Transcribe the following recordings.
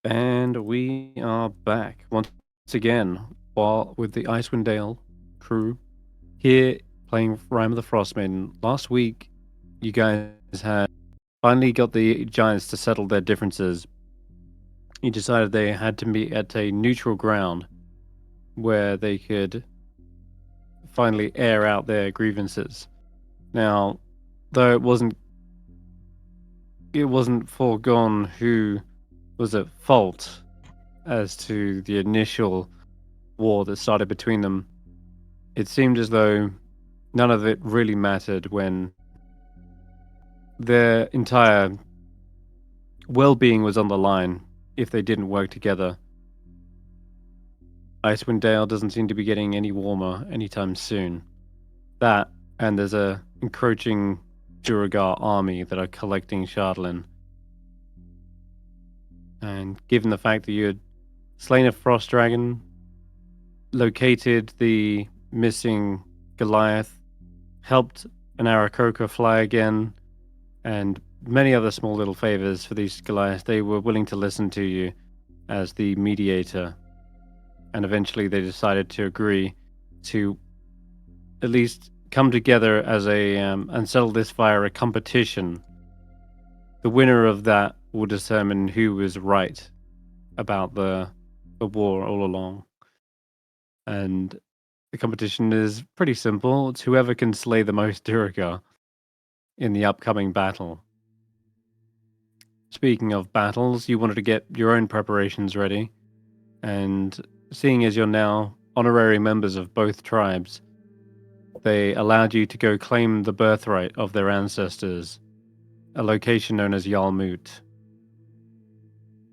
And we are back once again while with the Icewindale crew here playing Rime of the Frostmaiden. Last week, you guys had finally got the giants to settle their differences. You decided they had to meet at a neutral ground where they could finally air out their grievances. Now, though it wasn't foregone who was at fault as to the initial war that started between them. It seemed as though none of it really mattered when their entire well-being was on the line if they didn't work together. Icewindale doesn't seem to be getting any warmer anytime soon. That, and there's a encroaching Duragar army that are collecting Shardlin. And given the fact that you had slain a frost dragon, located the missing Goliath, helped an Aarakocra fly again, and many other small little favors for these Goliaths, they were willing to listen to you as the mediator. And eventually they decided to agree to at least come together as and settle this via a competition. The winner of that will determine who was right about the war all along. And the competition is pretty simple. It's whoever can slay the most Duragar in the upcoming battle. Speaking of battles, you wanted to get your own preparations ready, and seeing as you're now honorary members of both tribes, they allowed you to go claim the birthright of their ancestors, a location known as Yarlmoot.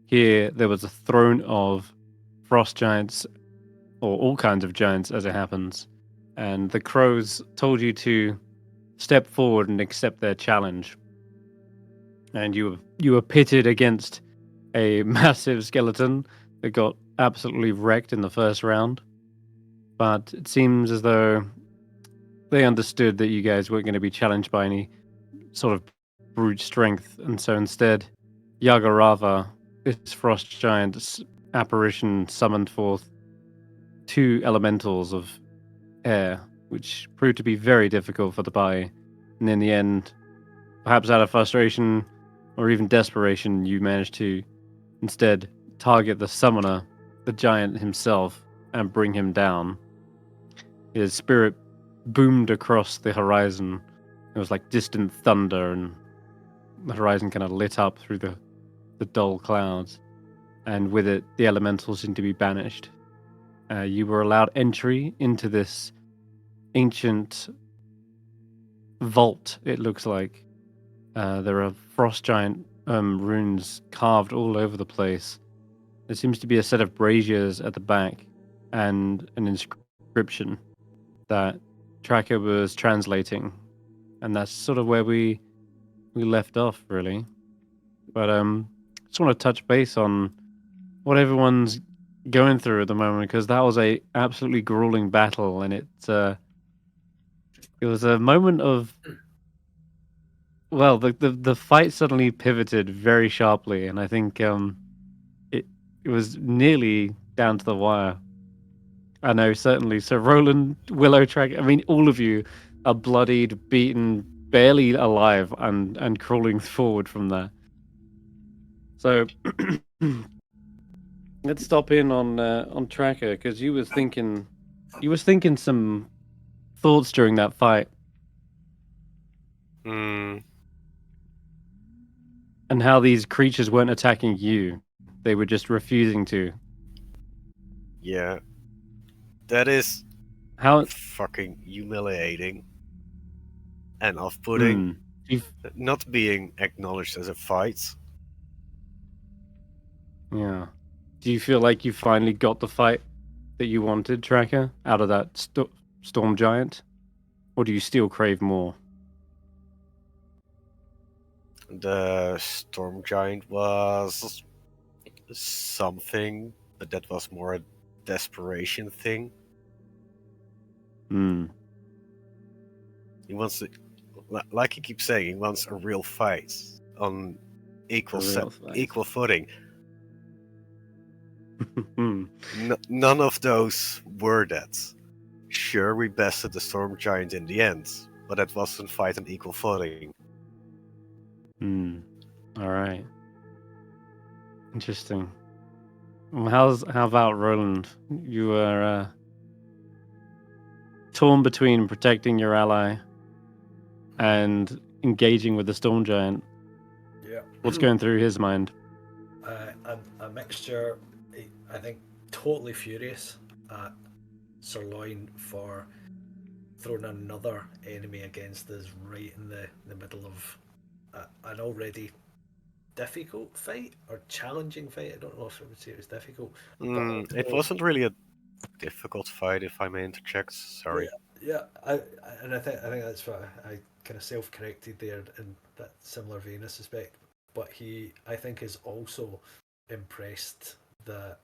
Here, there was a throne of frost giants, or all kinds of giants as it happens, and the crows told you to step forward and accept their challenge. And you were pitted against a massive skeleton that got absolutely wrecked in the first round. But it seems as though they understood that you guys weren't going to be challenged by any sort of brute strength, and so instead, Yagarava, this frost giant's apparition, summoned forth two elementals of air, which proved to be very difficult for the Bai. And in the end, perhaps out of frustration or even desperation, you managed to instead target the summoner, the giant himself, and bring him down. His spirit boomed across the horizon. It was like distant thunder, and the horizon kind of lit up through the dull clouds. And with it, the elementals seemed to be banished. You were allowed entry into this ancient vault, it looks like. There are frost giant runes carved all over the place. There seems to be a set of braziers at the back and an inscription that Tracker was translating. And that's sort of where we left off, really. But just want to touch base on what everyone's going through at the moment, because that was a absolutely grueling battle, and it was a moment of, well, the fight suddenly pivoted very sharply, and I think it was nearly down to the wire. I know, certainly. So Roland, Willow, Track, I mean, all of you are bloodied, beaten, barely alive, and crawling forward from there. So let's stop in on Tracker, because you was thinking some thoughts during that fight. And how these creatures weren't attacking you. They were just refusing to. Yeah. That is How fucking humiliating and off-putting. Not being acknowledged as a fight. Yeah. Do you feel like you finally got the fight that you wanted, Tracker, out of that storm giant? Or do you still crave more? The storm giant was something, but that was more a desperation thing. He wants to, like he keeps saying, he wants a real fight on equal footing. None of those were that. Sure, we bested the Storm Giant in the end, but that wasn't fight on equal footing. All right. Interesting. How about Roland? You were torn between protecting your ally and engaging with the Storm Giant. Yeah. What's going through his mind? A mixture, I think, totally furious at Sirloin for throwing another enemy against us right in the middle of an already difficult fight or challenging fight. I don't know if I would say it was difficult. It wasn't really a difficult fight, if I may interject. Sorry. Yeah. I think that's what I kind of self-corrected there in that similar vein, I suspect. But I think, is also impressed that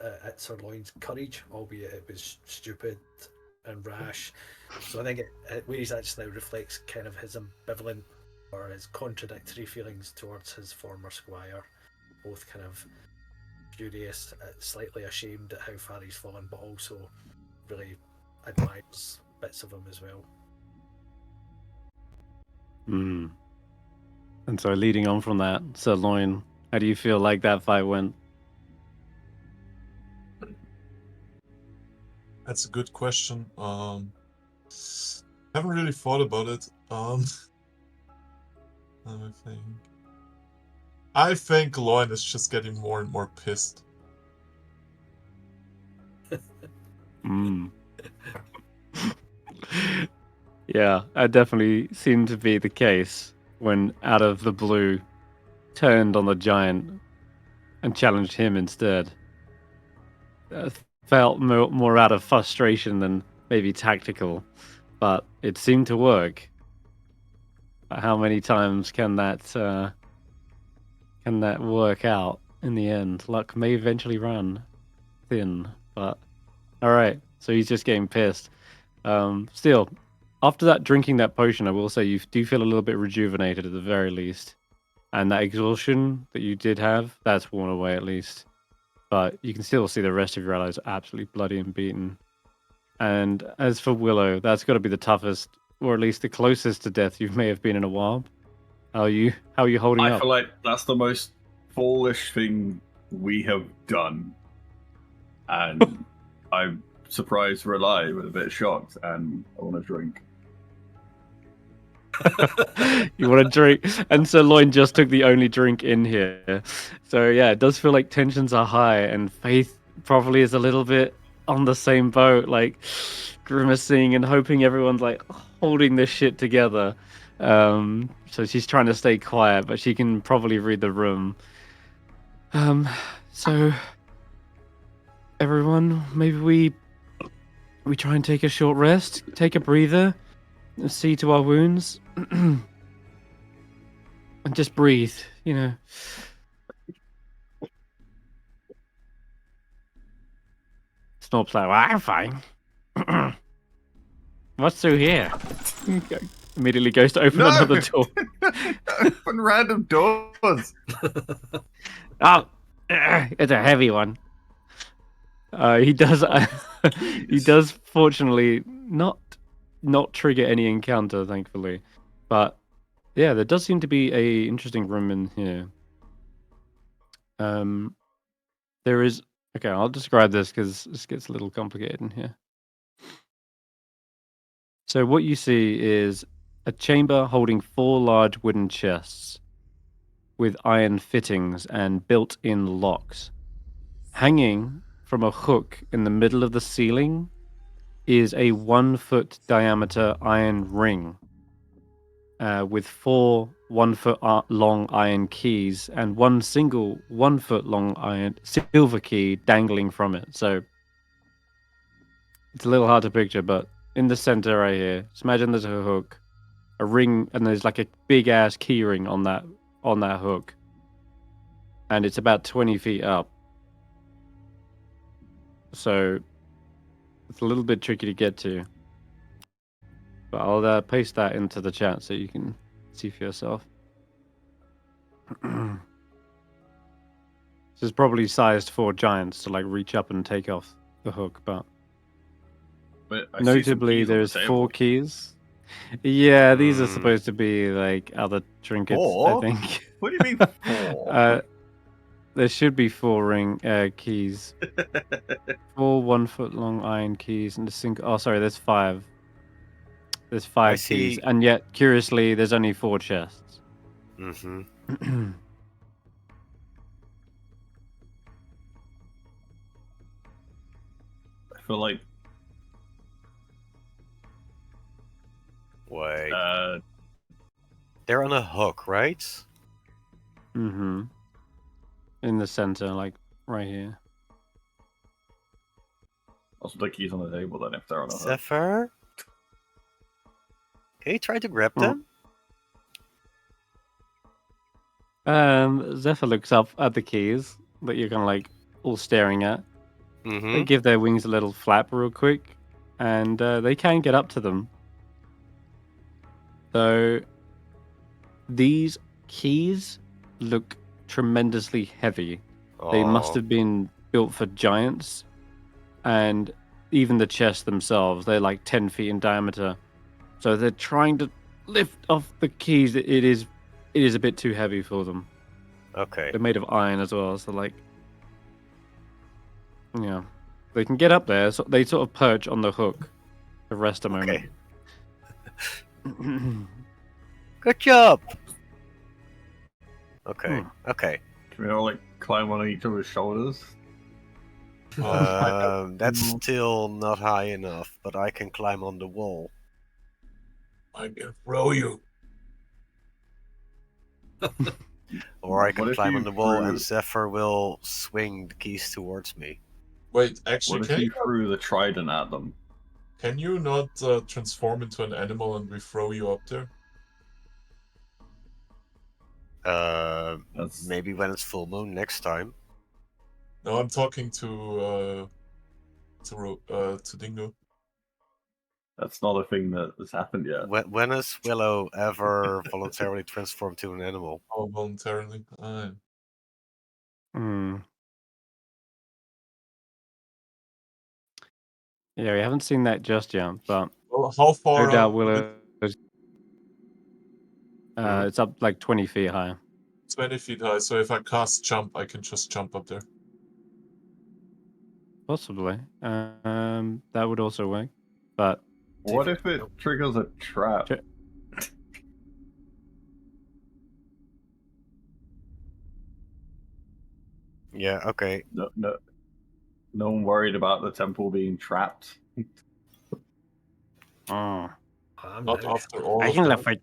at Sirloin's courage, albeit it was stupid and rash. So I think where he's actually reflects kind of his ambivalent or his contradictory feelings towards his former squire, both kind of furious, slightly ashamed at how far he's fallen, but also really admires bits of him as well. And so, leading on from that, Sirloin, how do you feel like that fight went? That's a good question. Haven't really thought about it. Let me think. I think Loin is just getting more and more pissed. Yeah, that definitely seemed to be the case when out of the blue turned on the giant and challenged him instead. Felt more out of frustration than maybe tactical, but it seemed to work. But how many times can that work out in the end? Luck may eventually run thin, but all right. So he's just getting pissed. Still, after that drinking that potion, I will say you do feel a little bit rejuvenated at the very least, and that exhaustion that you did have, that's worn away at least. But you can still see the rest of your allies absolutely bloody and beaten. And as for Willow, that's got to be the toughest, or at least the closest to death you may have been in a while. How are you holding up? I feel like that's the most foolish thing we have done. And I'm surprised we're alive and a bit shocked, and I want to drink. You want to drink? And so Loin just took the only drink in here. So yeah, it does feel like tensions are high, and Faith probably is a little bit on the same boat, like grimacing and hoping everyone's like holding this shit together. So she's trying to stay quiet, but she can probably read the room. So everyone, maybe we try and take a short rest, take a breather, and see to our wounds. And just breathe, you know. Snorp's like, well, I'm fine. What's through here? Immediately goes to open another door. Open random doors. Oh, it's a heavy one. He does. He does. Fortunately, not trigger any encounter, thankfully. But yeah, there does seem to be a interesting room in here. There is. Okay, I'll describe this because this gets a little complicated in here. So what you see is a chamber holding 4 large wooden chests with iron fittings and built-in locks. Hanging from a hook in the middle of the ceiling is a 1-foot diameter iron ring with 4 1-foot long iron keys and 1 single 1-foot long iron silver key dangling from it. So it's a little hard to picture, but in the center right here, just imagine there's a hook, a ring, and there's like a big ass key ring on that hook, and it's about 20 feet up. So it's a little bit tricky to get to, but I'll paste that into the chat so you can see for yourself. This is probably sized for giants to like reach up and take off the hook, but But I see some notably keys on the there's table. 4 keys. Yeah, these are Mm. supposed to be like other trinkets, I 4? think. What do you mean 4? There should be 4 keys. 4 1-foot long iron keys and a single. Oh, sorry, there's 5. There's 5 keys, see- and yet curiously, there's only 4 chests. Mm-hmm. I feel like Wait. uh, They're on a hook, right? Mm-hmm. In the center, like right here. also the keys on the table then if they're on a hook. Zephyr? Can you try to grab Oh. them? Zephyr looks up at the keys that you're kind of like all staring at. They Mm-hmm. give their wings a little flap real quick, and they can get up to them. So these keys look tremendously heavy. They must have been built for giants, and even the chests themselves, they're like 10 feet in diameter. So they're trying to lift off the keys. It is a bit too heavy for them. Okay. They're made of iron as well, so like, yeah, they can get up there. So they sort of perch on the hook to rest a moment. Good job. Okay. Hmm. Okay. Can we all like climb on each other's shoulders? That's still not high enough, but I can climb on the wall. I can throw you. Or I What can if climb you on the wall threw- and Zephyr will swing the keys towards me. Wait, actually, What if you threw the trident at them? can you not transform into an animal and we throw you up there? That's Maybe when it's full moon next time. No, I'm talking to Dingo. that's not a thing that has happened yet. When has Willow ever voluntarily transformed to an animal? Oh, voluntarily. Hmm. Yeah, we haven't seen that just yet, but Well, how no far doubt up? Willow. Mhm. It's up like 20 feet high. 20 feet high. So if I cast jump, I can just jump up there. Possibly. That would also work. But What if it triggers a trap? Sure. Yeah, okay. No one worried about the temple being trapped. oh, Not after all I of can that. look for.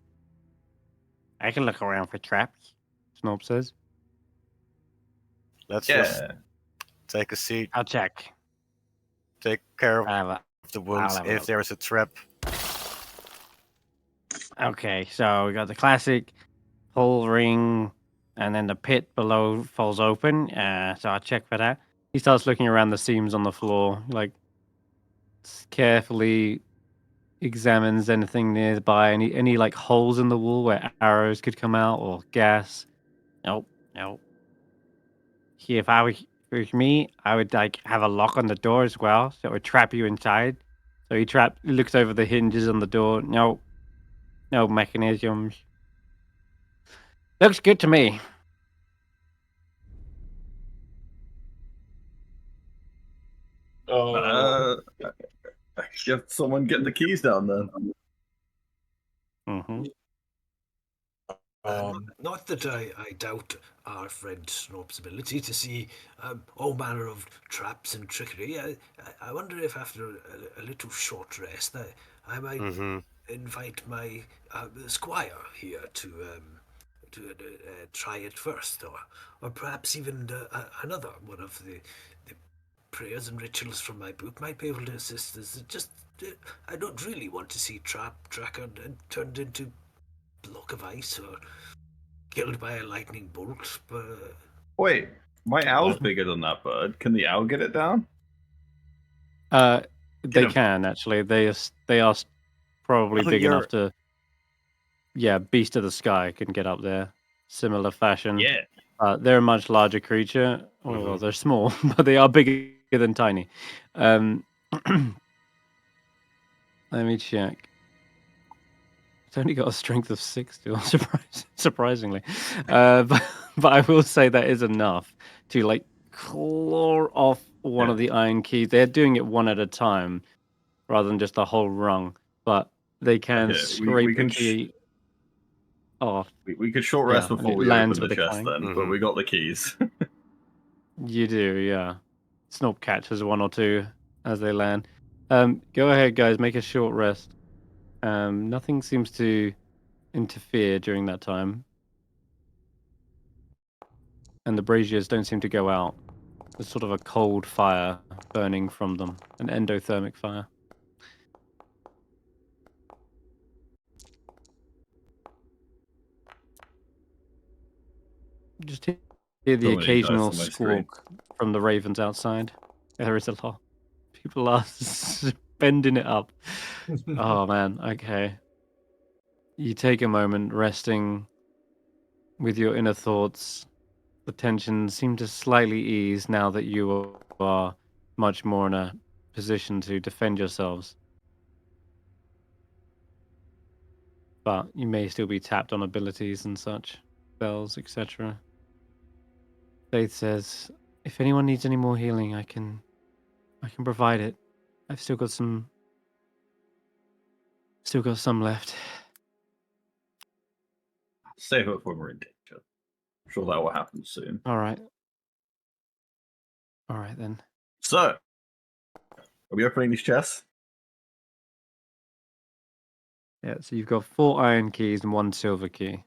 I can look around for traps. Snob says. Let's just Yeah. take a seat, I'll check. take care of I have a. the wounds have a if look. there's a trap. Okay, so we got the classic pull ring, and then the pit below falls open. So I'll check for that. He starts looking around the seams on the floor, like carefully examines anything nearby, any like holes in the wall where arrows could come out or gas. Nope. If it was me, I would like have a lock on the door as well, so it would trap you inside. So he looks over the hinges on the door. No mechanisms. Looks good to me. I guess someone get the keys down then. Mm-hmm. Not that I doubt our friend Snop's ability to see all manner of traps and trickery. I wonder if after a little short rest that I might Mm-hmm. invite my squire here to try it first, or perhaps even another one of the prayers and rituals from my book might be able to assist us. I don't really want to see Tracker turned into block of ice or killed by a lightning bolt, but Wait, my owl's bigger than that bird. Can the owl get it down? They him. can actually. They are probably Oh, big you're- enough to. Yeah, Beast of the Sky can get up there. similar fashion. Yeah. They're a much larger creature. Well, they're small, but they are bigger than tiny. Let me check. It's only got a strength of 6 still, surprisingly. But I will say that is enough to like claw off one of the iron keys. They're doing it one at a time rather than just a whole rung. But they can Okay, scrape we the can key off. We could short rest Yeah, and before it we lands open the with a chest clang. then, but we got the keys. You do, yeah. Snop catches one or two as they land. Go ahead, guys. Make a short rest. Nothing seems to interfere during that time. And the braziers don't seem to go out. There's sort of a cold fire burning from them, an endothermic fire. Just hear the So many dice occasional on my screen. squawk from the ravens outside. There is a lot. People are bending it up. Oh man, okay. You take a moment resting with your inner thoughts. The tension seemed to slightly ease now that you are much more in a position to defend yourselves. But you may still be tapped on abilities and such, spells, etc. Faith says, "If anyone needs any more healing, I can provide it. I've still got some left." Save it when we're in danger. I'm sure that will happen soon. All right then. So, are we opening these chests? Yeah, so you've got 4 iron keys and 1 silver key.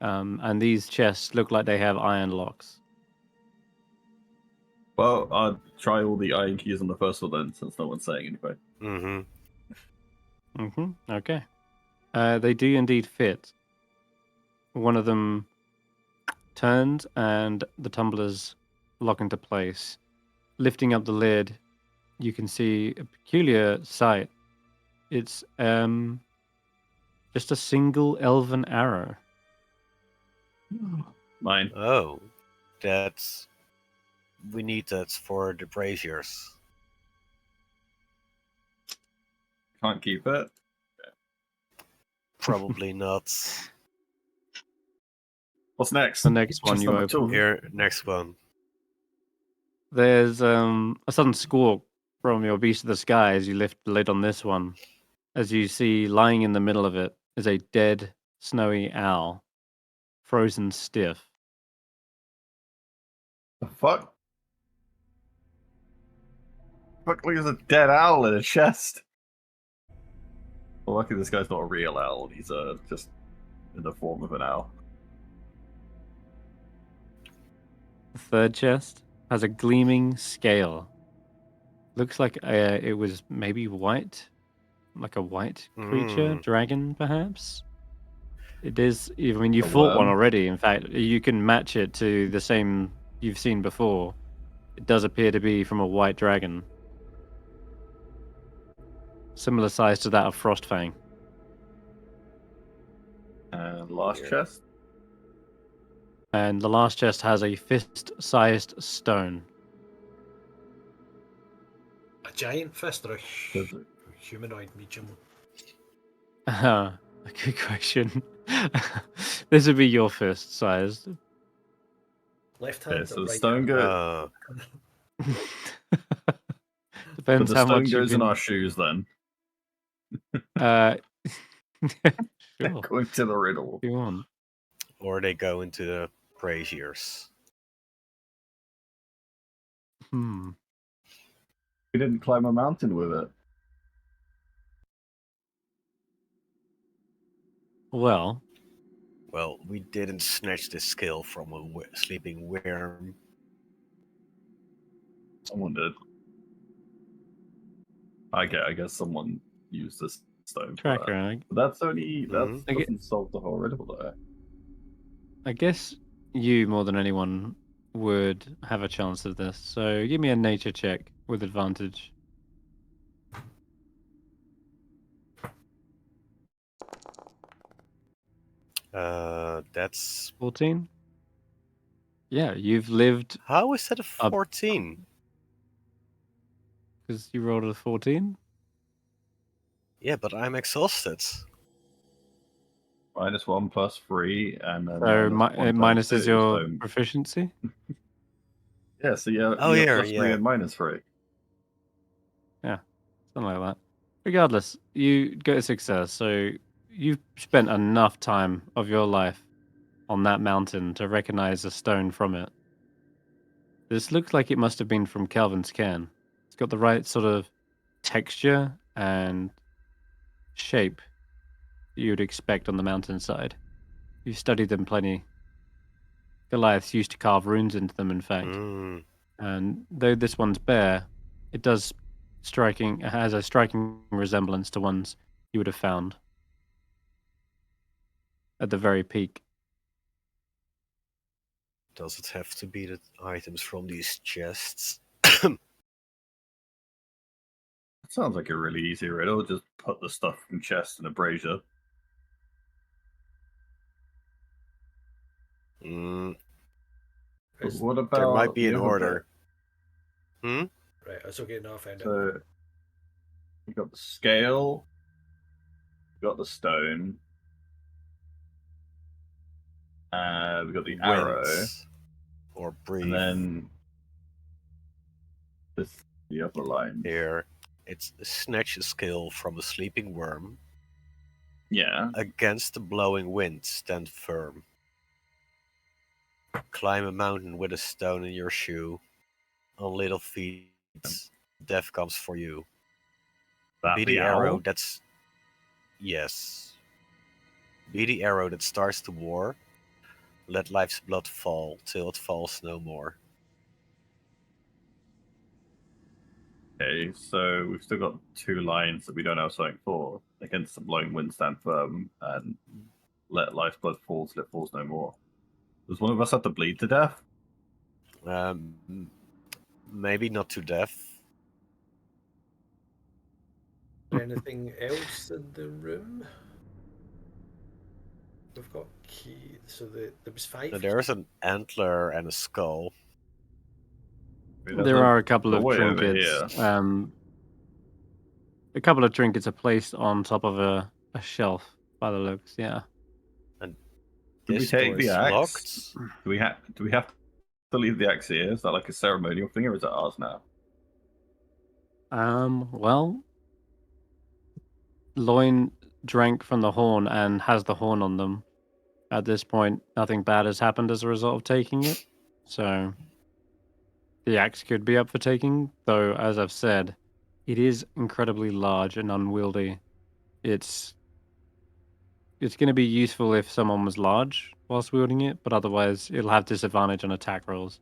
And these chests look like they have iron locks. Well, I'll try all the iron keys on the first one then, since no one's saying anything. Okay. They do indeed fit. One of them turns and the tumblers lock into place. Lifting up the lid, you can see a peculiar sight. It's just a single elven arrow. Mine. Oh, we need that for the braziers. Can't keep it. Probably not. What's next? The next one Chest you number open. 2. Here, next one. There's a sudden squawk from your beast of the sky as you lift the lid on this one. As you see, lying in the middle of it is a dead, snowy owl, frozen stiff. The fuck? Fuck, there's a dead owl in a chest. Well, lucky this guy's not a real owl. He's just in the form of an owl. The third chest has a gleaming scale. Looks like it was maybe white, like a white creature, dragon perhaps. It is. I mean, you fought one already. In fact, you can match it to the same you've seen before. It does appear to be from a white dragon, similar size to that of Frostfang. And last chest? And the last chest has a fist-sized stone. A giant fist or a humanoid medium? A good question. This would be your fist-sized. Left hand Okay, so or the right stone hand? goes. Depends the how stone much goes you've in been... our shoes then. Sure. Going to the riddle. If you want. Or they go into the braziers. Hmm. We didn't climb a mountain with it. Well, Well, we didn't snatch the skill from a sleeping worm. Someone did. I guess someone used this stone for that. Tracker, But that's only that Mhm. doesn't solve the whole riddle though. I guess you more than anyone would have a chance of this. So give me a nature check with advantage. That's 14? Yeah, you've lived how is that a up 14? because you rolled a 14. Yeah, but I'm exhausted. -1 plus 3, and then So -1 times minus is 2. your So proficiency. yeah, so yeah, Oh, you have yeah, +3 yeah. and -3. Yeah, something like that. Regardless, you get a success. So you've spent enough time of your life on that mountain to recognize a stone from it. This looks like it must have been from Calvin's cairn. It's got the right sort of texture and shape you'd expect on the mountainside. You've studied them plenty. Goliaths used to carve runes into them, in fact. Mm. And though this one's bare, it has a striking resemblance to ones you would have found at the very peak. Does it have to be the items from these chests? Sounds like a really easy riddle. Just put the stuff from chest in a brazier. Mm, But Is- what there about might be the an other order. Hmm? Right, it's okay, now I found bit? it. So you got the scale, you got the stone, we got the arrow, Wind or breathe. and then the other line. Here, it's snatch a skill from a sleeping worm. Yeah. Against the blowing wind, stand firm. Climb a mountain with a stone in your shoe. On little feet, death comes for you. That Be the the owl? arrow that's... Yes. Be the arrow that starts the war. Let life's blood fall till it falls no more. Okay, so we've still got 2 lines that we don't have something for. Against the blowing wind, stand firm, and let life's blood fall till it falls no more. Does one of us have to bleed to death? Maybe not to death. Anything else in the room? We've got key. So there was 5. Now, there's an antler and a skull. I mean, there's There are a couple of doorway over trinkets. here. A couple of trinkets are placed on top of a shelf by the looks. Yeah. Did we This take door the is axe? locked. Do we have to leave the axe here? Is that like a ceremonial thing, or is that ours now? Well, Loin drank from the horn and has the horn on them. At this point, nothing bad has happened as a result of taking it. So the axe could be up for taking, though, as I've said, it is incredibly large and unwieldy. It's going to be useful if someone was large whilst wielding it, but otherwise it'll have disadvantage on attack rolls.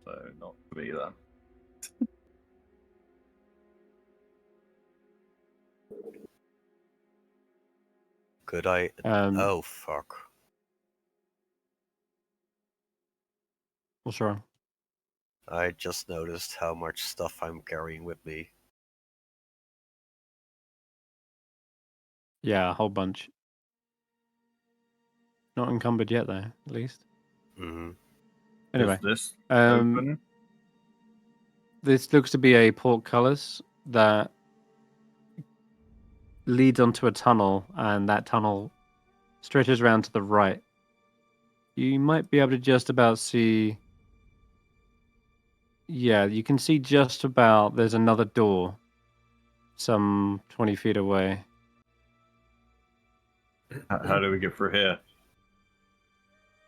So not for me then. Could I... oh, fuck. What's wrong? I just noticed how much stuff I'm carrying with me. Yeah, a whole bunch. Not encumbered yet, though, at least. Mm-hmm. Anyway, Is this um, open? this looks to be a portcullis that leads onto a tunnel, and that tunnel stretches around to the right. You might be able to just about see... Yeah, you can see just about... There's another door some 20 feet away. How do we get through here?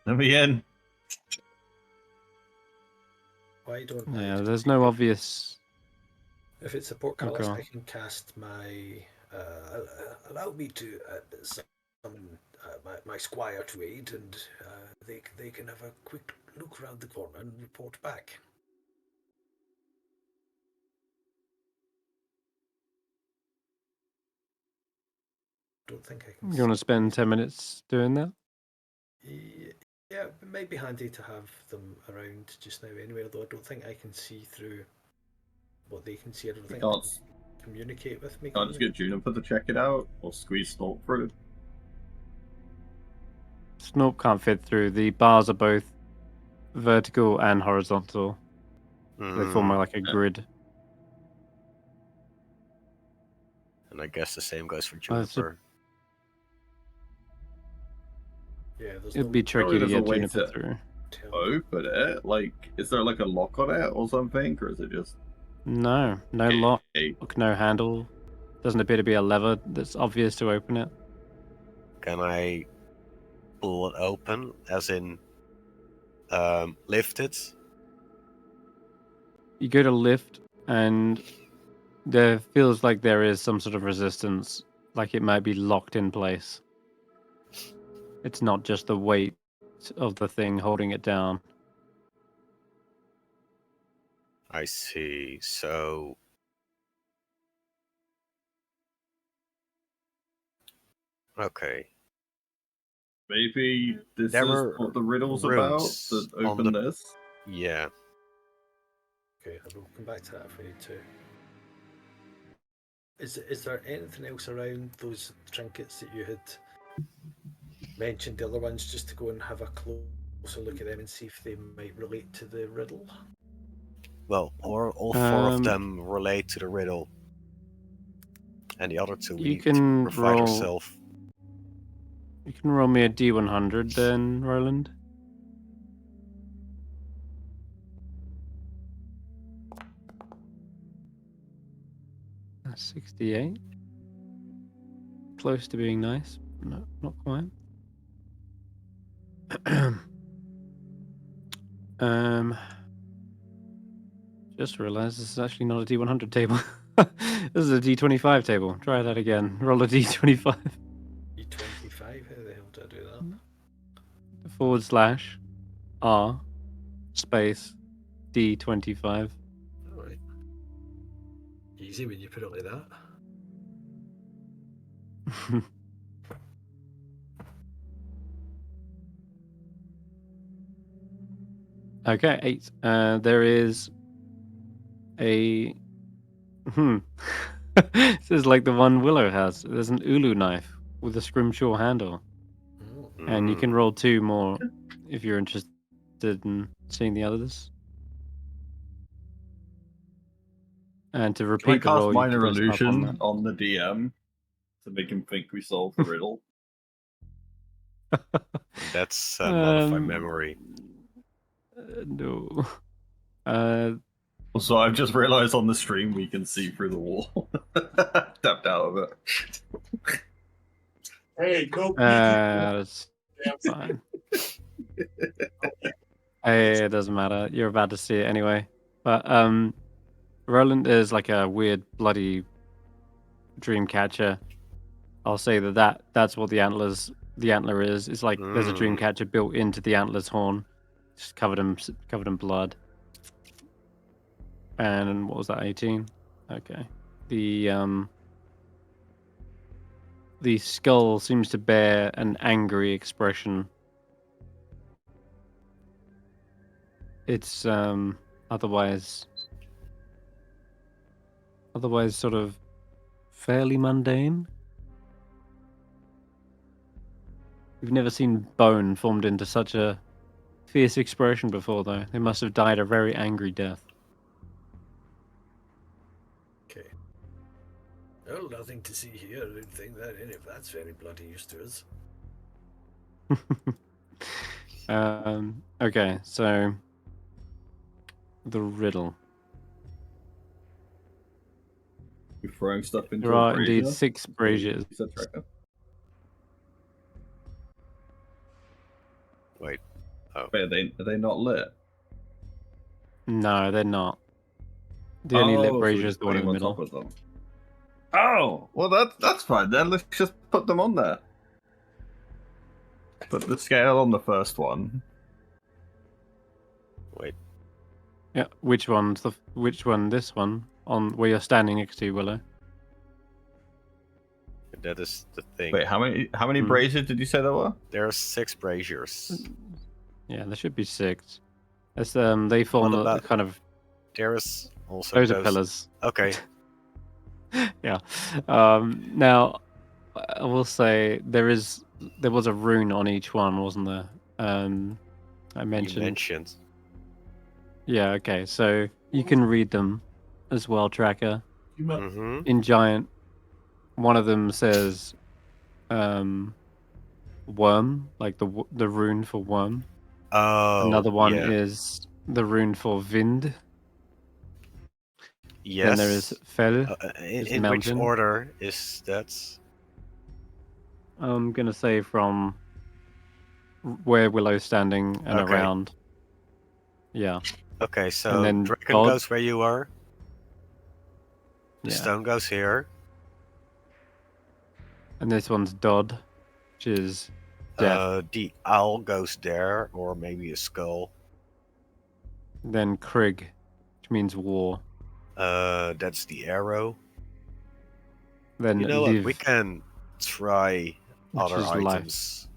Let me in. Why don't Yeah, I? there's no obvious... If it's a portcullis, Okay. I can cast my. Allow me to summon my squire to aid, and they can have a quick look around the corner and report back. Don't think I can. You want to spend 10 minutes doing that? Yeah, it might be handy to have them around just now anyway, although I don't think I can see through what they can see. I don't think they can communicate with me. Can't just get Juniper to check it out or squeeze Stalk through. Snorp can't fit through. The bars are both vertical and horizontal. They form like a grid. And I guess the same goes for Oh, it's a- Juniper. Yeah, there's It'd no be tricky to there's a get way Juniper to- through. Open it? Like, is there like a lock on it or something? Or is it just. No lock, Hey, no handle. Doesn't appear to be a lever that's obvious to open it. Can I pull it open, as in lift it? You go to lift, and there feels like there is some sort of resistance, like it might be locked in place. It's not just the weight of the thing holding it down. I see. So okay. maybe this There is were what the riddle's about runes to on open the- this. Yeah. Okay, I will come back to that if I need to. Is there anything else around those trinkets that you had mentioned, the other ones, just to go and have a closer look at them and see if they might relate to the riddle? Well, all four of Um, them relate to the riddle, and the other two we You need to can provide roll- ourselves. You can roll me a D100 then, Roland. That's 68. Close to being nice. No, not quite. Just realized this is actually not a D100 table. This is a D25 table. Try that again. Roll a D25. E25, how the hell do I do that? / R space D25. Alright. Easy when you put it like that. Okay, 8. There is a. This is like the one Willow has. There's an Ulu knife with a scrimshaw handle. Oh. And you can roll 2 more if you're interested in seeing the others. And to Can I repeat the cast roll, you Minor can press up Illusion on on the DM to make him think we solved the riddle? that. That's modify Um, memory. No. Also, I've just realized on the stream we can see through the wall. Tapped out of it. Hey, go. That's fine. Hey, it doesn't matter. You're about to see it anyway. But Roland is like a weird bloody dream catcher. I'll say that's what the antler is. It's like there's a dream catcher built into the antler's horn, just covered in blood. And what was that? 18. Okay. The skull seems to bear an angry expression. It's otherwise sort of fairly mundane. We've never seen bone formed into such a fierce expression before, though. They must have died a very angry death. Okay. Well, nothing to see here. I don't think that any of that's very bloody used to us. Okay, so the riddle. You're throwing stuff into There a are brazier? indeed 6 braziers. You said tracker? Wait. Wait, are they not lit? No, they're not. The only lit so brazier we're is the one in the on middle. top of them. Oh, well that's fine then. Let's just put them on there. Put the scale on the first one. Wait. Yeah, which one? This one on where you're standing next to Willow. That is the thing. Wait, how many braziers did you say there were? There are 6 braziers. Yeah, there should be 6. As they form What a about- kind of There is also those are pillars. Okay. Yeah. Now, I will say there is there was a rune on each one, wasn't there? I You mentioned. mentioned. Yeah. Okay. So you can read them as well, Tracker. Mm-hmm. In Giant, one of them says worm, like the rune for worm. Oh, Another one yeah. is the rune for Wind. Yes. Then there is Fel. is In which mountain. order is that? I'm gonna say from where Willow's standing and Okay. around. Yeah. Okay, so then dragon God. goes where you are. The Yeah. stone goes here. And this one's Dodd, which is death. The owl goes there, or maybe a skull. Then Krigg, which means war. That's the arrow. Then You know what? Liv, We can try which other is life. items.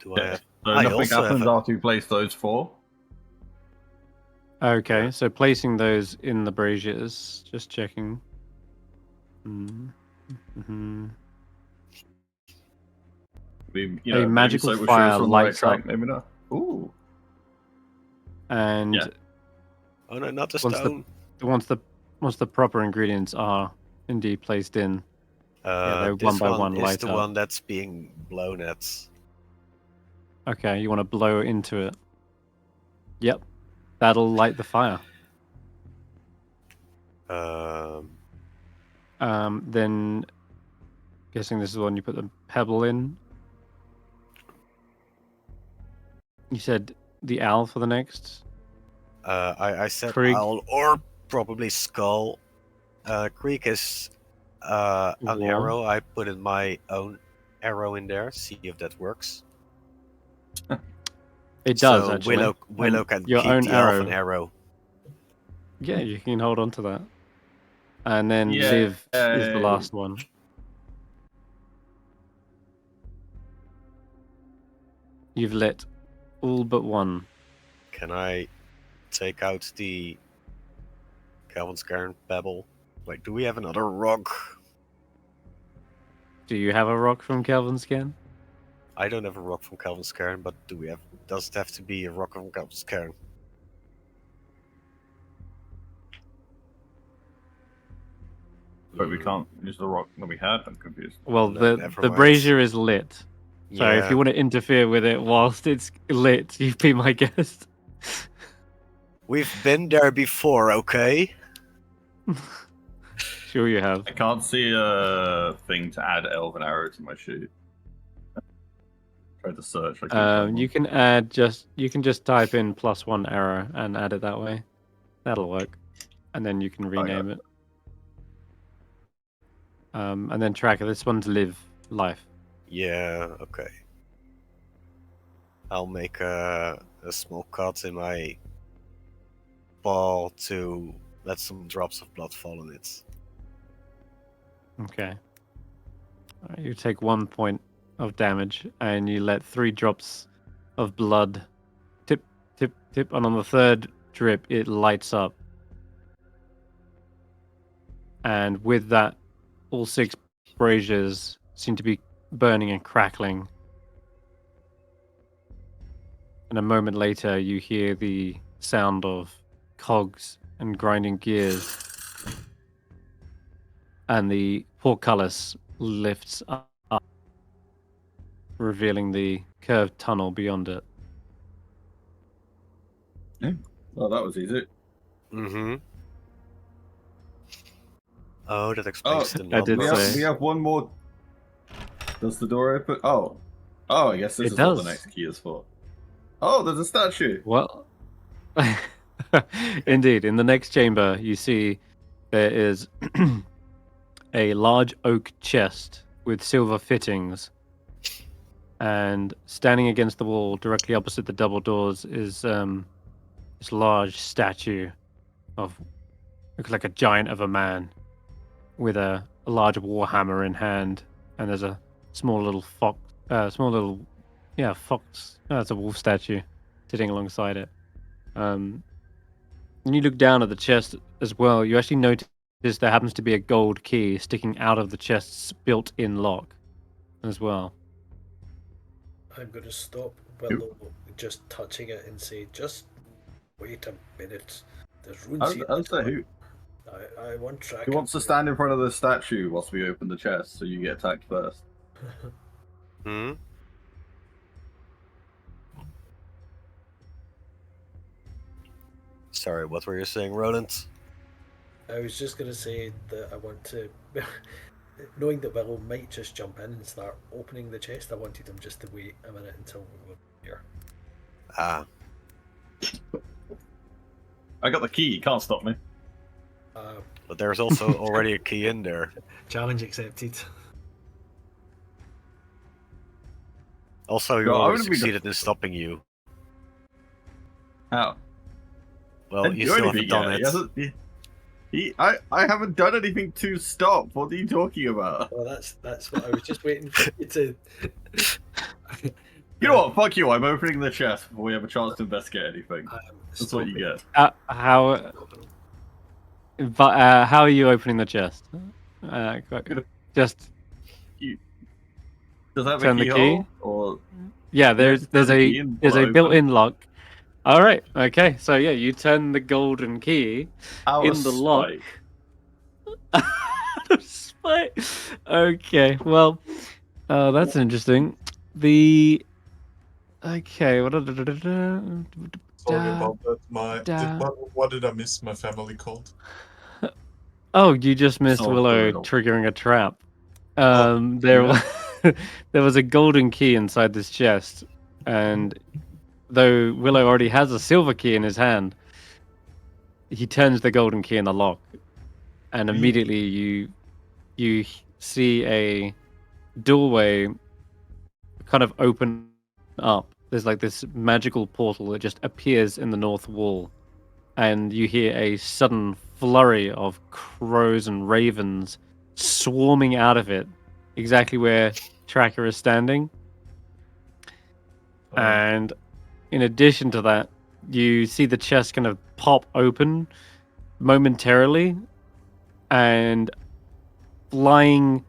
Do I have? So I nothing also happens have a- after you place those 4. Okay, Yeah. so placing those in the braziers, just checking. Mm-hmm. You A know, maybe magical so we'll fire show us on the right lights track, up. maybe not. Ooh. And Yeah. Oh no, not the Once the- stone. once the proper ingredients are indeed placed in, they're This one by one is light the up. one that's being blown at. Okay, you want to blow into it. Yep, that'll light the fire. Then, guessing this is the one you put the pebble in. You said the owl for the next. I said Krieg. owl or probably skull. Krieg is an War. arrow. I put in my own arrow in there. See if that works. It does so actually. Willow And can your keep own the arrow. elven arrow. Yeah, you can hold on to that. And then Yeah. Liv is the last one. You've lit all but one. Can I take out the Calvin's Cairn pebble? Wait, do we have another rock? Do you have a rock from Kelvin's Cairn? I don't have a rock from Calvin's Cairn, but do we have? Does it have to be a rock from Calvin's Cairn? But we can't use the rock that we had. I'm confused. Well, No, the never the mind. brazier is lit. So Yeah. if you want to interfere with it whilst it's lit, you've been my guest. We've been there before, okay? Sure you have. I can't see a thing to add elven arrow to my sheet. Tried to search. You can just type in +1 arrow and add it that way. That'll work. And then you can rename it. And then Tracker, this one's life. Yeah, okay. I'll make a small cut in my ball to let some drops of blood fall on it. Okay. Alright, you take 1 point of damage and you let 3 drops of blood tip, tip, tip, and on the third drip it lights up. And with that, all 6 braziers seem to be burning and crackling. And a moment later, you hear the sound of cogs and grinding gears. And the portcullis lifts up, revealing the curved tunnel beyond it. Oh, that was easy. Mm-hmm. Oh, that explains the I did number. say. We have one more. Does the door open? Oh, I guess this It is does. what the next key is for. Oh, there's a statue. Well, indeed, in the next chamber, you see there is a large oak chest with silver fittings. And standing against the wall, directly opposite the double doors, is this large statue of, looks like a giant of a man with a large warhammer in hand. And there's a small little fox. It's a wolf statue sitting alongside it. When you look down at the chest as well, you actually notice there happens to be a gold key sticking out of the chest's built-in lock as well. I'm going to stop Willow just touching it and say, just wait a minute. There's runes here. I'll say who I want track. who wants to stand in front of the statue whilst we open the chest so you get attacked first. Hmm? Sorry, what were you saying, Roland? I was just going to say that I want to, knowing that Willow might just jump in and start opening the chest, I wanted him just to wait a minute until we were here. Ah, I got the key, you can't stop me. but there's also already a key in there. Challenge accepted. Also, you No, I already wouldn't be succeeded in stopping you. How? Well, Didn't you do still anything haven't yet. done it. I haven't done anything to stop. What are you talking about? Well, that's what I was just waiting for you to. You know what? Fuck you. I'm opening the chest before we have a chance to investigate anything. That's what you get. How are you opening the chest? Just Does that have turn a the keyhole? key? Or yeah, there's turn the key a and there's pull a it open? built-in lock. All right, okay, so yeah, you turn the golden key Out in of the lock. spite. Out of spite. Okay, well, that's interesting. The okay, Sorry about that. What did I miss? My family called. oh, you just missed Solve the Willow riddle. triggering a trap. Oh, There yeah. was there was a golden key inside this chest, and though Willow already has a silver key in his hand, he turns the golden key in the lock, and immediately you see a doorway kind of open up. There's like this magical portal that just appears in the north wall, and you hear a sudden flurry of crows and ravens swarming out of it, exactly where Tracker is standing. And in addition to that, you see the chest kind of pop open momentarily, and flying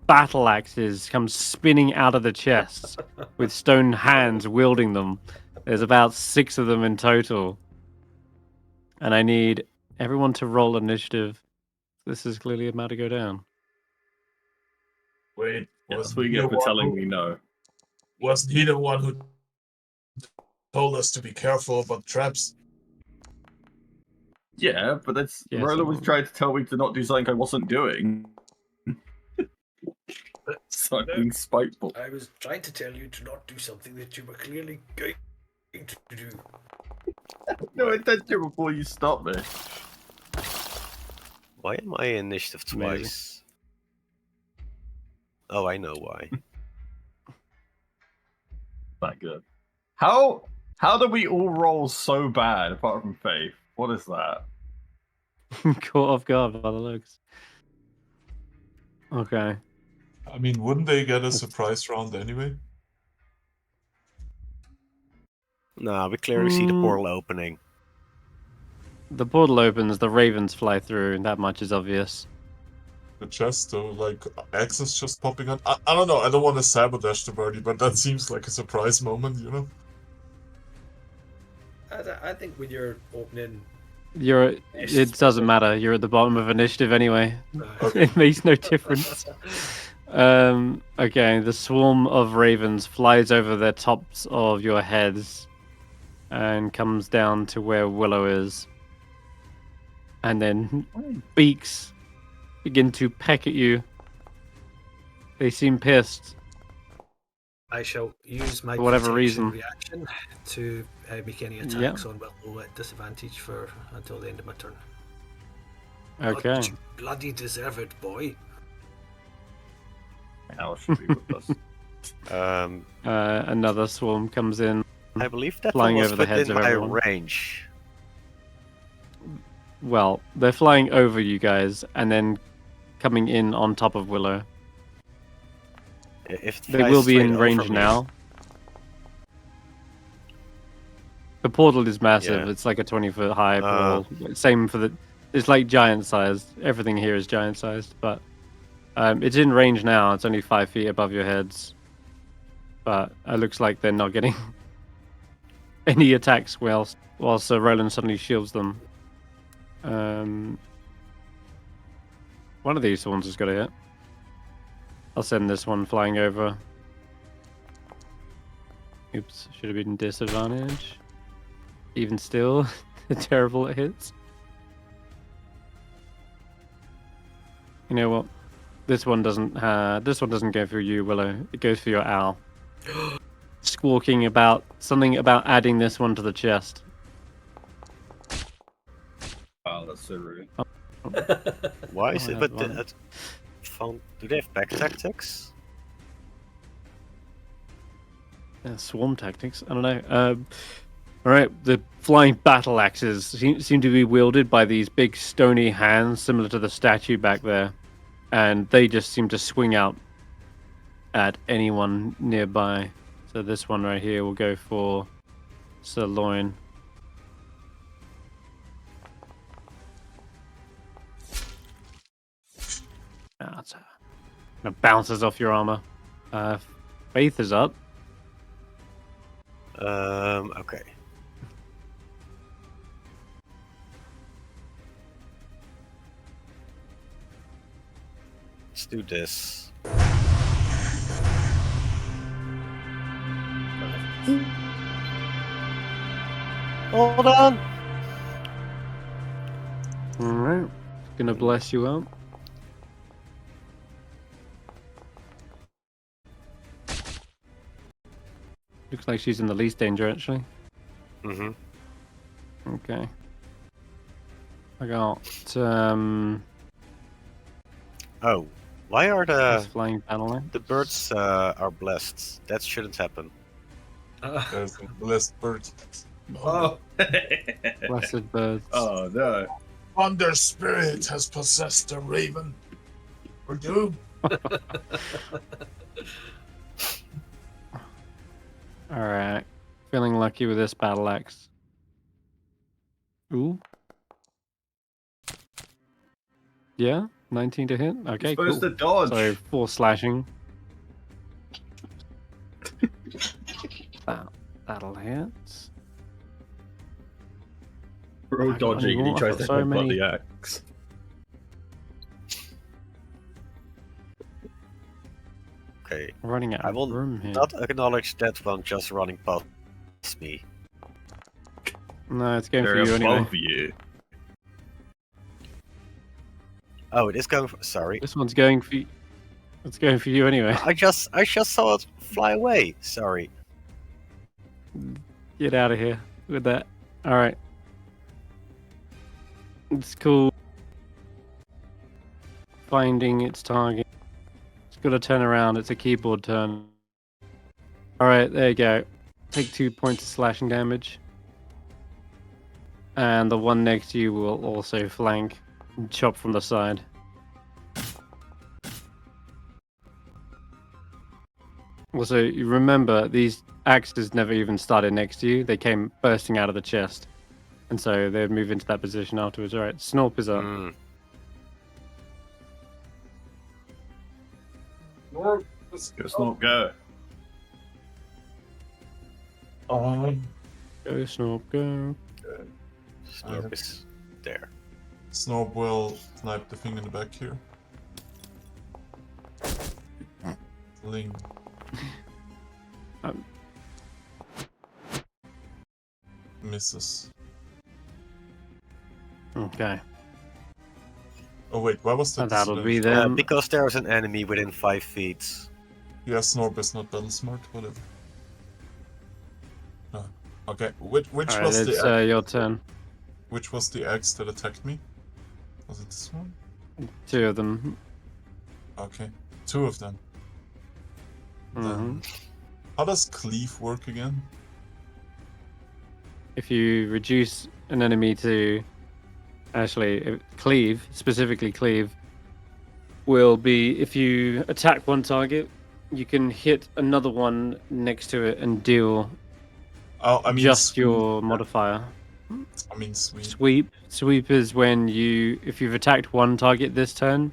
battle axes come spinning out of the chest with stone hands wielding them. There's about 6 of them in total. And I need everyone to roll initiative. This is clearly about to go down. Wait, Yeah, that's wasn't what you he get the for one telling who- me no. Wasn't he the one who told us to be careful about traps? Yeah, but that's Yeah, Roland so- was trying to tell me to not do something I wasn't doing. So I'm being spiteful. I was trying to tell you to not do something that you were clearly going to do. No intention before you stop me. Why am I initiative Maybe. twice? Oh, I know why. That good. How do we all roll so bad apart from Faith? What is that? Caught off guard by the looks. Okay. I mean, wouldn't they get a surprise round anyway? No, we clearly see the Mm. portal opening. The portal opens, the ravens fly through, and that much is obvious. The chest, though, like, axes just popping on. I don't know, I don't want to sabotage the party, but that seems like a surprise moment, you know? I think when you're opening, It doesn't matter. You're at the bottom of initiative anyway. It makes no difference. Okay, the swarm of ravens flies over the tops of your heads and comes down to where Willow is. And then beaks begin to peck at you. They seem pissed. I shall use my For whatever protection reason. reaction to make any attacks on Willow at disadvantage for until the end of my turn. Okay. But you bloody deserve it, boy. How should be with us? Another swarm comes in. I believe that Flying one was over the heads within of my everyone. range. Well, they're flying over you guys and then coming in on top of Willow. If it They flies will be straight in over range me- now. The portal is massive. Yeah. It's like a 20-foot high portal. Same for It's like giant sized. Everything here is giant sized, but it's in range now. It's only 5 feet above your heads, but it looks like they're not getting any attacks whilst Roland suddenly shields them. One of these ones has got to hit. I'll send this one flying over. Oops, should have been disadvantage. Even still, terrible at hits. You know what? This one doesn't go for you, Willow. It goes for your owl. Squawking about something about adding this one to the chest. Oh, that's so rude. Why is Oh, it? that's But fine. do they have back tactics? Swarm tactics. I don't know. All right, the flying battle axes seem to be wielded by these big stony hands, similar to the statue back there, and they just seem to swing out at anyone nearby. So this one right here will go for Sirloin. It bounces off your armor. Faith is up. Okay. Let's do this. Hold on. Alright. Gonna bless you up. Looks like she's in the least danger, actually. Mm-hmm. Okay. I got Oh, why are this flying battle the birds are blessed? That shouldn't happen. There's a blessed bird. Oh. blessed birds. Oh no. Thunder spirit has possessed the raven. We're doomed. Alright. Feeling lucky with this battle axe. Ooh. Yeah, 19 to hit. Okay, You're supposed cool. to dodge. So 4 slashing. That'll hit. We're all I got dodging and he any tries more? to So headbutt many. the axe. Okay. I'm running out I of will room here. not acknowledge that one just running past me. No, it's going They're for you above anyway. you. Oh, it is going for. Sorry. This one's going for you. It's going for you anyway. I just saw it fly away. Sorry. Get out of here with that. Alright. It's cool. Finding its target. It's got to turn around. It's a keyboard turn. Alright, there you go. Take 2 points of slashing damage. And the one next to you will also flank and chop from the side. Also, you remember, these axes never even started next to you. They came bursting out of the chest. And so they move into that position afterwards. Alright, Snorp is up. Mm. Or, Go Snorp, go. Go, Snorp, go. Snurp is there. Snob will snipe the thing in the back here. Ling. Misses. Okay. Oh wait, why was that? That'll be disadvantage? them. Because there is an enemy within 5 feet. Yeah, Snorb is not battle smart, whatever. No. Okay, which Alright, was it's the your turn. which was the axe that attacked me? Was it this one? 2 of them. Okay, 2 of them. Mhm. Then, how does cleave work again? If you reduce an enemy to cleave, specifically cleave, will be if you attack one target, you can hit another one next to it and deal Oh, I mean just swing. your modifier. I mean, sweet. Sweep is when if you've attacked one target this turn,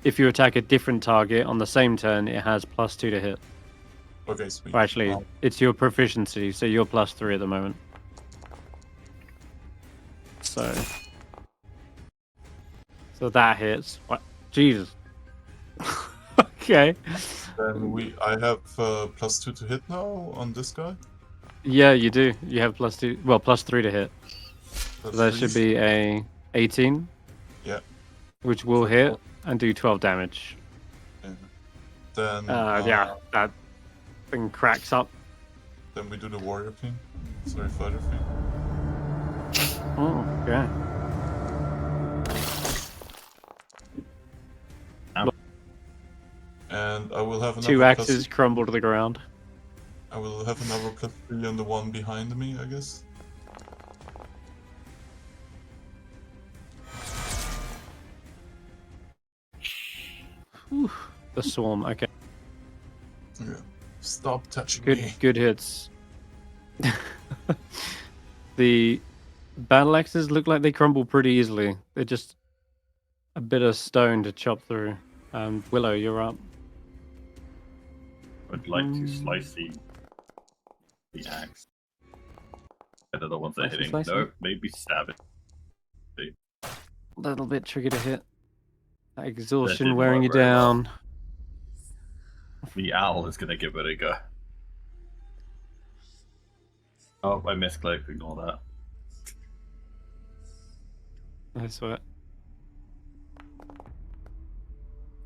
if you attack a different target on the same turn, it has +2 to hit. Okay, sweet. Or actually, it's your proficiency, so you're +3 at the moment. So that hits. What? Jesus. Okay. Then I have +2 to hit now on this guy. Yeah, you do. You have +2. Well, +3 to hit. So That's that should three. be a 18. Yeah. Which will hit and do 12 damage. Yeah. Then yeah, that thing cracks up. Then we do the warrior king. Sorry, fighter king. Oh, okay. And I will have another 2 axes crumble to the ground. I will have another +3 on the one behind me, I guess. Whew, the swarm. Okay. Yeah. Stop touching me. Good hits. The battle axes look like they crumble pretty easily. They're just a bit of stone to chop through. Willow, you're up. I'd like to slice the axe. Either the ones that are hitting. Slice it? No, maybe stab it. A little bit tricky to hit. That exhaustion didn't wearing you work very well. down. The owl is gonna give it a go. Oh, I misclicked. Ignore that. I swear.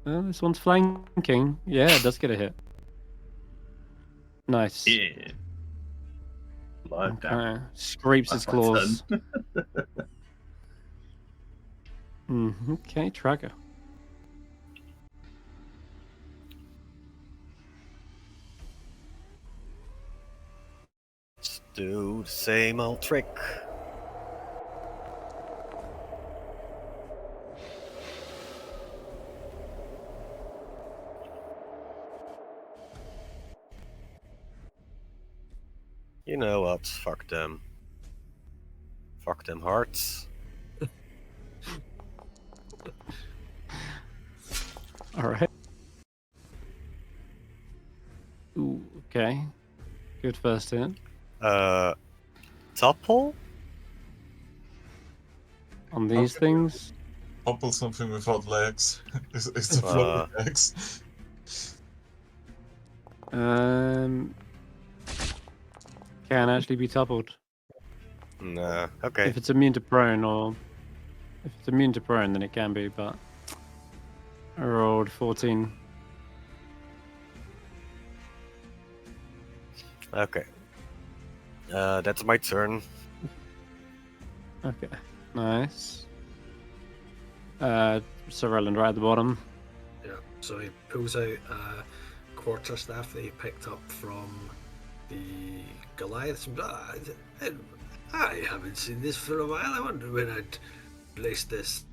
Oh, this one's flanking. Yeah, it does get a hit. Nice. Yeah. Live down. Okay. Scrapes its That's my claws. turn. Okay, tracker. Let's do the same old trick. You know what? Fuck them. Fuck them hearts. Alright. Ooh, okay. Good first hit. Topple? On these Okay. things. Topple something without legs. It's the floating legs. Can actually be toppled. Nah. Okay. If it's immune to prone, or if it's immune to prone, then it can be, but I rolled 14. Okay. That's my turn. Okay, nice. So Roland right at the bottom. Yeah, so he pulls out a quarterstaff that he picked up from the Goliaths. I haven't seen this for a while. I wonder when I'd place this.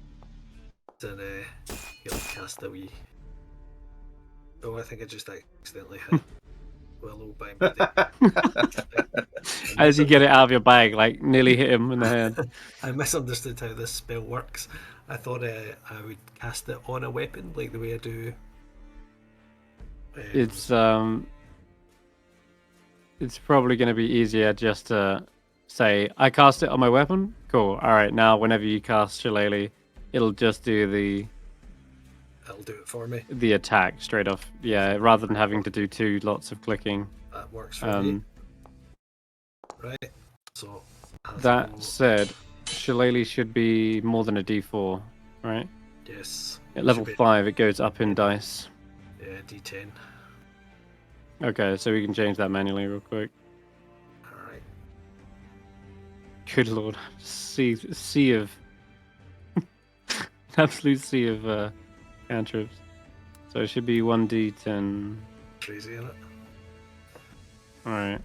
And he'll cast a wee. Oh, I think I just accidentally hit Willow by mistake. As you get it out of your bag, like nearly hit him in the head. I misunderstood how this spell works. I thought I would cast it on a weapon, like the way I do. It's probably going to be easier just to say, I cast it on my weapon. Cool. All right. Now, whenever you cast Shillelagh, it'll just do It'll do it for me. the attack straight off. Yeah, rather than having to do lots of clicking. That works for me. Right. So. That said, Shillelagh should be more than a D4, right? Yes. At level Should be- 5, it goes up in dice. Yeah, D10. Okay, so we can change that manually real quick. Alright. Good lord. Sea of... absolute sea of cantrips. So it should be 1d10. Crazy, isn't it? Alright.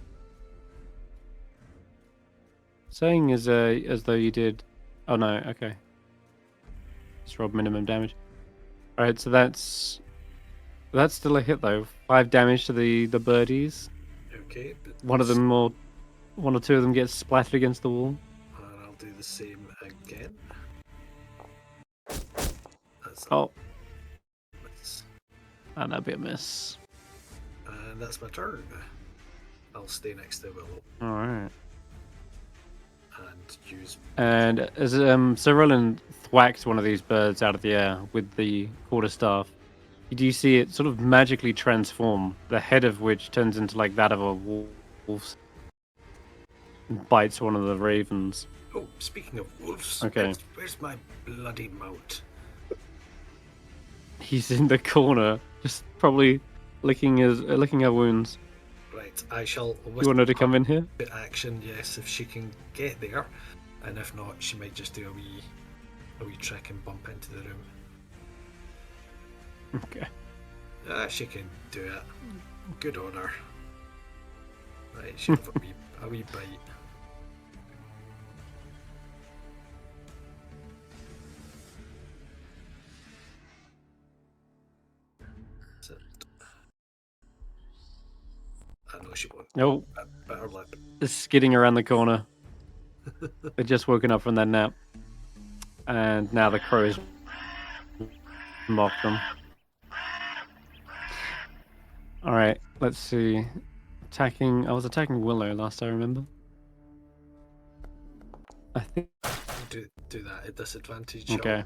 Saying as though you did... Oh no, okay. Just rolled minimum damage. Alright, so that's still a hit though. 5 damage to the birdies. Okay. But One or two of them gets splattered against the wall. do the same again. That's Oh, miss. and that'd be a miss. And that's my turn. I'll stay next to Willow All right. and use. And as Sir Roland thwacks one of these birds out of the air with the quarterstaff, you do see it sort of magically transform, the head of which turns into like that of a wolf and bites one of the ravens. Oh, speaking of wolves, Okay. where's my bloody mount? He's in the corner, just probably licking her wounds. Right, I shall. You want her to come in here? Action, yes, if she can get there, and if not, she might just do a wee trick and bump into the room. Okay. She can do it. Good on her. Right, she'll have a wee bite. That's it. I know she won't. Nope. Better lip. Just skidding around the corner. They'd just woken up from their nap. And now the crows mock them. Alright, let's see. I was attacking Willow last I remember. I think. Do that at disadvantage. Okay. I'll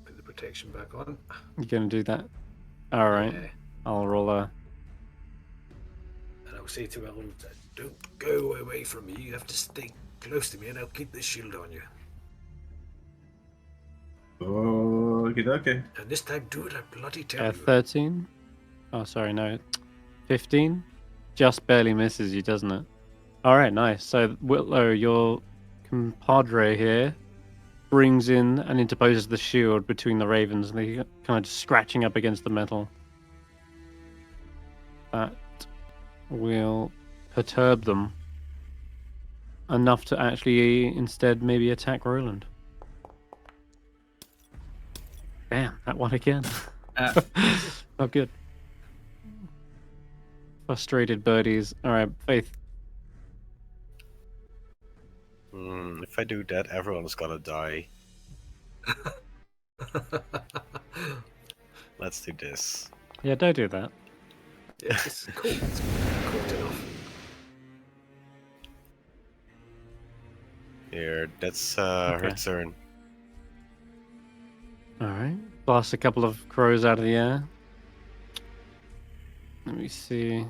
put the protection back on. You're gonna do that? Alright. Yeah. I'll roll a. And I'll say to Willow, don't go away from me. You have to stay close to me, and I'll keep the shield on you. Okay. And this time, do it. I bloody tell you. 13? Oh, sorry, no. 15? Just barely misses you, doesn't it? Alright, nice. So, Willow, your compadre here brings in and interposes the shield between the ravens, and they kind of just scratching up against the metal. That will perturb them enough to actually instead maybe attack Roland. Damn, that one again. Not good. Frustrated birdies. Alright, Faith. If I do that, everyone's gonna die. Let's do this. Yeah, don't do that. Yeah, it's cold. It's cold enough. Here, that's her Okay. turn. Alright. Blast a couple of crows out of the air. Let me see.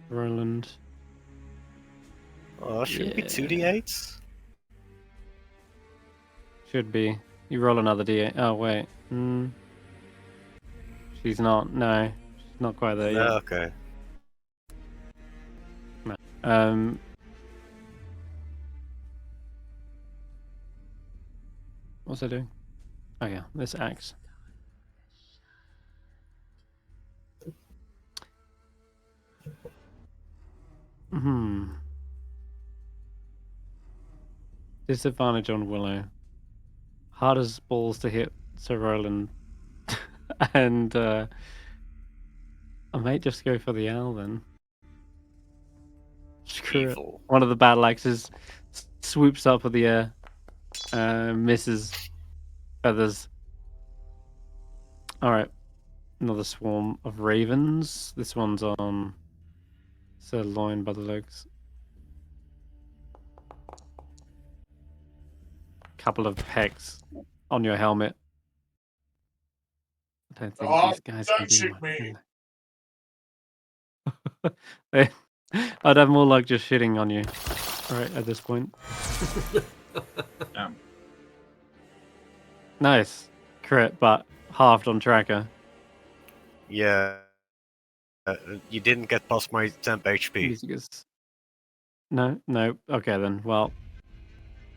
Roland. Oh, should it be Yeah. 2d8s? Should be. You roll another d8. Oh, wait. She's not. No. She's not quite there yet. Okay. What's I doing? Oh yeah, this axe. Disadvantage on Willow. Hard as balls to hit Sir Roland. And I might just go for the owl then. Screw it. Evil. One of the battle axes swoops up with the air. Misses. Feathers. Alright. Another swarm of ravens. This one's on sirloin by the legs. Couple of pecks on your helmet. I don't think these guys can Don't do shoot much, me. can they? I'd have more luck just shitting on you. Right at this point. Nice. Crit, but halved on tracker. Yeah. You didn't get past my temp HP. Music is... No. Okay then. Well,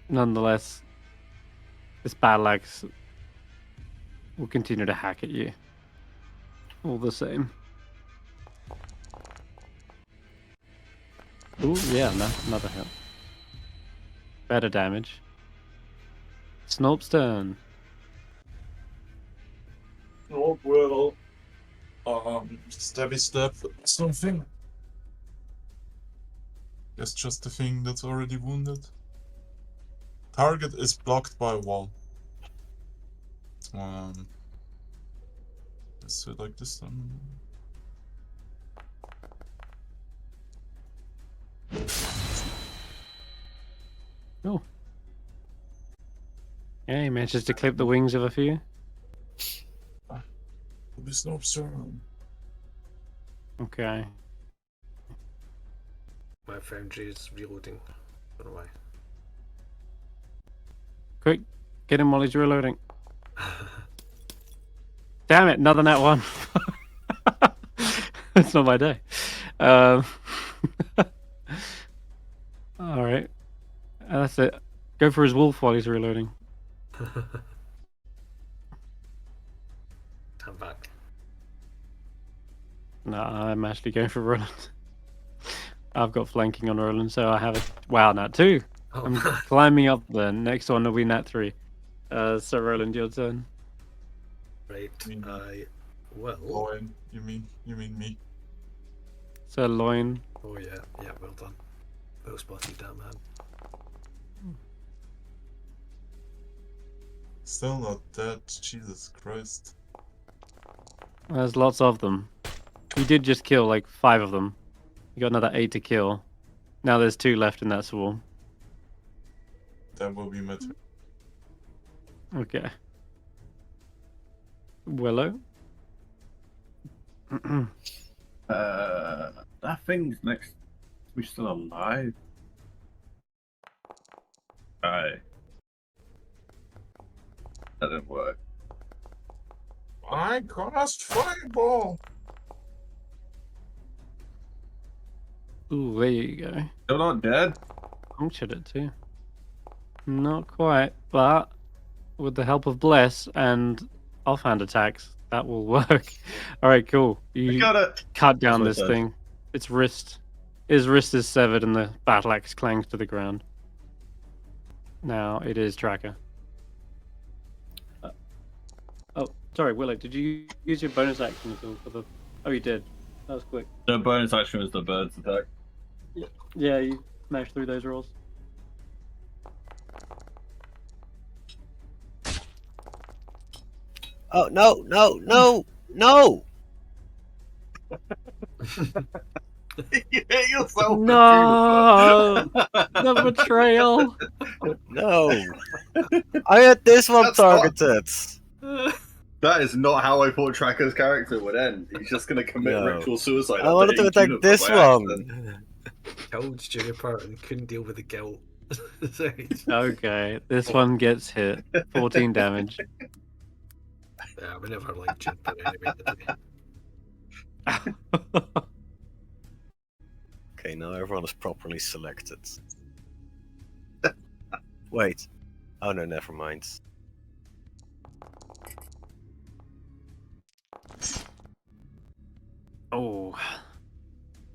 nonetheless, this battle axe will continue to hack at you. All the same. Ooh, yeah, another hit. Better damage. Snorp's turn. Oh, well. Stabby stab something. Guess just the thing that's already wounded. Target is blocked by wall. Let's do it like this then. Oh. Yeah, he manages to clip the wings of a few. There's no observer. Okay. My foundry is reloading. Don't know why. Quick, get him while he's reloading. Damn it, another nat one. It's not my day. Alright. That's it. Go for his wolf while he's reloading. I'm back. No, I'm actually going for Roland. I've got flanking on Roland, so I have it. Wow, nat 2. Oh, I'm climbing up the next one will be nat 3. So Roland, your turn. right. Mm. I will. Loin, you mean me? So loin. Oh yeah, well done. Well spotted, that man. Still not dead. Jesus Christ. There's lots of them. You did just kill like 5 of them. You got another 8 to kill. Now there's 2 left in that swarm. That will be my turn. Okay. Willow. That thing's next. We're still alive. Aye. That didn't work. I cast fireball. Ooh, there you go. Still not dead? Punctured it too. Not quite, but with the help of Bless and offhand attacks, that will work. Alright, cool. I You got it! cut down That's this what it thing. Its wrist. His wrist is severed and the battle axe clangs to the ground. Now it is Tracker. Oh, sorry, Willow, did you use your bonus action at all for the... Oh, you did. That was quick. The bonus action was the bird's attack. Yeah, you smashed through those rolls. Oh, no, no, no, no! You hit yourself. No! The betrayal! No! I had this one That's not- targeted! That is not how I thought Tracker's character would end. He's just going to commit No. ritual suicide. I wanted to after hitting attack Juniper this by one! accident. Killed Juniper and couldn't deal with the guilt. Okay, this one gets hit. 14 damage. Yeah, we never liked Juniper anyway, did we? Okay, now everyone is properly selected. Wait. Oh no, never mind. Oh.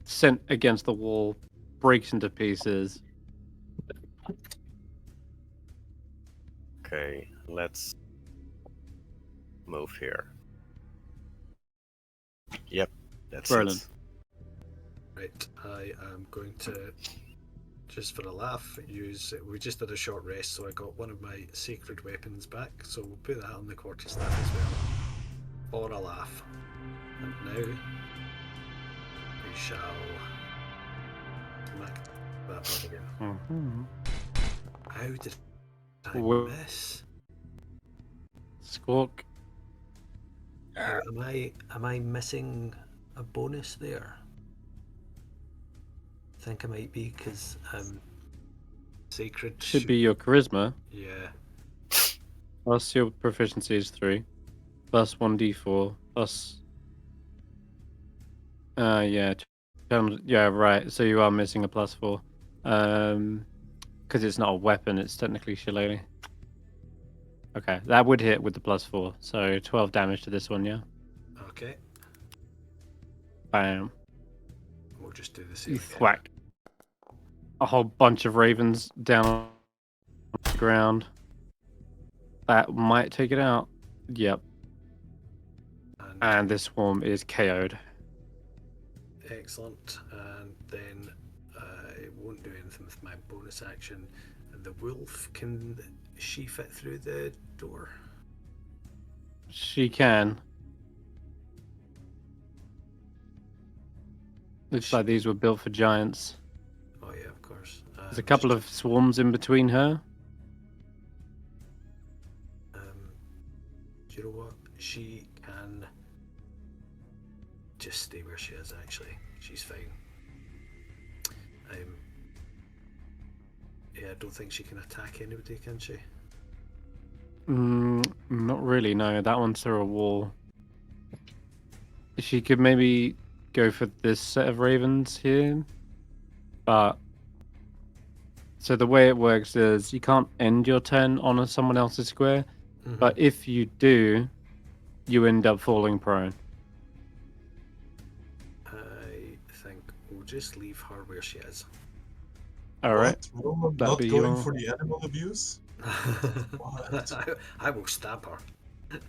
Sent against the wall, breaks into pieces. Okay, let's move here. Yep, that's Roland. it. Right, I am going to, just for a laugh, use. We just did a short rest, so I got one of my sacred weapons back. So we'll put that on the quarterstaff as well, for a laugh. And now we shall smack that one again. Mm-hmm. How did I Wha- miss? Squawk. Am I missing a bonus there? I think I might be because sacred Should be your charisma. Yeah. Plus your proficiency is 3. Plus 1d4. Plus... yeah. Yeah, right. So you are missing a plus 4. Because it's not a weapon, it's technically shillelagh. Okay, that would hit with the plus 4. So 12 damage to this one, yeah? Okay. Bam. We'll just do the same. You again. thwack a whole bunch of ravens down on the ground. That might take it out. Yep. And this swarm is KO'd. Excellent. And then it won't do anything with my bonus action. And the wolf, can she fit through the door? She can. Looks like these were built for giants. Oh yeah, of course. There's a couple of swarms in between her. Do you know what? She can just stay where she is. Actually, she's fine. Yeah, I don't think she can attack anybody, can she? Not really. No, that one's through a wall. She could maybe go for this set of ravens here, but so the way it works is you can't end your turn on someone else's square, but if you do, you end up falling prone. I think we'll just leave her where she is. All right. What? Roland That'd not be going your- for the animal abuse? What? I will stab her. Right,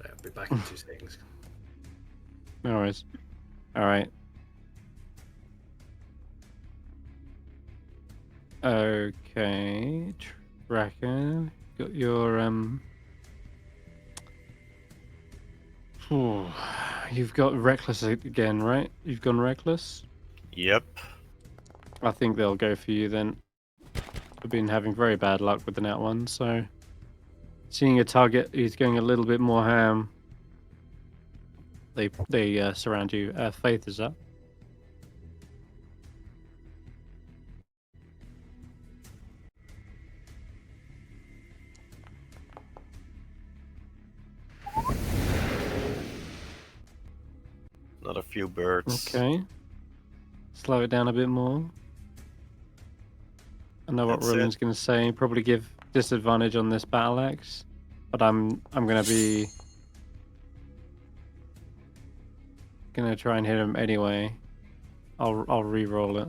I'll be back in 2 seconds. No worries. All right. Okay, Tracker, got your You've got reckless again, right? You've gone reckless. Yep. I think they'll go for you then. I've been having very bad luck with the nat one, so seeing a target who's going a little bit more ham. They surround you. Faith is up. Not a few birds. Okay. Slow it down a bit more. I know what That's it. Roland's going to say. Probably give disadvantage on this battle axe, but I'm going to try and hit him anyway. I'll re-roll it.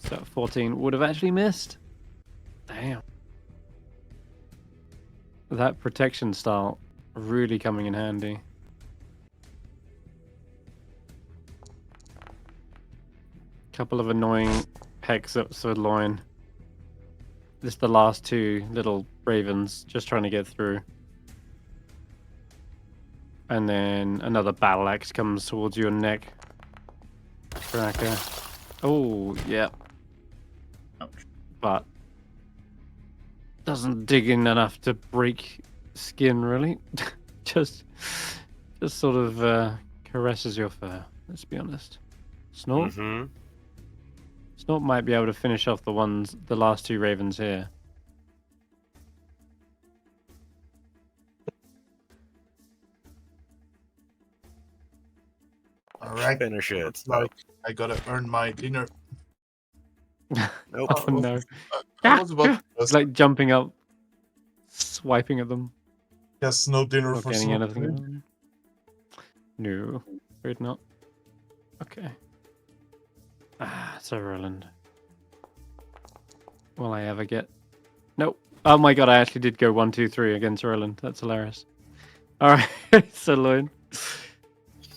So 14 would have actually missed. Damn. That protection style really coming in handy. Couple of annoying pecks up sirloin. Just the last 2 little ravens just trying to get through. And then another battle axe comes towards your neck. Tracker. Oh, yeah. Ouch. But doesn't dig in enough to break skin, really. just sort of caresses your fur, let's be honest. Snort? Mm-hmm. Snort might be able to finish off the last 2 ravens here. Alright. Finish it. Looks like I gotta earn my dinner. Nope. Oh no. I was about to It's like jumping up, swiping at them. guess no dinner Not for getting some. anything. No, afraid not. Okay. So Roland. Will I ever get? Nope. Oh my god! I actually did go 1, 2, 3 against Roland. That's hilarious. All right, so Lloyd.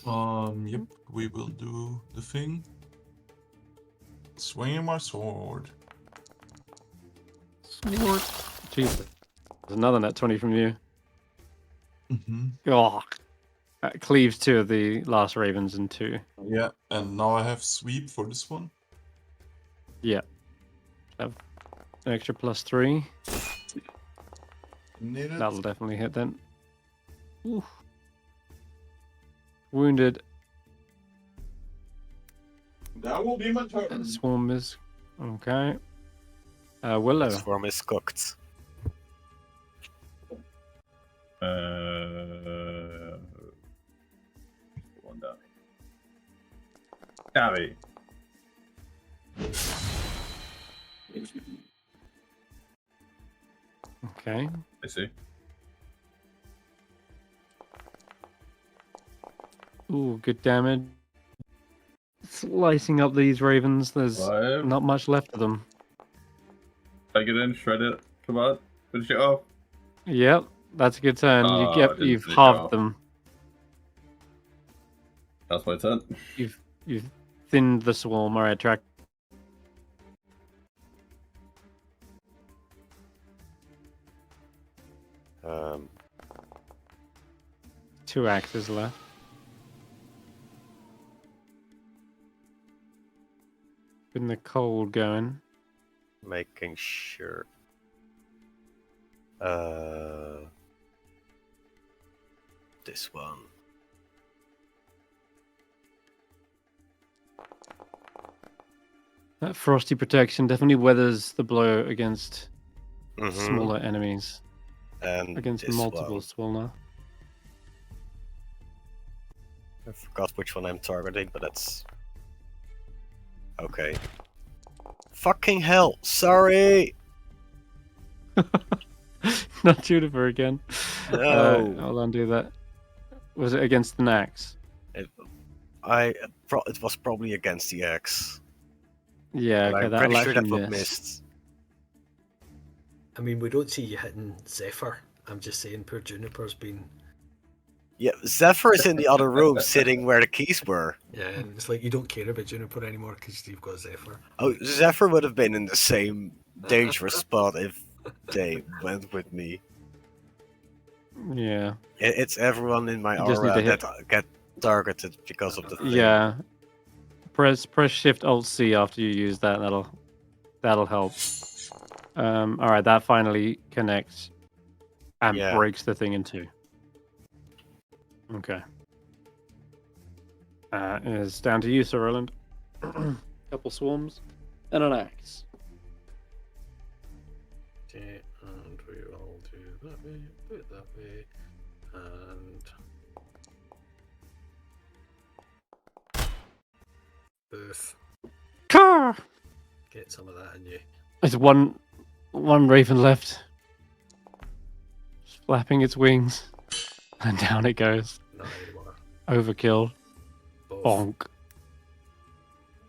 Yep, we will do the thing. Swinging my sword. Sword. Jesus. There's another net 20 from you. Mm-hmm. Oh. That cleaves 2 of the last ravens in 2. Yeah, and now I have sweep for this one. Yeah. Have an extra +3. Need it. That'll definitely hit then. Oof. Wounded. That will be my turn. Swarm is okay. Willow. Swarm is cooked. One down. Gabby. Okay. I see. Ooh, good damage. Slicing up these ravens. There's 5. not much left of them. Take it in, shred it. Come on, finish it off. Yep, that's a good turn. Oh, didn't You've finish it halved off. them. That's my turn. You've thinned the swarm. All right, track. Um, 2 axes left. Been the cold going. making sure. This one. That frosty protection definitely weathers the blow against Mhm. smaller enemies. And Against this multiple one. Swolna. I forgot which one I'm targeting, but that's okay. Fucking hell! Sorry. Not Juniper again. No. I'll undo that. Was it against the Nax? It was probably against the X. Yeah, But okay, I'm that'll pretty sure that actually one miss. missed. I mean, we don't see you hitting Zephyr. I'm just saying, poor Juniper's been. Yeah, Zephyr is in the other room, sitting where the keys were. Yeah, and it's like you don't care about Juniper anymore because you've got Zephyr. Oh, Zephyr would have been in the same dangerous spot if they went with me. Yeah. It's everyone in my You just need aura to hit- that get targeted because of the thing. Yeah. Press Shift Alt C after you use that. That'll help. Alright, that finally connects and Yeah. breaks the thing in 2. Okay. It's down to you, Sir Roland. Couple swarms and an axe. Okay, and we will do that way, do it that way, and boof. Car! Get some of that in you. There's one raven left. Just flapping its wings. And down it goes. Not anymore. Overkill. Both. Bonk.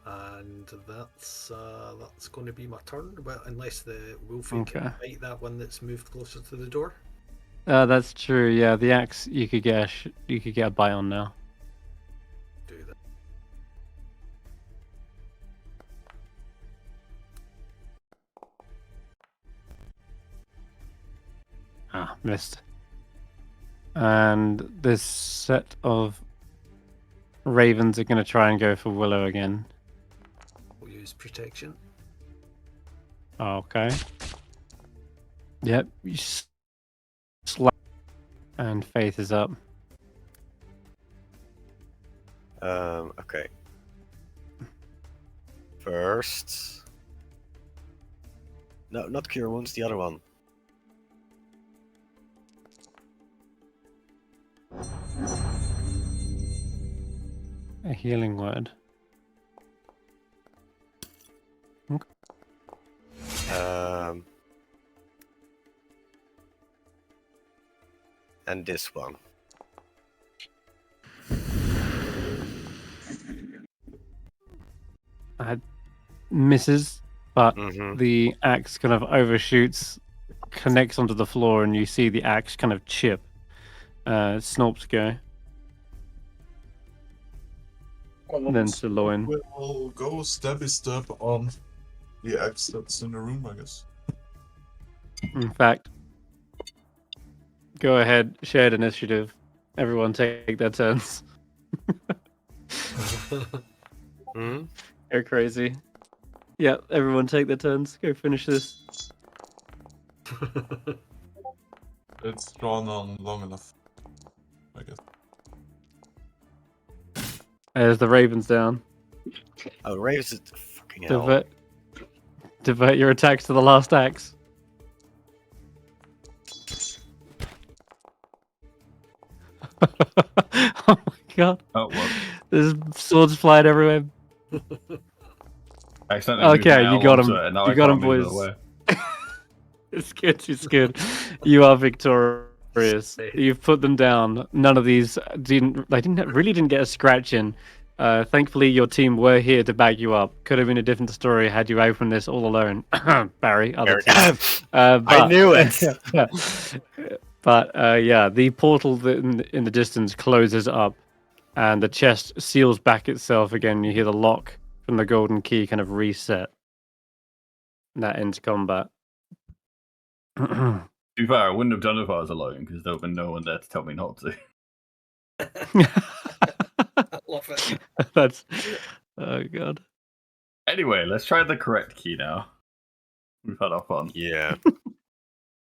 And that's going to be my turn. Well, unless the Wolfie can Okay. fight that one that's moved closer to the door. That's true. Yeah, the axe you could get a bite on now. Do that. Ah, missed. And this set of ravens are going to try and go for Willow again. We'll use protection. Okay. Yep. You slap. And Faith is up. Okay. First. No, not Cure Wounds, the other one. A healing word. And this one. Misses, but Mhm. the axe kind of overshoots, connects onto the floor, and you see the axe kind of chip. Snorps go. Then Sirloin. We'll go stabby stab on the axe that's in the room, I guess. In fact, go ahead, shared initiative. Everyone take their turns. Hmm? You're crazy. Yeah, everyone take their turns. Go finish this. It's drawn on long enough, I guess. There's the ravens down. Oh, Raves is fucking hell. Divert your attacks to the last axe. Oh my god. Oh, well. There's swords flying everywhere. I accidentally moved Okay, my you L got onto him. it, and now You I got can't him, move it boys. away. It's good, it's good. You are victorious. You've put them down. None of these really didn't get a scratch in. Thankfully, your team were here to back you up. Could have been a different story had you opened this all alone. Barry, other team. I knew it. But yeah, the portal in the distance closes up, and the chest seals back itself again. You hear the lock from the golden key kind of reset. And that ends combat. To be fair, I wouldn't have done it if I was alone, because there would have been no one there to tell me not to. I love it. That's oh god. Anyway, let's try the correct key now. We've had our fun. Yeah.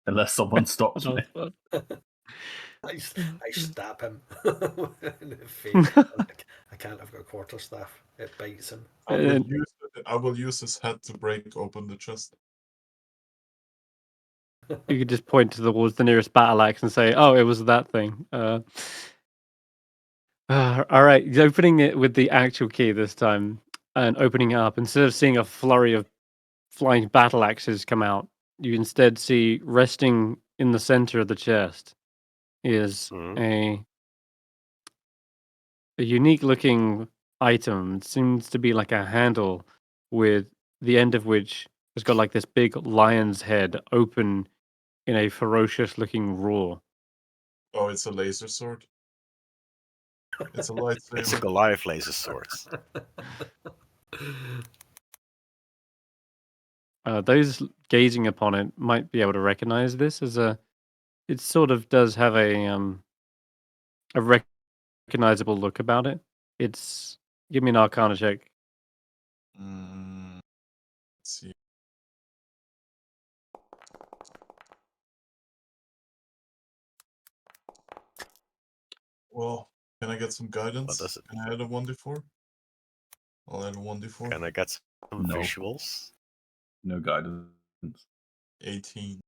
Unless someone stops me. I stab him in the face. I can't. I've got a quarterstaff. It bites him. I will use his head to break open the chest. You could just point towards the nearest battle axe and say, "Oh, it was that thing." All right, he's opening it with the actual key this time, and opening it up. Instead of seeing a flurry of flying battle axes come out, you instead see resting in the center of the chest is a unique-looking item. It seems to be like a handle with the end of which has got like this big lion's head open in a ferocious-looking roar. Oh, it's a laser sword. It's a lightsaber. It's a Goliath laser sword. Those gazing upon it might be able to recognize this as a. It sort of does have a recognizable look about it. It's give me an Arcana check. Let's see. Well, can I get some guidance? What does it? Can I add a 1d4? I'll add a 1d4. Can I get some No. visuals? No guidance. 18.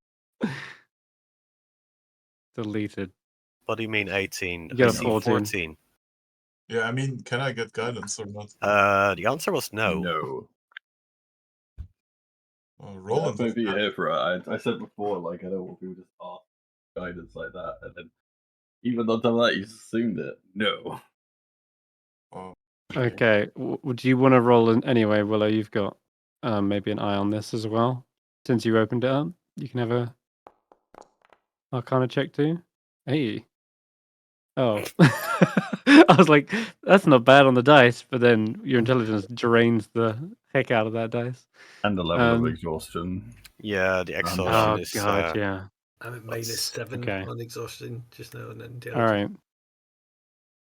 Deleted. What do you mean 18? You got I a see 14. Yeah, I mean, can I get guidance or not? The answer was no. No. Roland. Maybe be here for it. I said before, like, I don't want people just ask guidance like that, and then even on top of that, you assumed it. No. Oh, Okay. Would you want to roll in anyway, Willow? You've got maybe an eye on this as well. Since you opened it up, you can have a Arcana check too. Hey. Oh. I was like, that's not bad on the dice, but then your intelligence drains the heck out of that dice. And the level of exhaustion. Yeah, the exhaustion Oh is. god, yeah. I'm at -7 okay. on exhaustion just now, and then All right.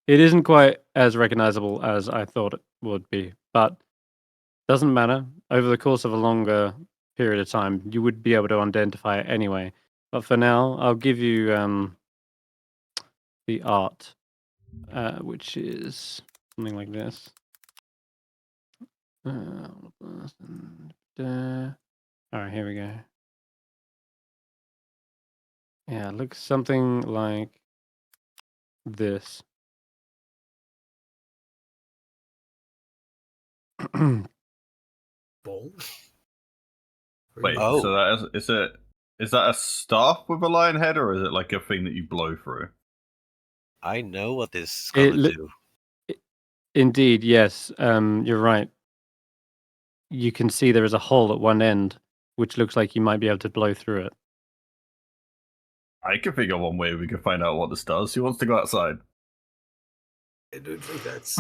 It isn't quite as recognizable as I thought it would be, but doesn't matter. Over the course of a longer period of time, you would be able to identify it anyway. But for now, I'll give you the art, which is something like this. All right, here we go. Yeah, it looks something like this. ball. Wait, Oh. so that is that a staff with a lion head, or is it like a thing that you blow through? I know what this is going to do. Indeed, yes. You're right. You can see there is a hole at one end, which looks like you might be able to blow through it. I can figure one way we can find out what this does. Who wants to go outside? I don't think that's.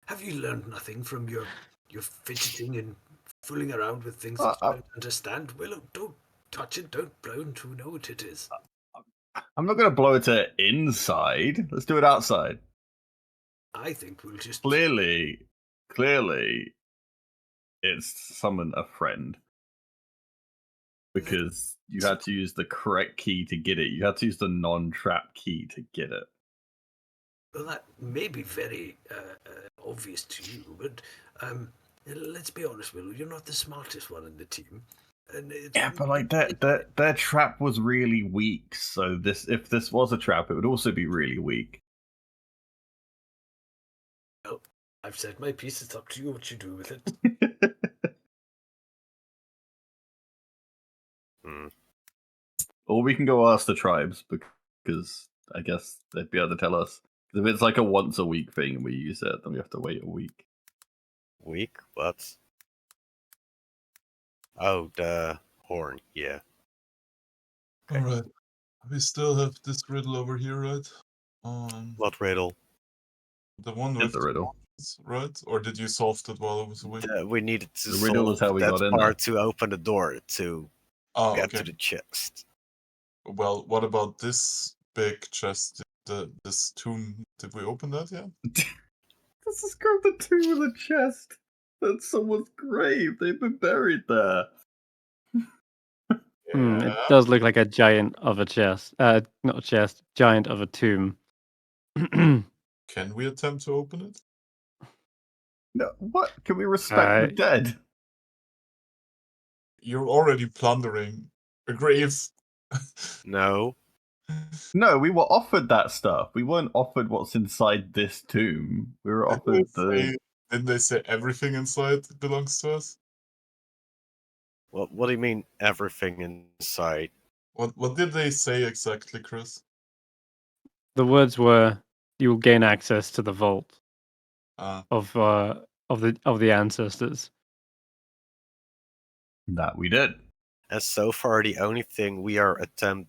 Have you learned nothing from your fidgeting and fooling around with things that you don't understand? Willow, don't touch it. Don't blow until you know what it is. I'm not going to blow it to inside. Let's do it outside. I think we'll just Clearly, it's summon a friend. Because you had to use the correct key to get it. You had to use the non-trap key to get it. Well, that may be very obvious to you, but let's be honest, Willow. You're not the smartest one in the team. And yeah, but like their trap was really weak. So if this was a trap, it would also be really weak. Well, I've said my piece. It's up to you what you do with it. Or we can go ask the tribes, because I guess they'd be able to tell us. Because if it's like a once a week thing and we use it, then we have to wait a week. Week? What? Oh, the horn, yeah. Okay. Alright. We still have this riddle over here, right? What riddle? The one Here's with the riddle. right? Or did you solve that while I was away? We needed to The riddle is solve how we that got in part to open the door to Oh, get okay. to the chest. Well, what about this big chest? This tomb? Did we open that yet? This is called the tomb of the chest. That's someone's grave. They've been buried there. It does look like a giant of a chest. Not a chest, giant of a tomb. Can we attempt to open it? No, what? Can we respect the dead? You're already plundering a grave. No. No, we were offered that stuff. We weren't offered what's inside this tomb. We were offered Didn't they say everything inside belongs to us? What do you mean everything inside? What did they say exactly, Chris? The words were, "You will gain access to the vault Ah, of the ancestors." that we did. And so far, the only things we are attempting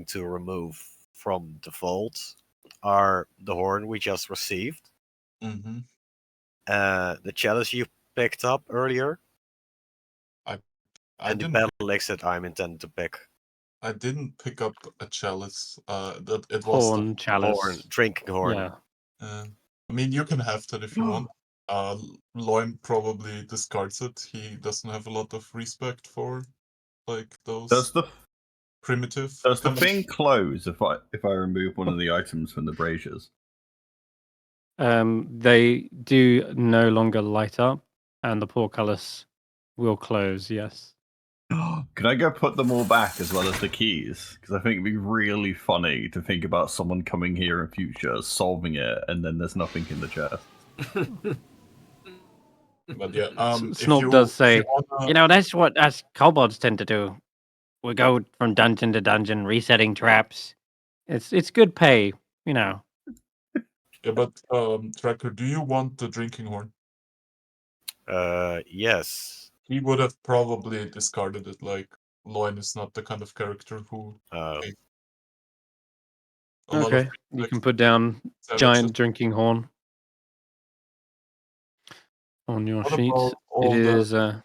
to remove from the vault are the horn we just received, mm-hmm. the chalice you picked up earlier, and the battle axe that I'm intending to pick. I didn't pick up a chalice. That it was Horn, chalice. Horn, drinking horn. Yeah. I mean, you can have that if you want. Loin probably discards it. He doesn't have a lot of respect for like those primitive. Does the thing close if I remove one of the items from the braziers? They do no longer light up, and the portcullis will close. Yes. Can I go put them all back as well as the keys? Because I think it'd be really funny to think about someone coming here in future, solving it, and then there's nothing in the chest. But yeah, Snork does say, that's what us kobolds tend to do. We go from dungeon to dungeon, resetting traps. It's good pay, Yeah, but Tracker, do you want the drinking horn? Yes. He would have probably discarded it. Like Loin is not the kind of character who. Okay, you can put down giant drinking horn on your sheet. It is how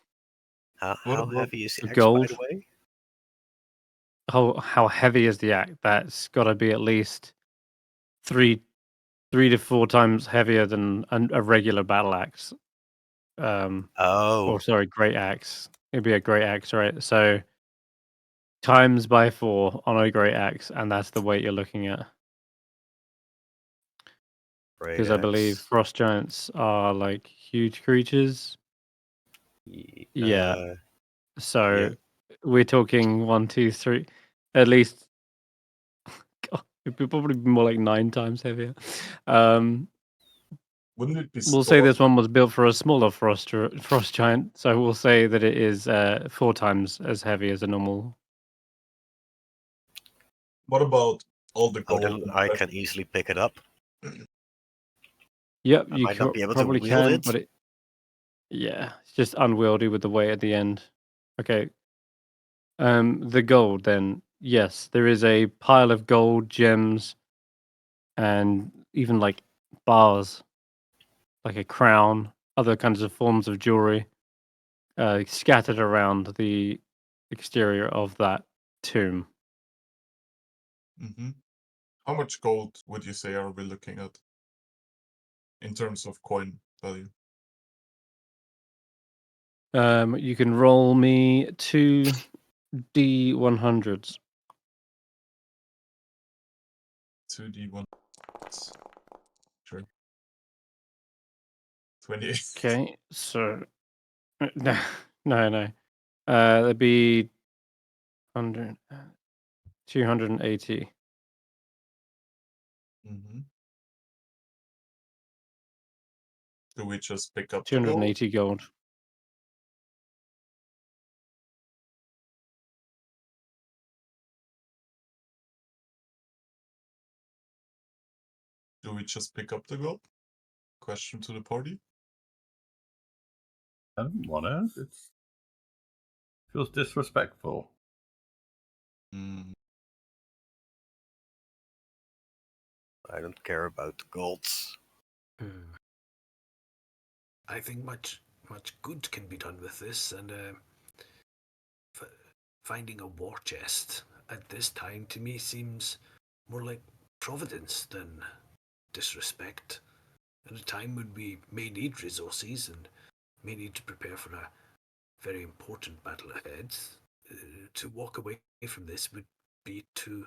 heavy is the axe, gold. by the way? How heavy is the axe? That's got to be at least three to four times heavier than a regular battle axe. Or sorry, great axe. It'd be a great axe, right? So times by 4 on a great axe, and that's the weight you're looking at. Because I believe frost giants are like huge creatures. Yeah. So we're talking 1, 2, 3, at least. It'd be probably more like 9 times heavier. Wouldn't it be? We'll say this one was built for a smaller frost giant, so we'll say that it is 4 times as heavy as a normal. What about all the gold? Then I can easily pick it up. Yep, I you might not be able probably to wield can, it. but it's just unwieldy with the weight at the end. Okay. The gold then. Yes, there is a pile of gold, gems, and even like bars, like a crown, other kinds of forms of jewelry, scattered around the exterior of that tomb. Mm-hmm. How much gold would you say are we looking at in terms of coin value? You can roll me 2 D100s. 2 D1. Sure. 28. Okay, so no. That'd be 100, 280. Mm-hmm. Do we just pick up 280 gold? Do we just pick up the gold? Question to the party. I don't want to. It feels disrespectful. I don't care about the gods. I think much good can be done with this, and finding a war chest at this time to me seems more like providence than disrespect. At a time when we may need resources and may need to prepare for a very important battle ahead, to walk away from this would be to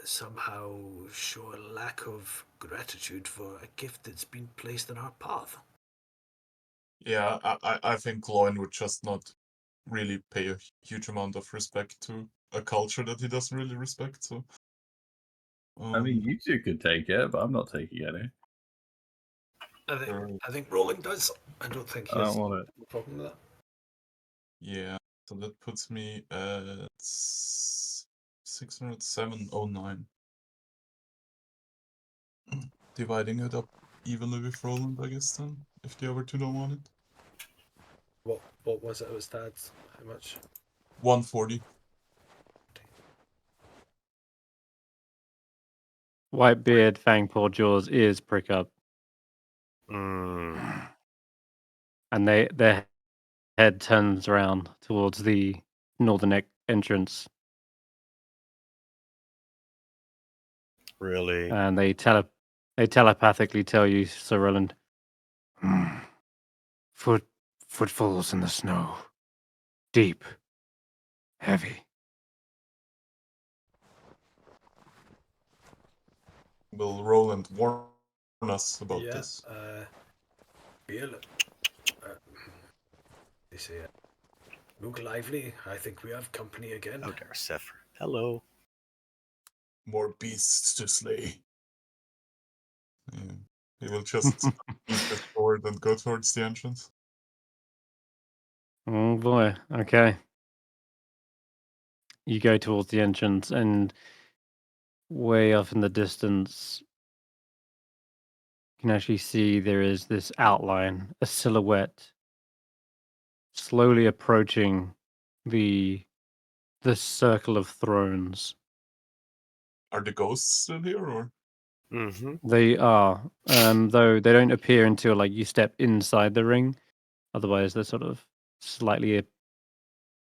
somehow show a lack of gratitude for a gift that's been placed in our path. Yeah, I think Loin would just not really pay a huge amount of respect to a culture that he doesn't really respect. So, I mean, you two could take it, but I'm not taking any. I think Roland does. I don't think he I has don't want it. a problem with that. yeah, so that puts me at 607.09. Dividing it up evenly with Roland, I guess, then, if the other two don't want it. What was it? It was Dad's. How much? 140. Whitebeard, Fangpaw, Jaws, ears prick up, Mm, and their head turns around towards the northern entrance, really? and they telepathically tell you, Sir Roland, footfalls in the snow, deep, heavy. Will Roland warn us about this? Bill, they say, look lively. I think we have company again. Oh, there's Zephyr. Hello. More beasts to slay. Yeah. He will just use his sword and go towards the entrance. Oh boy, okay. You go towards the entrance, and way off in the distance, you can actually see there is this outline, a silhouette, slowly approaching the circle of thrones. Are the ghosts still here, or? Mm-hmm. They are, though they don't appear until like you step inside the ring. Otherwise, they're sort of slightly,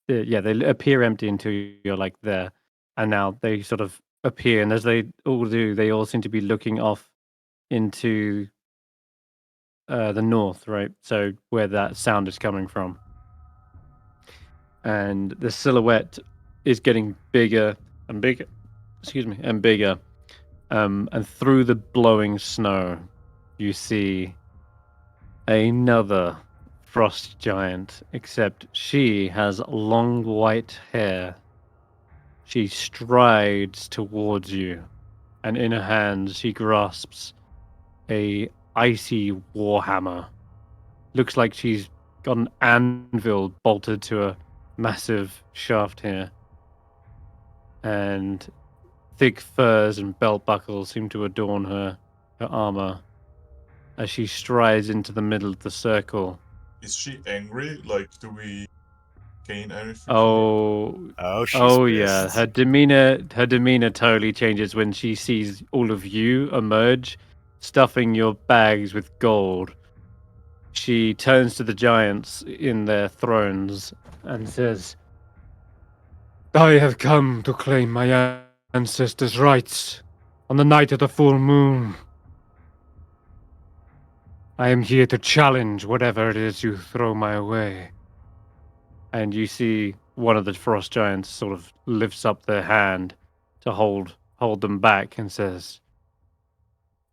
yeah, they appear empty until you're like there, and now they sort of appear, and as they all do, they all seem to be looking off into the north, right? So where that sound is coming from, and the silhouette is getting bigger and bigger. Excuse me, and bigger. And through the blowing snow, you see another frost giant, except she has long white hair. She strides towards you, and in her hands she grasps a icy warhammer. Looks like she's got an anvil bolted to a massive shaft here. And thick furs and belt buckles seem to adorn her armor as she strides into the middle of the circle. Is she angry? Like, do we gain anything? Oh, she's Oh yeah. pissed. Her demeanor totally changes when she sees all of you emerge, stuffing your bags with gold. She turns to the giants in their thrones and says, I have come to claim my ancestors' rights on the night of the full moon. I am here to challenge whatever it is you throw my way. And you see one of the frost giants sort of lifts up their hand to hold them back and says,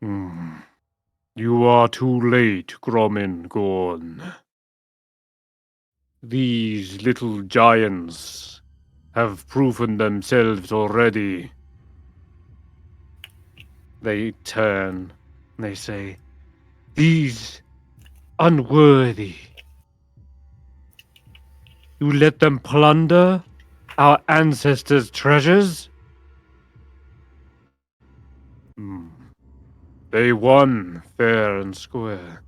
You are too late, Gromin Gorn. These little giants have proven themselves already. They turn and they say, These unworthy. You let them plunder our ancestors' treasures? They won fair and square.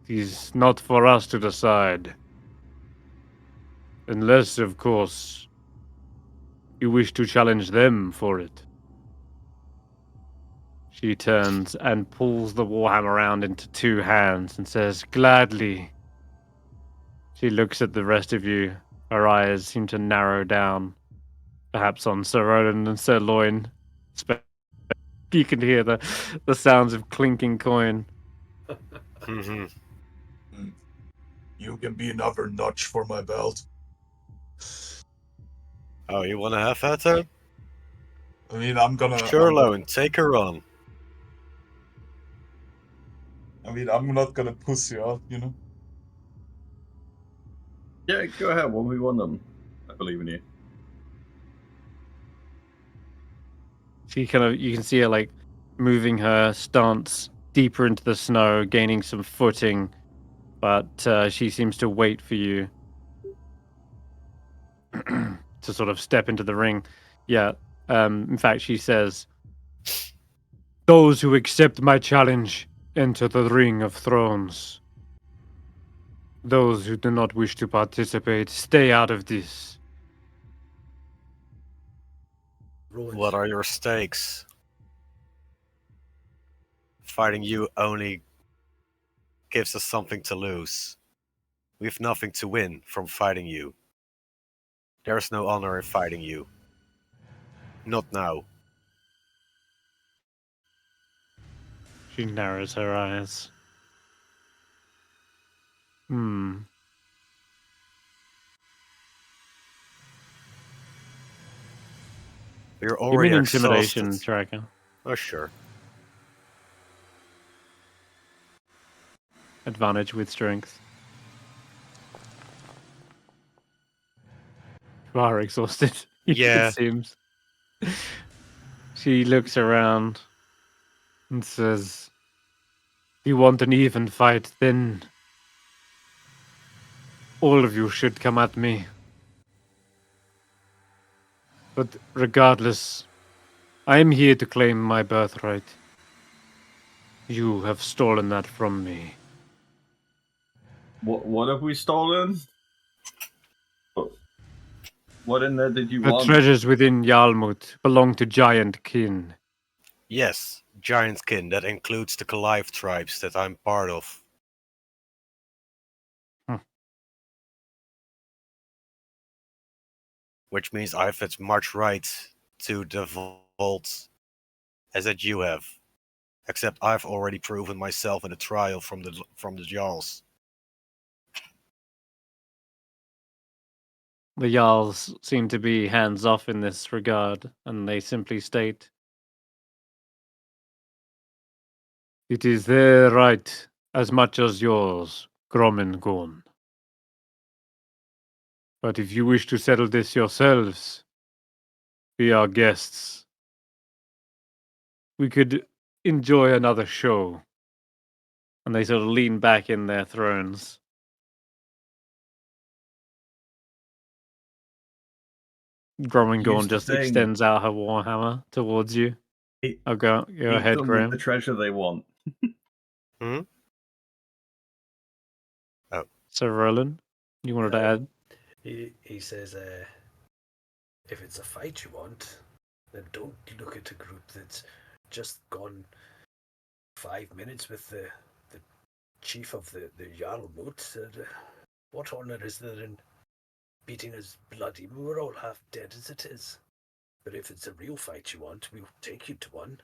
It is not for us to decide. Unless, of course, you wish to challenge them for it. She turns and pulls the warhammer around into two hands and says, "Gladly." She looks at the rest of you. Her eyes seem to narrow down, perhaps on Sir Roland and Sir Loin. You can hear the sounds of clinking coin. Mhm. You can be another notch for my belt. Oh, you want to have that then? I mean, I'm gonna. Sure, Loan, take her on. I mean, I'm not gonna pussy out, you know. Yeah, go ahead. 1v1 them. I believe in you. She you can see her like moving her stance deeper into the snow, gaining some footing, but she seems to wait for you to sort of step into the ring. Yeah. In fact, she says, "Those who accept my challenge enter the Ring of Thrones. Those who do not wish to participate, stay out of this." Roland, What are your stakes? Fighting you only gives us something to lose. We have nothing to win from fighting you. There is no honor in fighting you. Not now. She narrows her eyes. Hmm. We're Give me already an intimidation exhausted. tracker. Oh, sure. Advantage with strength. You are exhausted. Yeah. It seems. She looks around and says, "You want an even fight, then all of you should come at me. But regardless, I am here to claim my birthright. You have stolen that from me." What have we stolen? What in there did you The want? treasures within Yarmouth belong to giant kin. Yes, Giantkin. That includes the Clive tribes that I'm part of. Which means I have as much right to the vault as that you have. Except I've already proven myself in a trial from the Jarls. The Jarls seem to be hands off in this regard, and they simply state, "It is their right as much as yours, Gromengon. But if you wish to settle this yourselves, be our guests. We could enjoy another show." And they sort of lean back in their thrones. Gromengon Used to just saying, extends out her warhammer towards you. I'll go Hit ahead, them with Graham. the treasure they want. Hmm? Oh. So, Roland, you wanted to add? he says, if it's a fight you want, then don't look at a group that's just gone 5 minutes with the chief of the Jarlmut. What honor is there in beating us bloody? We're all half dead as it is. But if it's a real fight you want, we'll take you to one.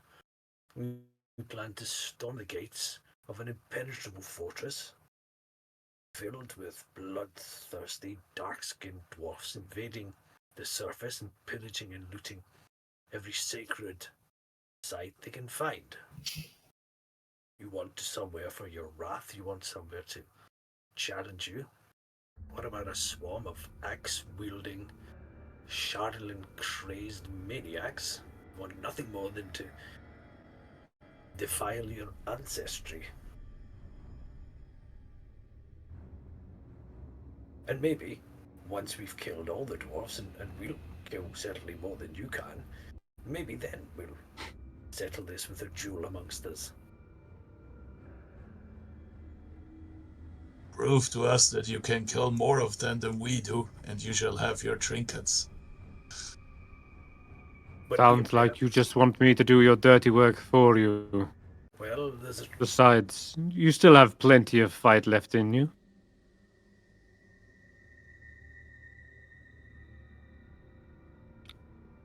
We plan to storm the gates of an impenetrable fortress filled with bloodthirsty, dark-skinned dwarfs invading the surface and pillaging and looting every sacred site they can find. You want somewhere for your wrath, you want somewhere to challenge you. What about a swarm of axe-wielding, Shardlin crazed maniacs who want nothing more than to defile your ancestry? And maybe, once we've killed all the dwarfs, and we'll kill certainly more than you can, maybe then we'll settle this with a duel amongst us. Prove to us that you can kill more of them than we do, and you shall have your trinkets. But Sounds like you just want me to do your dirty work for you. well, there's a, Besides, you still have plenty of fight left in you.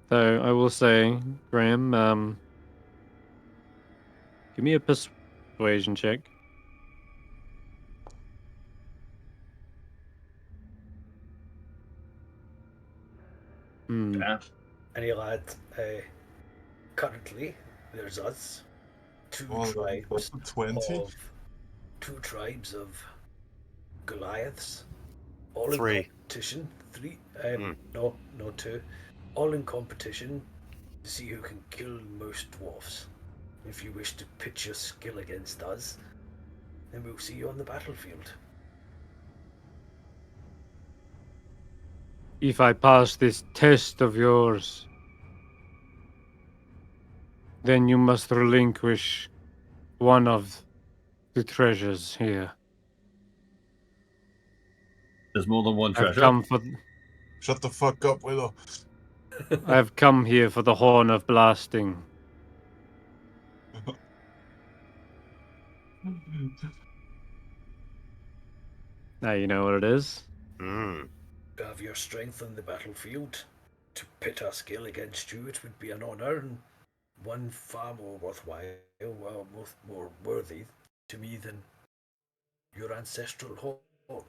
So I will say, Graham, give me a persuasion check. Yeah. and he'll add, currently there's us, two Well, tribes what's the 20? of Goliaths, all in 3. competition. Three, Hmm. no, two, all in competition to see who can kill most dwarfs. If you wish to pitch your skill against us, then we'll see you on the battlefield. If I pass this test of yours, then you must relinquish one of the treasures here. There's more than one treasure. Shut the fuck up, Willow. I've come here for the horn of blasting. Now you know what it is. Hmm. To have your strength on the battlefield, to pit our skill against you, it would be an honour and one far more worthwhile, well, more worthy to me than your ancestral horn.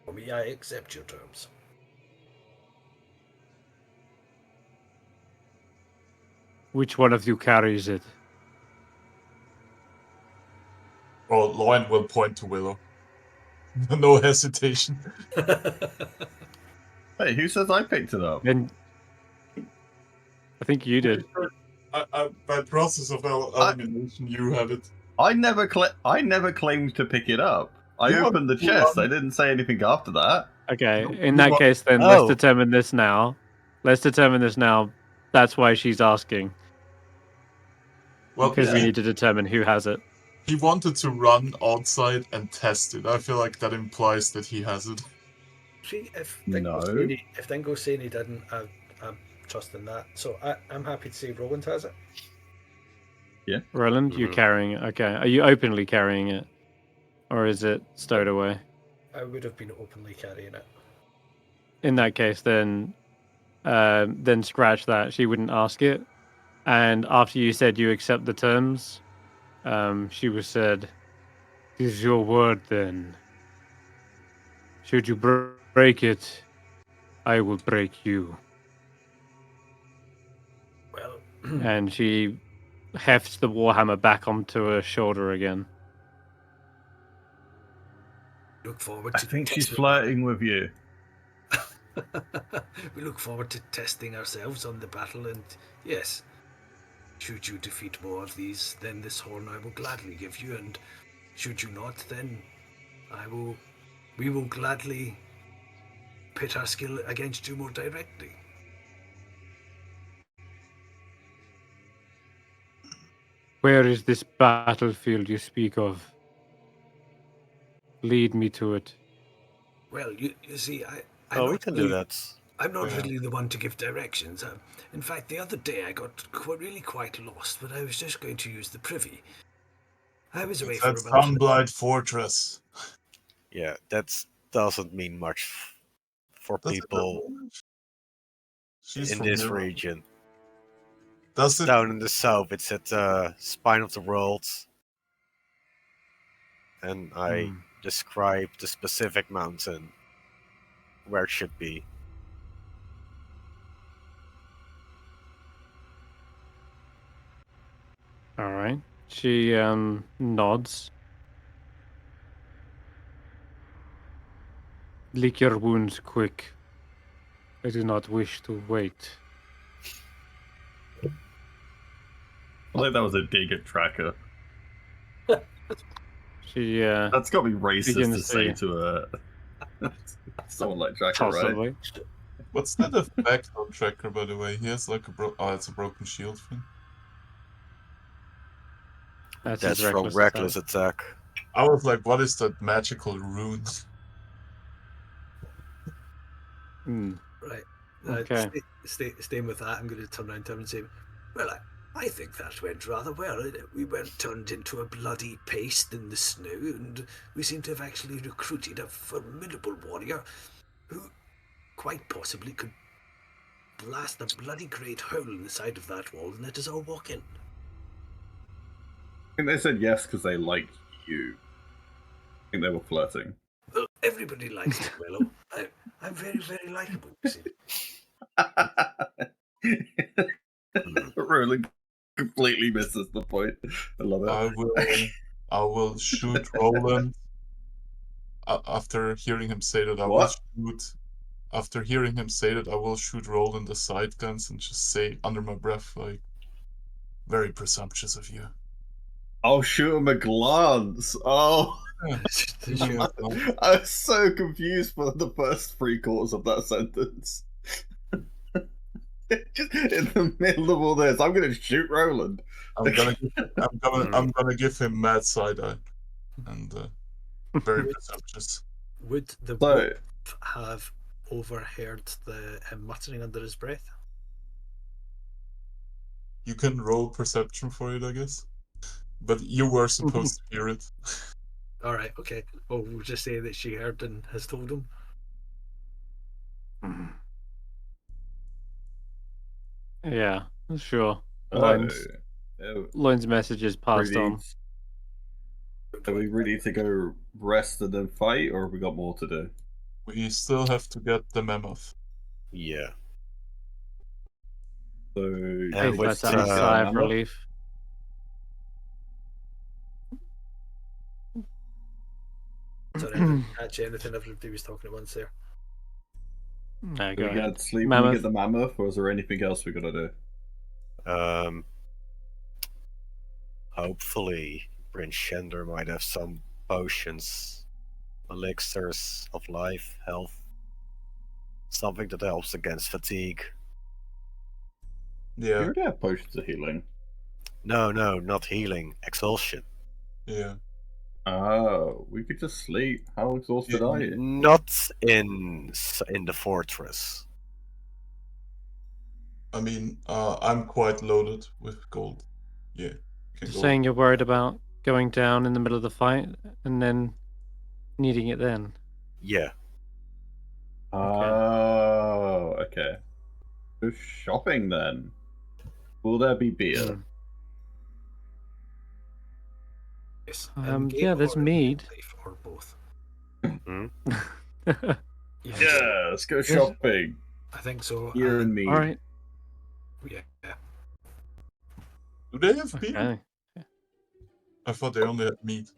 For me, I accept your terms. Which one of you carries it? Well, Loin will point to Willow. No hesitation. Hey, who says I picked it up? Then I think you did. By process of elimination, you have it. I never claimed to pick it up. I You opened the want to chest. run- I didn't say anything after that. Okay, No, in you that are- case, then let's Oh. determine this now. Let's determine this now. That's why she's asking, Well, because we Yeah. need to determine who has it. he wanted to run outside and test it. I feel like that implies that he has it. See, if No. Dingo's saying he didn't, I'm trusting that. So I'm happy to say Roland has it. Roland, you're Mhm. carrying it. Okay, are you openly carrying it, or is it stowed away? I would have been openly carrying it. In that case, then scratch that. She wouldn't ask it. And after you said you accept the terms, she was said, "This is your word, then. Should you break it, I will break you." Well, And she hefts the warhammer back onto her shoulder again. look forward I to think she's testing- flirting with you. We look forward to testing ourselves on the battle, and yes, should you defeat more of these, then this horn I will gladly give you, and should you not, then we will gladly pit our skill against you more directly. Where is this battlefield you speak of? Lead me to it. Well, you see, I'm Oh, we not can really, do that. I'm not Yeah. really the one to give directions. In fact, the other day I got really quite lost, but I was just going to use the privy. I was away for That's about... Sunblight Fortress. Yeah, that doesn't mean much for Does it people not? She's in from this here. region. Does it? Down in the south, it's at Spine of the World. And I describe the specific mountain where it should be. All right. She nods. Lick your wounds quick. I do not wish to wait. I think that was a dig at Tracker. She That's got to be racist Begins to say to- to someone like Tracker, right? possibly. What's that effect on Tracker, by the way? He has like it's a broken shield thing. That's That's his from reckless attack. I was like, what is that magical rune? Right. Okay. Staying with that, I'm going to turn around to him and say, well, I think that went rather well. We weren't turned into a bloody paste in the snow, and we seem to have actually recruited a formidable warrior who quite possibly could blast a bloody great hole in the side of that wall and let us all walk in. I think they said yes because they like you. I think they were flirting. Well, everybody likes me, Willow. I'm very, very likable, you see. Roland completely misses the point. I love it. I will shoot Roland. After hearing him say that, After hearing him say that, I will shoot Roland the side guns and just say under my breath, like, very presumptuous of you. I'll shoot him a glance. Oh. Yeah. I was so confused for the first 3 quarters of that sentence. Just in the middle of all this, I'm gonna shoot Roland. I'm gonna give him mad side eye, and very presumptuous. Would the wolf have overheard the muttering under his breath? You can roll perception for it, I guess, but you were supposed to hear it. All right, okay. Well, we'll just say that she heard and has told him. Yeah, sure. Loin's message is passed on. Are we ready to go rest and then fight, or have we got more to do? We still have to get the mammoth. Yeah. So Please let out a sigh of relief. Sorry, I didn't catch anything everybody was talking at once there. No, we go ahead. get sleep when we get the mammoth, or is there anything else we gotta do? Hopefully, Prince Shender might have some potions, elixirs of life, health, something that helps against fatigue. Yeah. You already have potions of healing. No, not healing. Exhaustion. Yeah. Oh, we could just sleep. How exhausted are you? Not in the fortress. I mean, I'm quite loaded with gold. Yeah. Saying you're worried about going down in the middle of the fight and then needing it then. Yeah. Oh, okay. Go shopping then. Will there be beer? Yes. Yeah, there's mead. Or both. Yeah, let's go shopping. I think so. Beer and mead. All right. Yeah. Do they have beer? Okay. I thought they only had meat.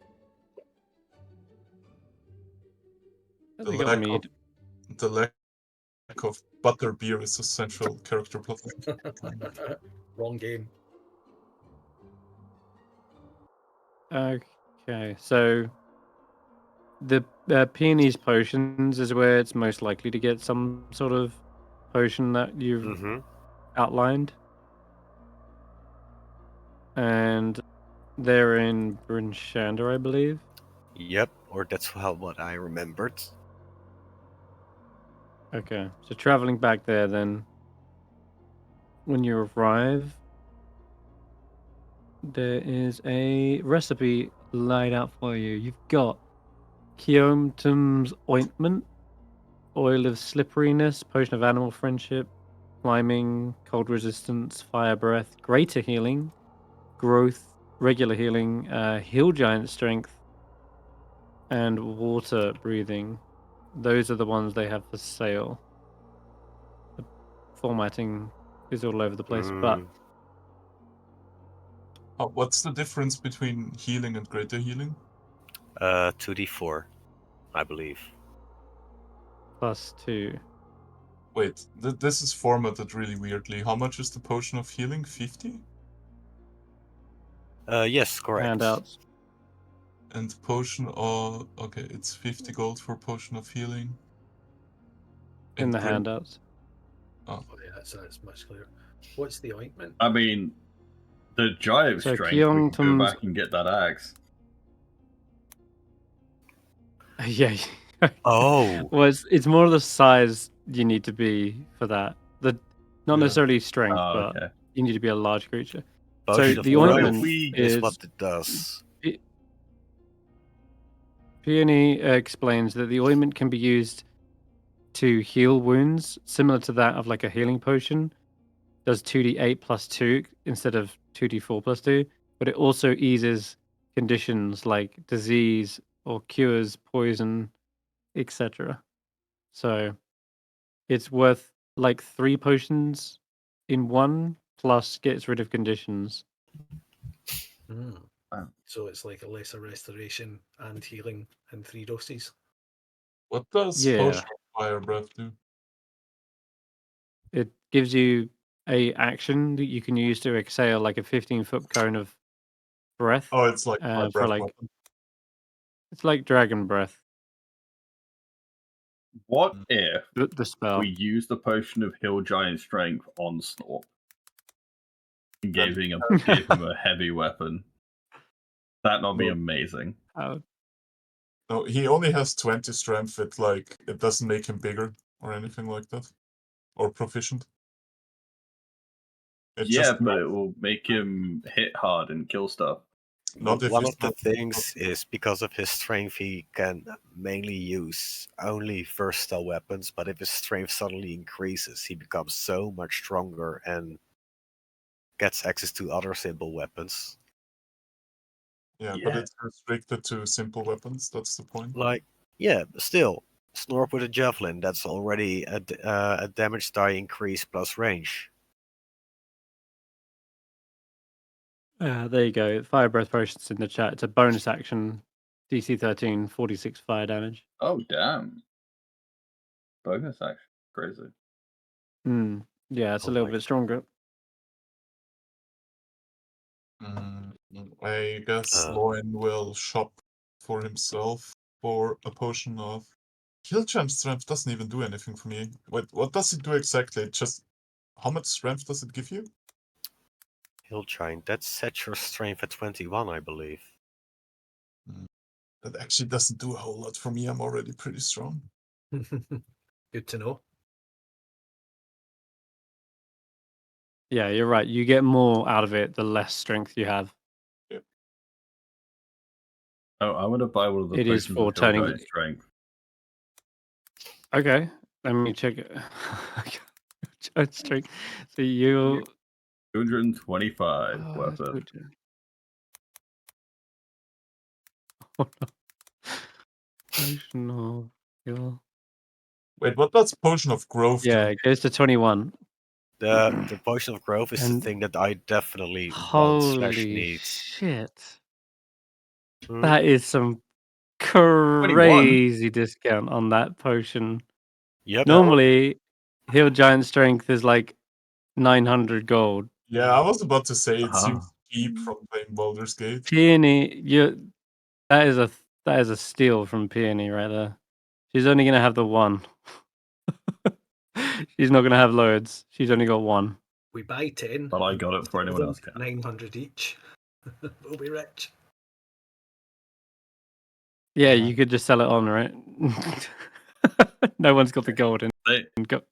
They got mead. The lack of butter beer is a central character plot. Wrong game. Okay, so the peonies potions is where it's most likely to get some sort of potion that you've outlined. And they're in Bryn Shander, I believe. Yep, or that's what I remembered. Okay, so traveling back there then, when you arrive, there is a recipe laid out for you. You've got Keomtum's ointment, oil of slipperiness, potion of animal friendship, climbing, cold resistance, fire breath, greater healing, growth, regular healing, heal giant strength, and water breathing. Those are the ones they have for sale. The formatting is all over the place, but what's the difference between healing and greater healing? 2d4, I believe. +2. Wait, this is formatted really weirdly. How much is the potion of healing? 50? Yes, correct. Handouts. And potion of... Okay, it's 50 gold for potion of healing. In the handouts. Oh yeah, that's much clearer. What's the ointment? I mean, the giant So strength, we can go Keongtum's... back and get that axe. Yeah, Oh, Well, it's more the size you need to be for that. Not Yeah. necessarily strength, Oh, but okay. you need to be a large creature. potion So of the growth ointment is is what it does. Peony explains that the ointment can be used to heal wounds, similar to that of like a healing potion. Does 2d8 plus 2 instead of 2d4 plus 2, but it also eases conditions like disease or cures poison, etc. So it's worth like 3 potions in one, plus gets rid of conditions. Mm. Wow. So it's like a lesser restoration and healing in 3 doses. What does Yeah. Potion of Fire Breath do? It gives you a action that you can use to exhale like a 15-foot cone of breath. Oh, it's like my for breath like weapon. it's like dragon breath. What if The spell. we use the potion of Hill Giant Strength on Snorp and gave him a heavy weapon? That not be No. amazing? No, he only has 20 strength. It doesn't make him bigger or anything like that, or proficient. It Yeah, just but it will make him hit hard and kill stuff. not if One he's of the not- things is because of his strength, he can mainly use only versatile weapons. But if his strength suddenly increases, he becomes so much stronger and gets access to other simple weapons. Yeah, but Yeah. it's restricted to simple weapons. That's the point. Like, yeah, still, Snorp with a javelin, that's already a damage die increase plus range. There you go. Fire breath potions in the chat. It's a bonus action. DC 13, 46 fire damage. Oh, damn. Bonus action. Crazy. Yeah, it's a Oh little my- bit stronger. I guess Loin will shop for himself for a potion of Hill Giant Strength. Doesn't even do anything for me. What does it do exactly? Just how much strength does it give you? Hill Giant, that sets your strength at 21, I believe. That actually doesn't do a whole lot for me. I'm already pretty strong. Good to know. Yeah, you're right. You get more out of it the less strength you have. Oh, I want to buy one of the It is potions for of Hill turning- Giant Strength. Okay, let me check it. Giant strength. So you 225 worth it. Potion of heal. Wait, what does Potion of Growth Yeah, do? it goes to 21. The potion of growth is the And thing that I definitely want / Holy need. shit. Hmm. That is some crazy discount on that potion. Yep. Normally, Heal Giant Strength is like 900 gold. Yeah, I was about to say it Uh-huh. seems cheap from playing Baldur's Gate. Peony, that is a steal from Peony right there. She's only gonna have the one. She's not gonna have loads. She's only got one. We buy 10. But I got it before anyone else can. 900 each. We'll be rich. Yeah, you could just sell it on, right? No one's got the gold in They,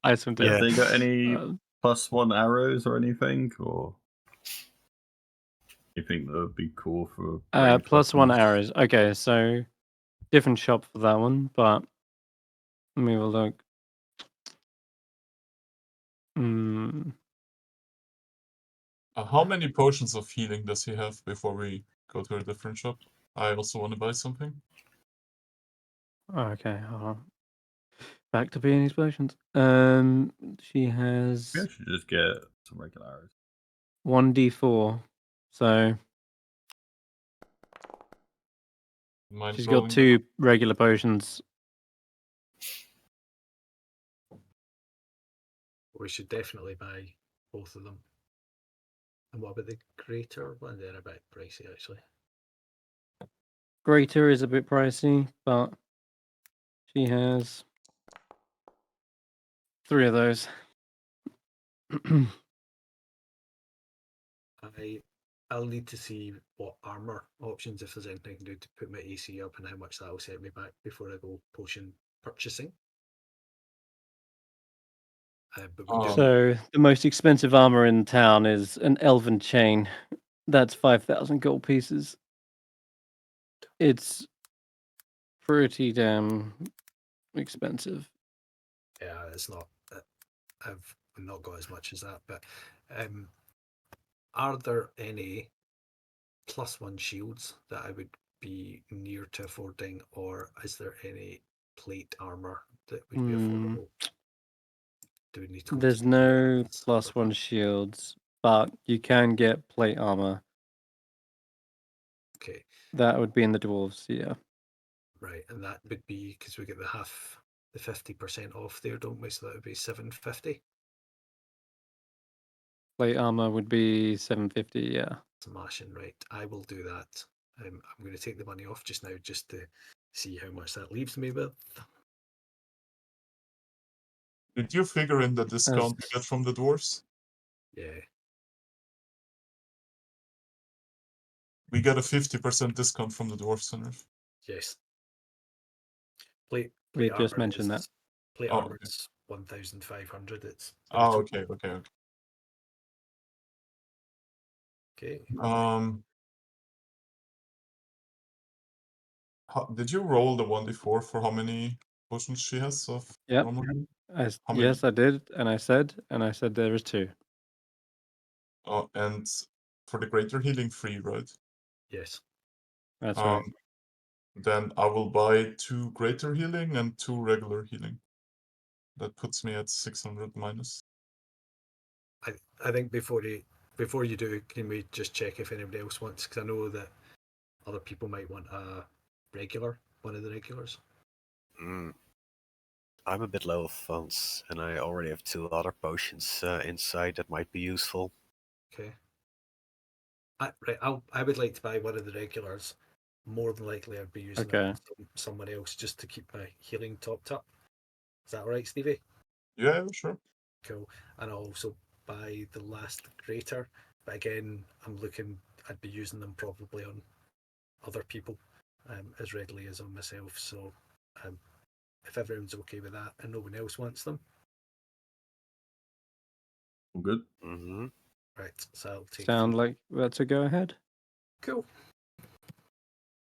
Icewind. Yeah. Have they got any Um, +1 arrows or anything? Or you think that would be cool for range +1 weapons? arrows. Okay, so different shop for that one, but let me have a look. How many potions of healing does he have before we go to a different shop? I also want to buy something. Okay, hold on. Back to being explosions. She has Maybe I should just get some regular arrows. 1d4. So Mind she's rolling got 2 regular potions. We should definitely buy both of them. And what about the greater one? They're a bit pricey, actually. Greater is a bit pricey, but she has 3 of those. I I'll need to see what armor options, if there's anything I can do to put my AC up, and how much that will set me back before I go potion purchasing. But we do. So the most expensive armor in town is an elven chain. That's 5,000 gold pieces. It's pretty damn expensive. Yeah, it's not. I've not got as much as that, but are there any +1 shields that I would be near to affording, or is there any plate armor that would be affordable? Do we need to go There's to no Dwarves or- +1 shields, but you can get plate armor. Okay, That would be in the dwarves, yeah. right, and that would be because we get the 50% off there, don't we? So that would be 750. Plate armor would be 750, yeah. Smashing, right. I will do that. I'm going to take the money off just now just to see how much that leaves me with. Did you figure in the discount you get from the dwarves? Yeah. We get a 50% discount from the dwarves, Senrith. Yes. Plate We just armor mentioned that. is plate Oh, armor okay. is 1,500. It's Oh, okay. Okay. Did you roll the 1d4 for how many potions she has of Yep. normal healing? How Yes, many? I did, and I said there is 2. Oh, and for the greater healing, 3, right? Yes. That's right. Then I will buy 2 greater healing and 2 regular healing. That puts me at 600 minus. I think before you do, can we just check if anybody else wants? Because I know that other people might want one of the regulars. I'm a bit low of funds, and I already have 2 other potions inside that might be useful. Okay. I would like to buy one of the regulars. More than likely, I'd be using it Okay. on someone else just to keep my healing topped up. Is that all right, Steivei? Yeah, sure. Cool. And I'll also buy the last greater. But again, I'd be using them probably on other people as readily as on myself. So if everyone's okay with that and no one else wants them. All good. Mm-hmm. Right, so I'll take Sound 3. like that's a go ahead. Cool.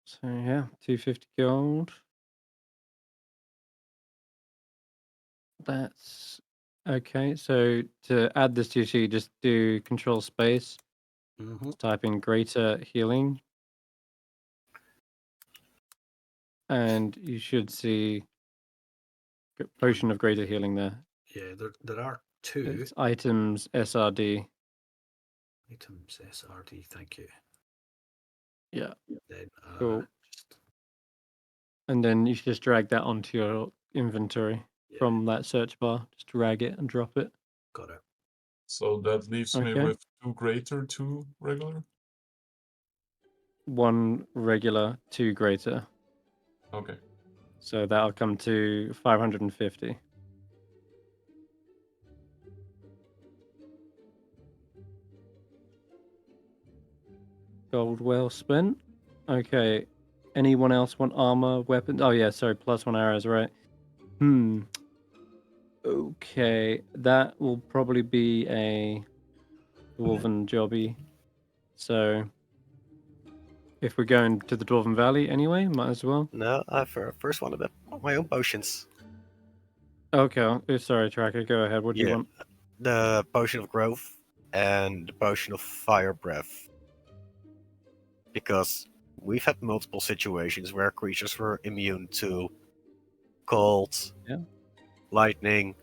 So yeah, 250 gold. That's okay. So to add this to your sheet, just do control space, Mm-hmm. type in greater healing, and you should see potion of greater healing there. Yeah, there are 2 It's items SRD. items SRD. Thank you. Yeah, Then cool. And then you should just drag that onto your inventory from that search bar. Just drag it and drop it. Got it. So that leaves me Okay. with 2 greater, 2 regular. 1 regular, 2 greater. Okay. So that'll come to 550. Gold well spent. Okay. Anyone else want armor, weapons? Oh yeah, sorry, +1 arrows, right? Okay, that will probably be a dwarven jobby. So if we're going to the Dwarven Valley anyway, might as well. No, I first want a bit my own potions. Okay, sorry, Tracker, go ahead. What do you Yeah. want? The potion of growth and the potion of fire breath. Because we've had multiple situations where creatures were immune to cold, lightning,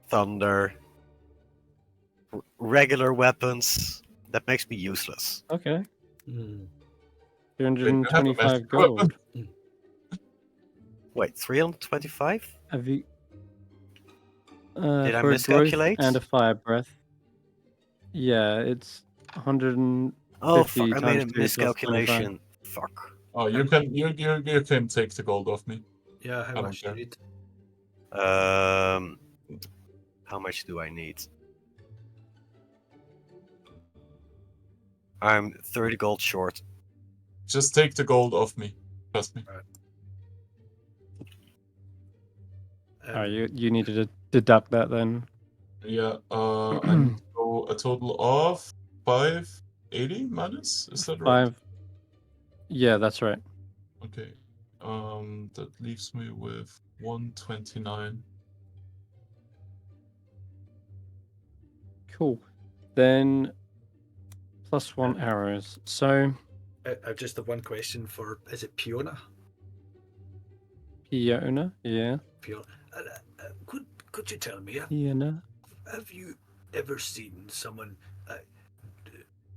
thunder, regular weapons. That makes me useless. Okay. Mm. 225 gold. Wait, 325? Have you Did I for a growth miscalculate? and a fire breath? Yeah, it's 150 Oh fuck! I made times a 2 plus 25. miscalculation. Fuck. Oh, you can take the gold off me. Yeah, how I don't much do you care. need? How much do I need? I'm 30 gold short. Just take the gold off me. Trust me. You need to deduct that then. Yeah, I need to go a total of 580 minus. Is that right? 5. Yeah, that's right. Okay. That leaves me with 129. Cool. Then +1 arrows. So I've just the one question for, is it Piona? Fiona, yeah. Piona. Could you tell me, Fiona. have you ever seen someone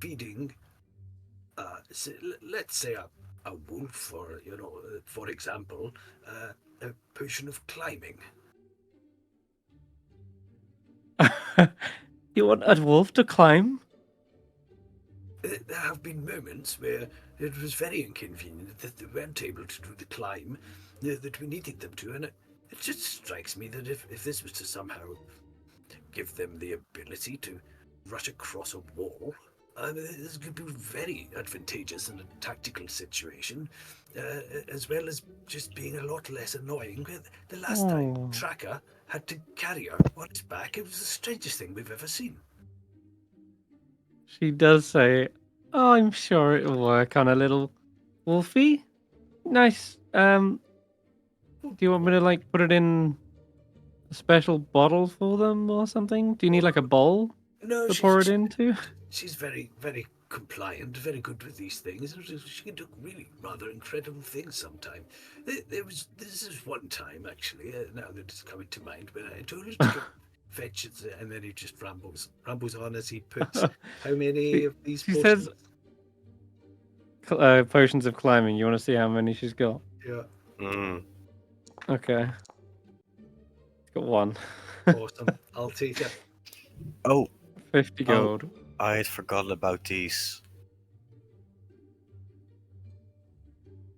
feeding, let's say a wolf, or for example, a potion of climbing? You want a wolf to climb? There have been moments where it was very inconvenient that they weren't able to do the climb that we needed them to, and it just strikes me that if this was to somehow give them the ability to rush across a wall, this could be very advantageous in a tactical situation, as well as just being a lot less annoying. The last time Tracker had to carry her on his back, it was the strangest thing we've ever seen. She does say, "Oh, I'm sure it'll work on a little wolfie. Nice. Do you want me to put it in a special bottle for them or something? Do you need a bowl to pour it into?" She's very, very compliant, very good with these things. She can do really rather incredible things sometimes. This is one time, actually, now that it's coming to mind, when I told her to go fetch it, and then he just rambles on as he puts how many of these potions? Says potions of climbing. You want to see how many she's got? Yeah. Okay. She's got 1. Awesome. I'll take it. Oh, 50 gold. I had forgotten about these.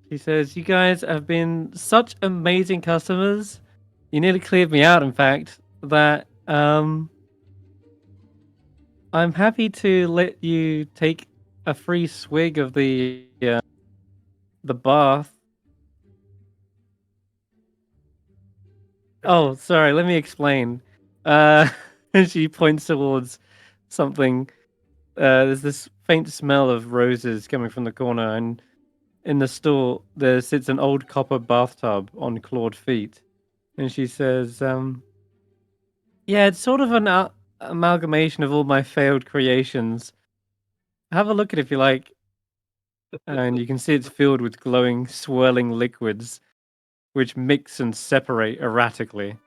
She says, "You guys have been such amazing customers. You nearly cleared me out, in fact, that I'm happy to let you take a free swig of the bath." Oh, sorry, let me explain. She points towards something. There's this faint smell of roses coming from the corner, and in the store there sits an old copper bathtub on clawed feet. And she says, "Yeah, it's sort of an amalgamation of all my failed creations. Have a look at it if you like." And you can see it's filled with glowing, swirling liquids, which mix and separate erratically.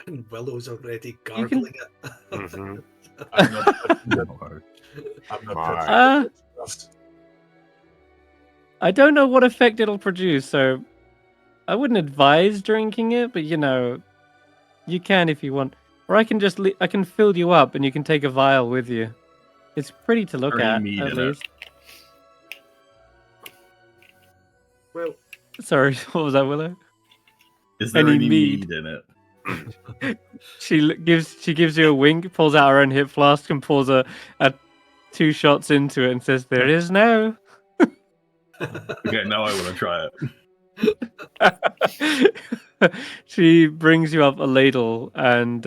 And Willow's already gargling it. Mm-hmm. I'm not I don't know what effect it'll produce, so I wouldn't advise drinking it, but you can if you want. Or I can just I can fill you up and you can take a vial with you. It's pretty to look at least. Well, sorry, what was that, Willow? Is there any mead in it? She gives you a wink, pulls out her own hip flask, and pours a 2 shots into it, and says, "There is no." Okay, now I want to try it. She brings you up a ladle, and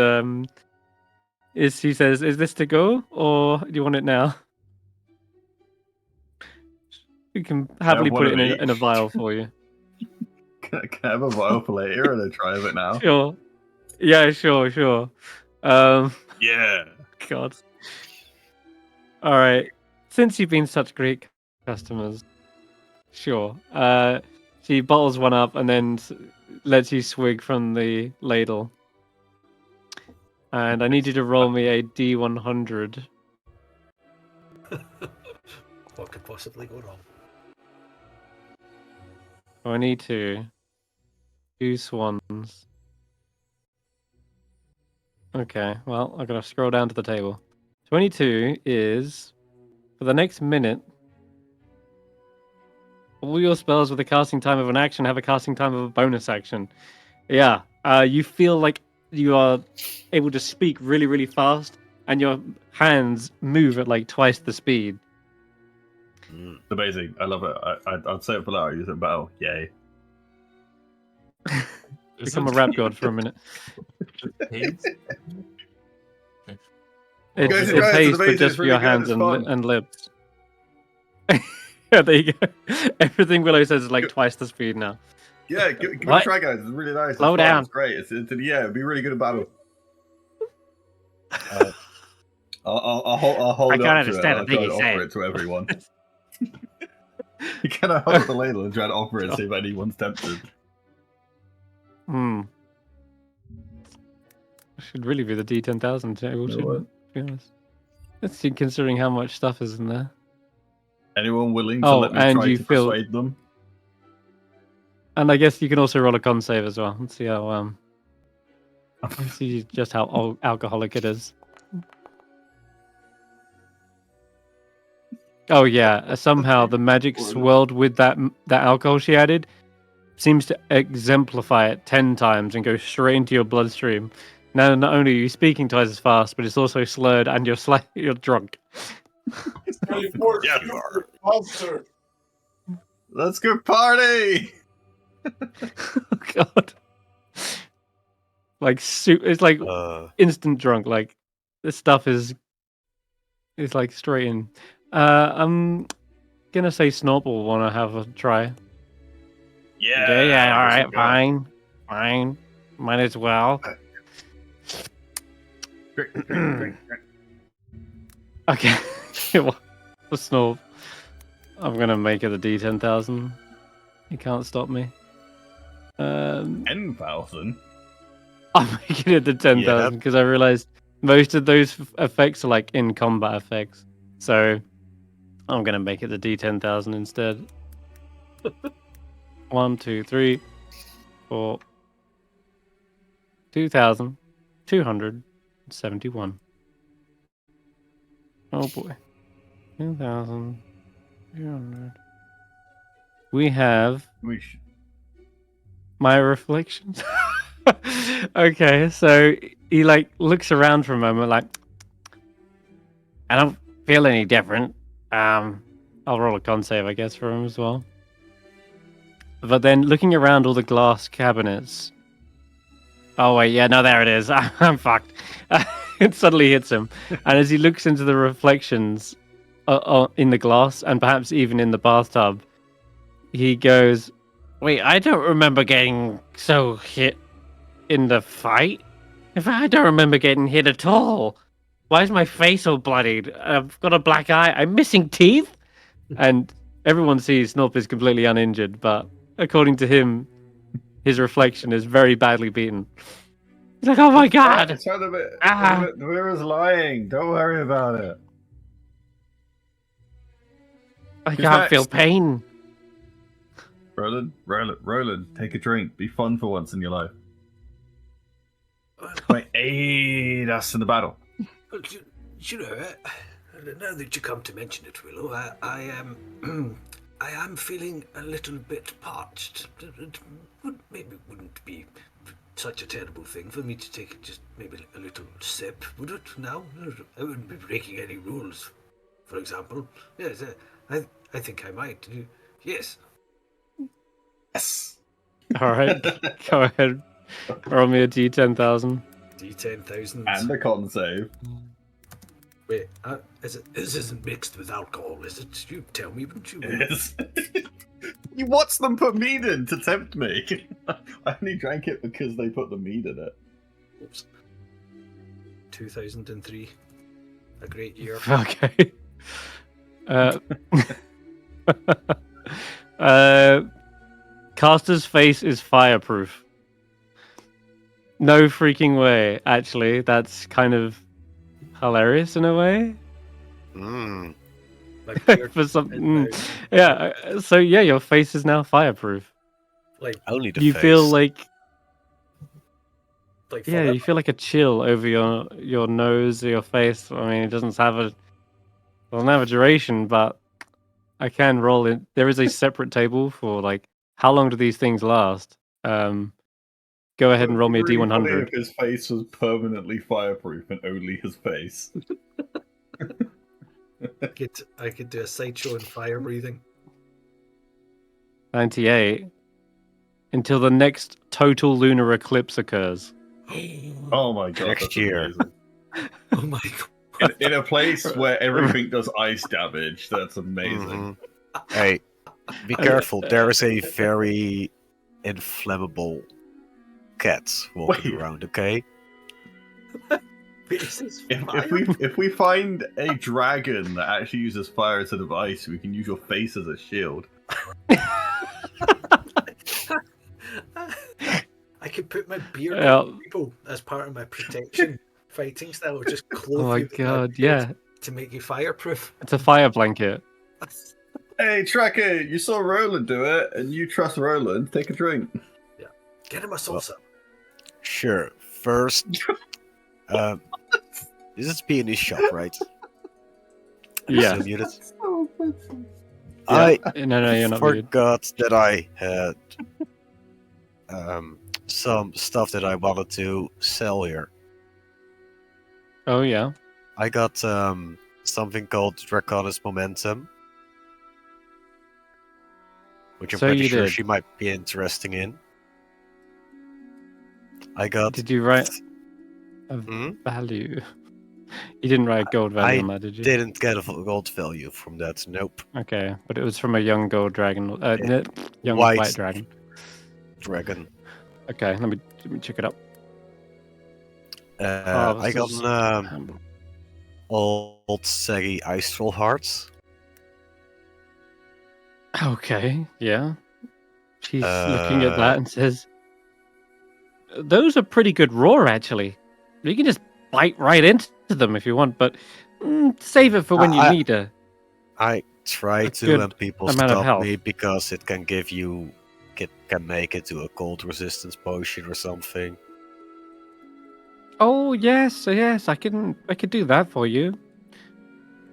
she says, "Is this to go, or do you want it now?" We can happily put it in a vial for you. Can I have a vial for later and then try it now? Sure. Yeah, sure. Yeah. God. All right. Since you've been such great customers, sure. She bottles one up and then lets you swig from the ladle. And I need you to roll me a D100. What could possibly go wrong? I need 2 swans. Okay, well, I've got to scroll down to the table. 22 is, for the next minute, all your spells with a casting time of an action have a casting time of a bonus action. Yeah, you feel like you are able to speak really, really fast, and your hands move at twice the speed. Mm. It's amazing. I love it. I'd say it for that. I use it in battle. Yay. Is Become a it rap god for a minute. haste? It's, Guys, it's it's haste, but amazing, just it's for really your good, hands it's fun. and lips. Yeah, there you go. Everything Willow says is like twice the speed now. Yeah, give it a What? try, guys. It's really nice. Slow it's fun. down. It's great. Yeah, it'd be really good in battle. I'll hold I it can't up to it. understand I'll a thing try he's and offer saying. it to everyone. You kind of hold up the ladle and try and offer it, see if anyone's tempted. Hmm. Should really be the D10,000 table, No shouldn't way. it? To be honest. Let's see, considering how much stuff is in there. Anyone willing to Oh, let me and try you to feel- persuade them? And I guess you can also roll a con save as well. Let's see how let's see just how alcoholic it is. Oh yeah, somehow the magic swirled with that alcohol she added seems to exemplify it 10 times and go straight into your bloodstream. Now, not only are you speaking twice as fast, but it's also slurred and you're drunk. Yeah, you are. Monster. Let's go party! Oh god. Like it's like instant drunk. Like this stuff is like straight in. I'm gonna say Snorp will want to have a try. Yeah, All I guess right, we'll go. fine. Might as well. Drink. Okay. Well, for Snorp, I'm gonna make it a D10,000. You can't stop me. 10,000? I'm making it to 10,000 because I realized most of those effects are like in combat effects. So I'm gonna make it the D10,000 instead. 1, 2, 3, 4, 2,271. Oh boy, 2,200. We have my reflections. Okay, so he like looks around for a moment, like I don't feel any different. I'll roll a con save, I guess, for him as well. But then looking around all the glass cabinets. Oh wait, yeah, no, there it is. I'm fucked. It suddenly hits him, and as he looks into the reflections in the glass, and perhaps even in the bathtub, he goes, "Wait, I don't remember getting so hit in the fight. In fact, I don't remember getting hit at all. Why is my face all bloodied? I've got a black eye. I'm missing teeth." And everyone sees Snorp is completely uninjured, but according to him, his reflection is very badly beaten. He's like, "Oh my god!" It's not a bit. Ah. The mirror's lying. Don't worry about it. I Who's can't feel next? pain. Roland, take a drink. Be fun for once in your life. Wait, aid us in the battle. Well, you know, now that you come to mention it, Willow, I am I am feeling a little bit parched. It wouldn't be such a terrible thing for me to take just maybe a little sip, would it? Now, I wouldn't be breaking any rules. For example, yes, I think I might. Yes. Yes. All right, go ahead. Roll me a D10,000. D10,000. And a con save. Wait, this isn't mixed with alcohol, is it? You tell me, wouldn't you? Yes. You watched them put mead in to tempt me. I only drank it because they put the mead in it. Oops. 2003. A great year. Okay. Caster's face is fireproof. No freaking way, actually. That's kind of hilarious in a way. Mm. Like For something. Yeah, so yeah, your face is now fireproof. like Only the You face. feel like forever. you feel like a chill over your nose or your face. I mean, it doesn't have a duration, but I can roll it. There is a separate table for like how long do these things last. Go ahead and roll me a Really funny D100. if his face was permanently fireproof and only his face. I could do a sideshow and fire breathing. 98. Until the next total lunar eclipse occurs. Oh my god, Next that's year. amazing. Oh my god. In a place where everything does ice damage, that's amazing. Mhm. Hey, be careful. There is a very inflammable cat walking Wait. around. Okay. This is If we find a dragon that actually uses fire as a device, we can use your face as a shield. I could put my beard Yeah. on people as part of my protection fighting style, just clothe Oh my you with my god, beard yeah. to make you fireproof. It's a fire blanket. Hey, Tracker, you saw Roland do it, and you trust Roland. Take a drink. Get him a salsa. Sure. First, this is peony shop, right? Yeah. So muted. Yeah. I No, you're not muted. forgot that I had some stuff that I wanted to sell here. Oh, yeah. I got something called Draconis Momentum, which I'm So pretty you sure did. she might be interesting in. I got. Did you write a Hmm? value? You didn't write gold value I on that, did you? Didn't get a gold value from that. Nope. Okay, but it was from a young gold dragon. Young White. white dragon. Dragon. Okay, let me check it up. I got Harvesters. an old saggy ice troll heart. Okay, yeah. She's looking at Uh, that and says, "Those are pretty good raw, actually. You can just bite right into them if you want, but save it for when you I- need her." I try A to, good and people amount of stop health. me because it can give you, can make it to a cold resistance potion or something. Oh yes, I could do that for you.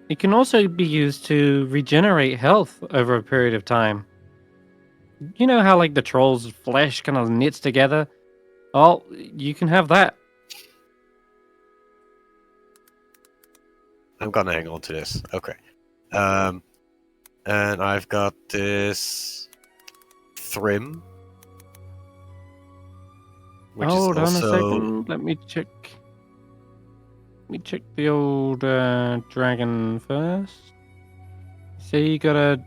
It can also be used to regenerate health over a period of time. You know how like the troll's flesh kind of knits together? Oh, you can have that. I'm gonna hang on to this. Okay. And I've got this Thrim, which Hold is on a also second. Let me check. Let me check the old dragon first. So you got a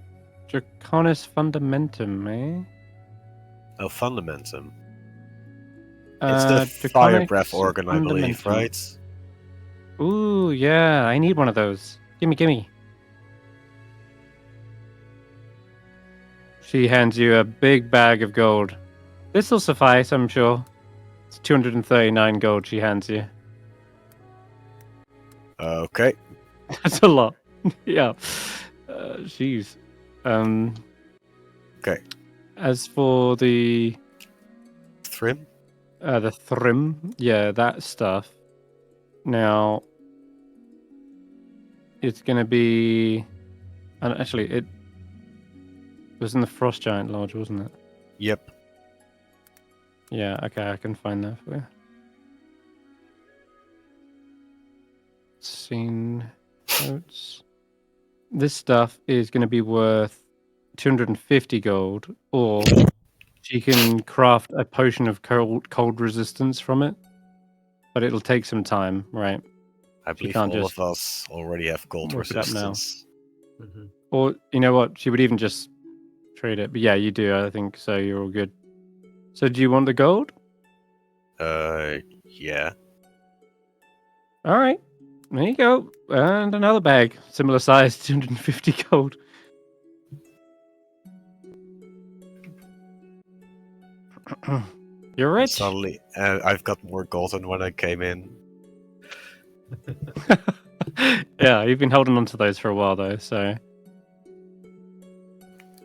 Draconis Fundamentum, eh? a Fundamentum. It's the fire breath organ, I believe, Fundamentum. right? Ooh, yeah, I need one of those. Gimme. She hands you a big bag of gold. This'll suffice, I'm sure. It's 239 gold she hands you. Okay. That's a lot. Yeah. Jeez. Okay. As for the Thrim? Thrim, yeah, that stuff. Now, it's gonna be. And actually, it was in the Frost Giant Lodge, wasn't it? Yep. Yeah. Okay, I can find that for you. Scene notes. This stuff is going to be worth 250 gold, or she can craft a potion of cold resistance from it, but it'll take some time, right? I believe can't all just of us already have cold whip it up now. resistance. Mm-hmm. Or you know what? She would even just trade it. But yeah, you do. I think so. You're all good. So do you want the gold? Yeah. All right. There you go. And another bag, similar size, 250 gold. You're rich. Suddenly, I've got more gold than when I came in. Yeah, you've been holding on to those for a while though, so.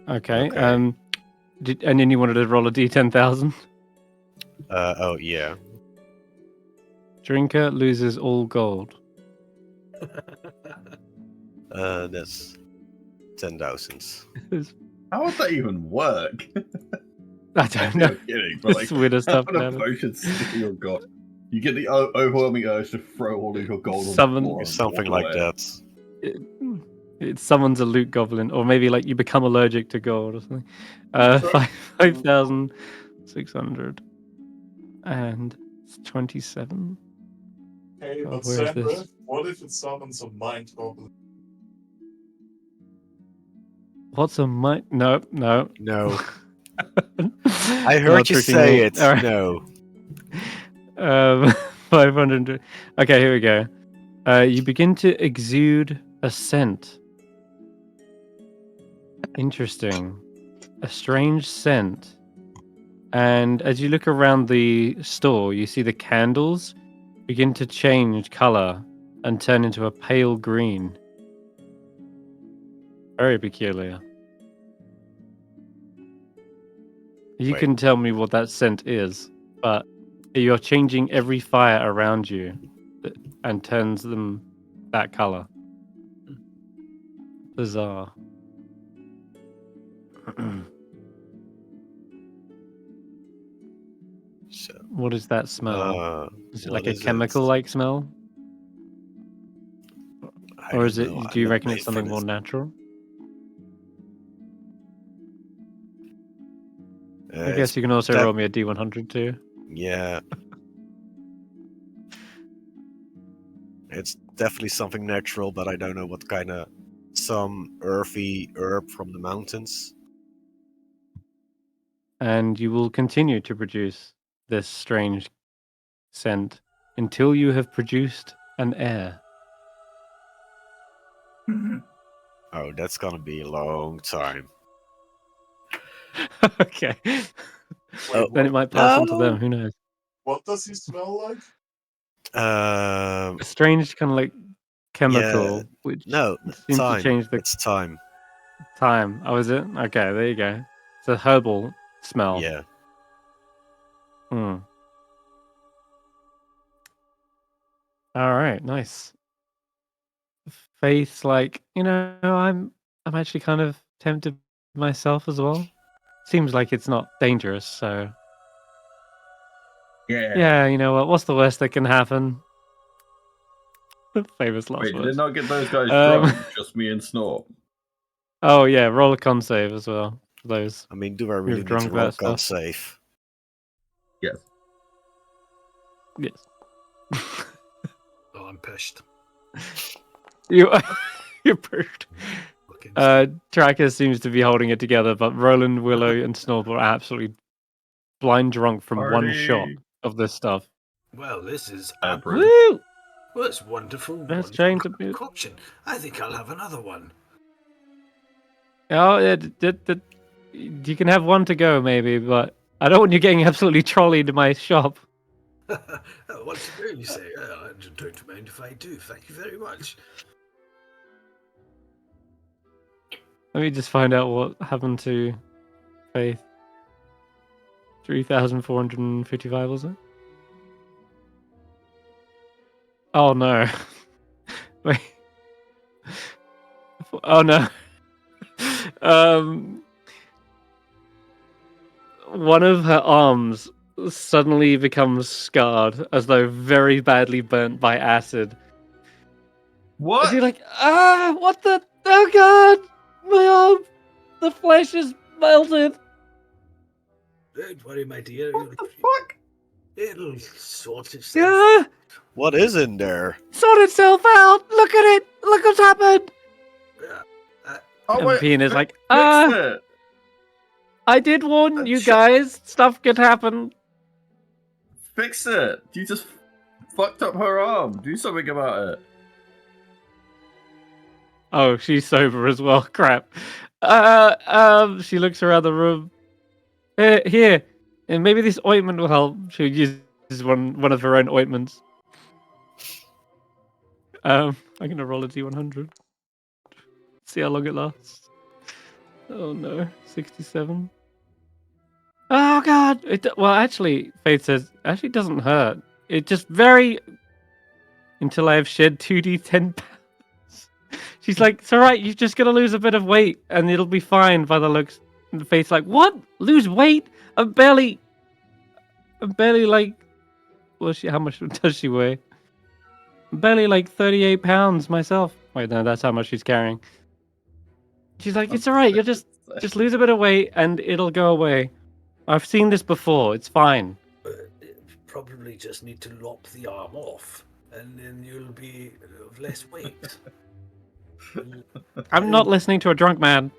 Okay. Okay. And then you wanted to roll a D10,000. Oh yeah. Drinker loses all gold. That's 10,000. How would that even work? I don't know. I'm kidding, but like, It's weird stuff. how would a potion steal your gold? You get the overwhelming urge to throw all of your gold on the Summon- floor and Something walk like away. that. It summons a loot goblin, or maybe like you become allergic to gold or something. 5,627. Hey, Oh, but where is this? Senrith, what if it summons a mind goblin? What's a mic? No. No. I You're heard you tricking say me. it. All right. No. 500. Okay, here we go. You begin to exude a scent. Interesting. A strange scent. And as you look around the store, you see the candles begin to change color and turn into a pale green. Very peculiar. You Wait. can tell me what that scent is, but you're changing every fire around you and turns them that color. Bizarre. So, What is that smell? Is it what like a is it? chemical-like smell? I Or is don't it, know. do you I'm not reckon made it's for something more this. natural? I It's guess you can also def- roll me a D100 too. Yeah. It's definitely something natural, but I don't know what kind of... Some earthy herb from the mountains. And you will continue to produce this strange scent until you have produced an air. Oh, that's gonna be a long time. Okay. Oh, Then it might pass on to no. them, who knows? What does he smell like? A strange kind of like chemical, which No, seems time. to change the It's time. time. Oh, is it? Okay, there you go. It's a herbal smell. Yeah. Hmm. All right, nice. Faith's like, I'm actually kind of tempted myself as well. Seems like it's not dangerous, so yeah, you know what? What's the worst that can happen? Famous last Wait, did it words. not get those guys Um, drunk? Just me and Snort. Oh yeah, roll a con save as well. For those I mean, do I really who've need to drunk roll that con stuff. save? Yes. Yes. Oh, I'm pissed. You're pushed. Fucking Tracker seems to be holding it together, but Roland, Willow, and Snorble are absolutely blind drunk from one shot Party. of this stuff. Well, this is Brilliant. Woo! well, it's wonderful. Let's wonderful change the mood. concoction. I think I'll have another one. Oh, yeah, you can have one to go, maybe, but I don't want you getting absolutely trolleyed to my shop. What to do, you say? I don't mind if I do. Thank you very much. Let me just find out what happened to Faith. 3,455, was it? Oh no. Wait. Oh no. One of her arms suddenly becomes scarred, as though very badly burnt by acid. What? And she's like, what the? Oh god! My arm! The flesh is melted! Don't worry, my dear. What the fuck? It'll sort itself. Yeah! What is in there? Sort itself out! Look at it! Look what's happened! Oh, And wait, Pina's like, fix it. I did warn you guys, stuff could happen. Fix it. You just fucked up her arm. Do something about it. Oh, she's sober as well. Crap. She looks around the room. Here, and maybe this ointment will help. She uses one of her own ointments. I'm gonna roll a d100. See how long it lasts. Oh no, 67. Oh god! Well, actually, Faith says actually doesn't hurt. It just until I have shed 2d10 pounds. She's like, it's alright, you're just gonna lose a bit of weight and it'll be fine by the looks. And Faith's like, what? Lose weight? I'm barely like, well, how much does she weigh? I'm barely like 38 pounds myself. Wait, no, that's how much she's carrying. She's like, it's all right. You just lose a bit of weight and it'll go away. I've seen this before. It's fine. Probably just need to lop the arm off, and then you'll be of less weight. I'm not listening to a drunk man.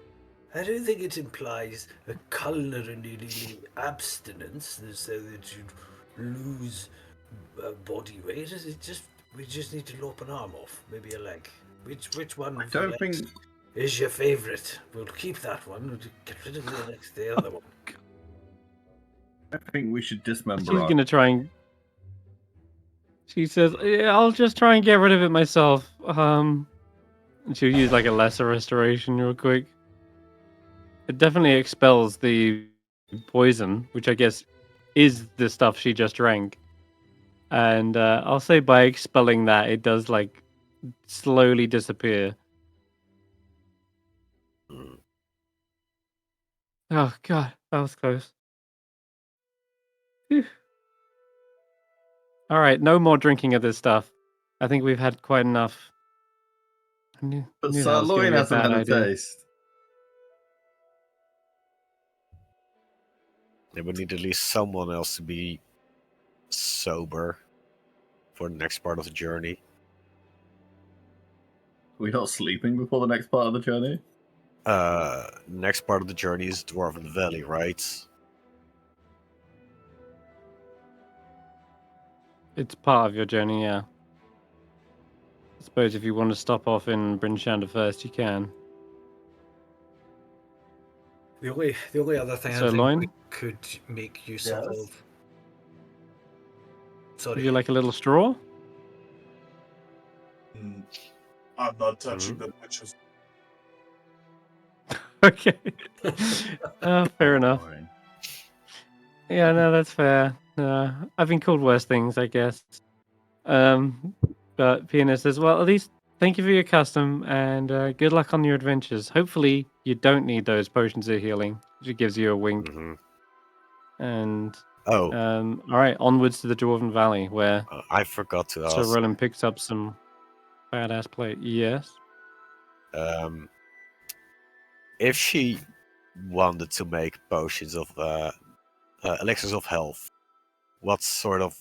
I don't think it implies a culinary abstinence so that you'd lose body weight. We just need to lop an arm off, maybe a leg. Which one? I don't think. Is your favourite? We'll keep that one. We'll get rid of the other one. I think we should dismember. She's gonna try and. She says, yeah, "I'll just try and get rid of it myself." And she'll use like a lesser restoration real quick. It definitely expels the poison, which I guess is the stuff she just drank. And I'll say by expelling that, it does like slowly disappear. Oh god, that was close. Whew. All right, no more drinking of this stuff. I think we've had quite enough. But knew that was gonna sirloin be a hasn't bad had a idea. taste. They would need at least someone else to be sober for the next part of the journey. We're not sleeping before the next part of the journey. Next part of the journey is Dwarven Valley, right? It's part of your journey, yeah. I suppose if you want to stop off in Bryn Shander first, you can. The only other thing So, I think Loin? we could make use Yes. of. Sorry. Would you like a little straw? I'm not touching the witches. Okay. Fair enough. Fine. Yeah, no, that's fair. I've been called worse things, I guess. But Pianist says, well, at least thank you for your custom and good luck on your adventures. Hopefully, you don't need those potions of healing. She gives you a wink. Mm-hmm. And Oh, all right, onwards to the Dwarven Valley, where I forgot to Sir ask. Roland picks up some badass plate. Yes. If she wanted to make potions of elixirs of health, what sort of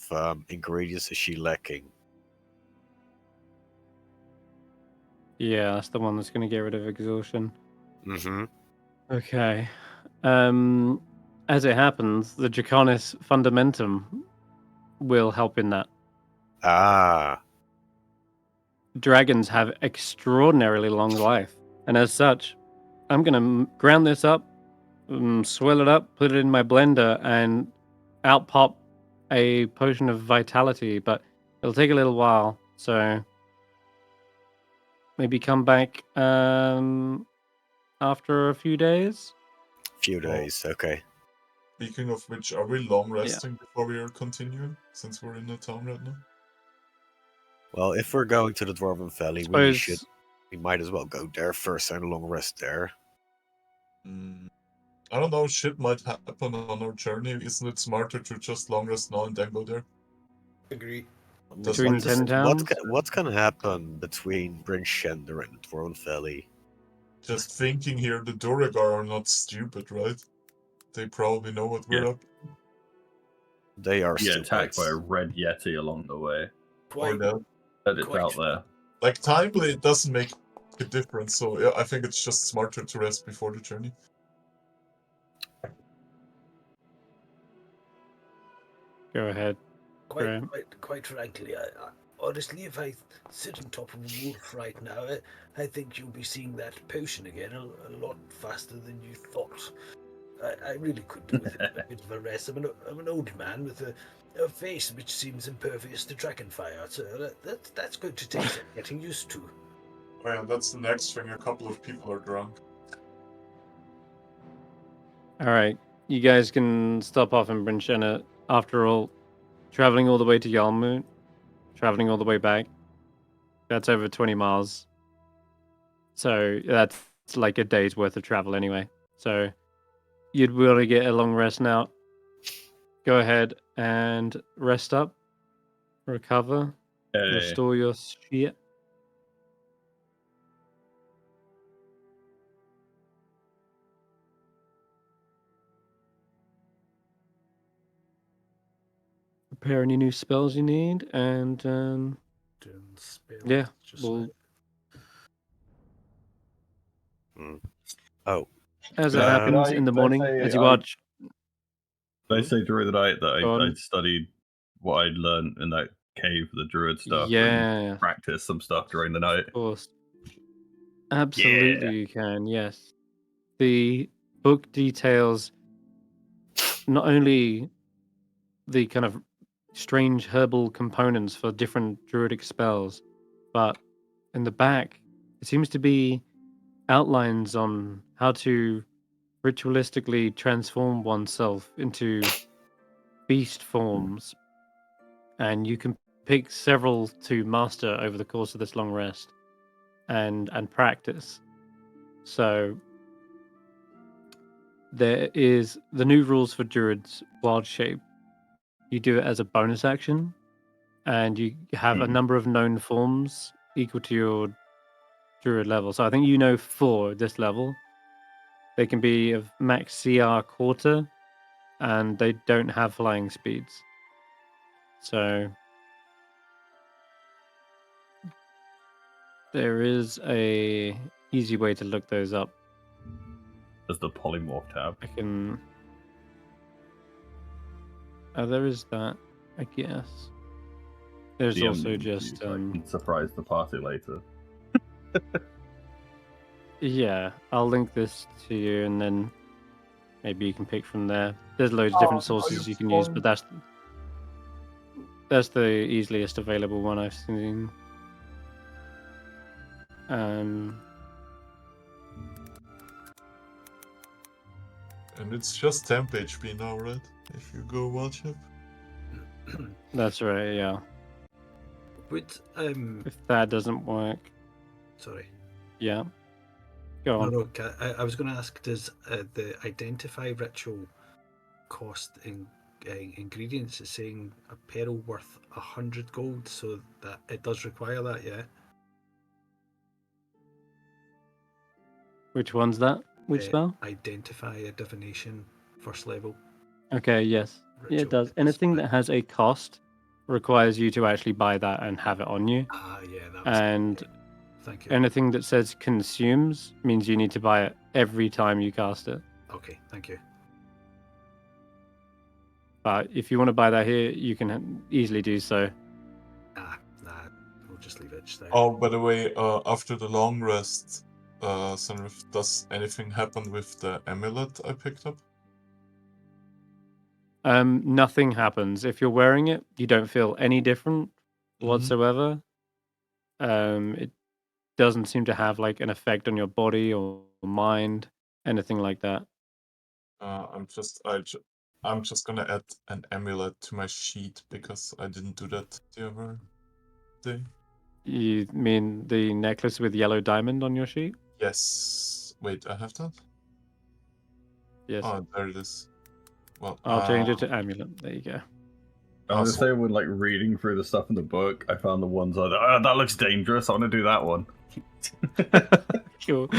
ingredients is she lacking? Yeah, that's the one that's going to get rid of exhaustion. Mm-hmm. Okay. As it happens, the Draconis Fundamentum will help in that. Ah, Dragons have extraordinarily long life, and as such, I'm going to ground this up, swirl it up, put it in my blender, and out pop a potion of vitality, but it'll take a little while, so maybe come back after a few days. few days. Okay. Speaking of which, are we long resting before we are continuing? Since we're in the town right now? Well, if we're going to the Dwarven Valley, we might as well go there first and a long rest there. I don't know, shit might happen on our journey. Isn't it smarter to just long rest now and then go there? Agree. Between 10 towns? What can happen between Bryn Shander and the Dwarven Valley? Just thinking here, the Duragar are not stupid, right? They probably know what we're up. They are Get stupid. attacked by a red yeti along the way. Or that. But it's out there. Like, timely, it doesn't make a difference, so yeah, I think it's just smarter to rest before the journey. Go ahead. Quite frankly, I honestly, if I sit on top of a wolf right now, I think you'll be seeing that potion again a lot faster than you thought. I really could do with a bit of a rest. I'm an old man with a face which seems impervious to dragonfire, so that's going to take some getting used to. Well, that's the next thing. A couple of people are drunk. All right, you guys can stop off in Bryn Shander. After all, traveling all the way to Yarlmoot, traveling all the way back, that's over 20 miles. So that's like a day's worth of travel anyway. So you'd really get a long rest now. Go ahead and rest up, recover, restore your shit. prepare any new spells you need, and Doing spells. yeah, Just we'll, Oh, as it Did happens I- in the did I morning, say as you I- watch. Did I say during the night that Go on. I'd studied what I'd learned in that cave, the druid stuff, and Yeah, practiced some stuff during the night? of course. Absolutely, you can. Yes, the book details not only the kind of strange herbal components for different druidic spells, but in the back, it seems to be outlines on how to ritualistically transform oneself into beast forms, and you can pick several to master over the course of this long rest and practice. So there is the new rules for druids wild shape. You do it as a bonus action, and you have a number of known forms equal to your druid level. So I think you know 4 at this level. They can be of max CR quarter, and they don't have flying speeds. So there is a easy way to look those up. There's the polymorph tab. I can. Oh, there is that. I guess. There's DM also needs just to, like, surprise the party later. yeah. I'll link this to you, and then maybe you can pick from there. There's loads of different sources you can use, but that's the easiest available one I've seen. And it's just temp HP now, right? If you go wild shape. That's right. Yeah. Would If that doesn't work, sorry. yeah. Go on. No. I was going to ask: does the identify ritual cost in ingredients? It's saying a peril worth 100 gold, so that it does require that. Yeah. Which one's that? Which spell? Identify a divination, first level. Okay, yes. Yeah, it does. Anything that has a cost requires you to actually buy that and have it on you. Yeah, that was And thank you. anything that says consumes means you need to buy it every time you cast it. Okay, thank you. But if you want to buy that here, you can easily do so. Nah, we'll just leave it just there. Oh, by the way, after the long rest, Senrith, does anything happen with the amulet I picked up? Nothing happens. If you're wearing it, you don't feel any different whatsoever. It doesn't seem to have like an effect on your body or mind, anything like that. I'm just gonna add an amulet to my sheet because I didn't do that the other day. You mean the necklace with yellow diamond on your sheet? Yes. Wait, I have that? Yes. Oh, there it is. Well, I'll change it to amulet. There you go. I was gonna say, when like reading through the stuff in the book, I found the ones like, oh, that looks dangerous. I want to do that one. Cool.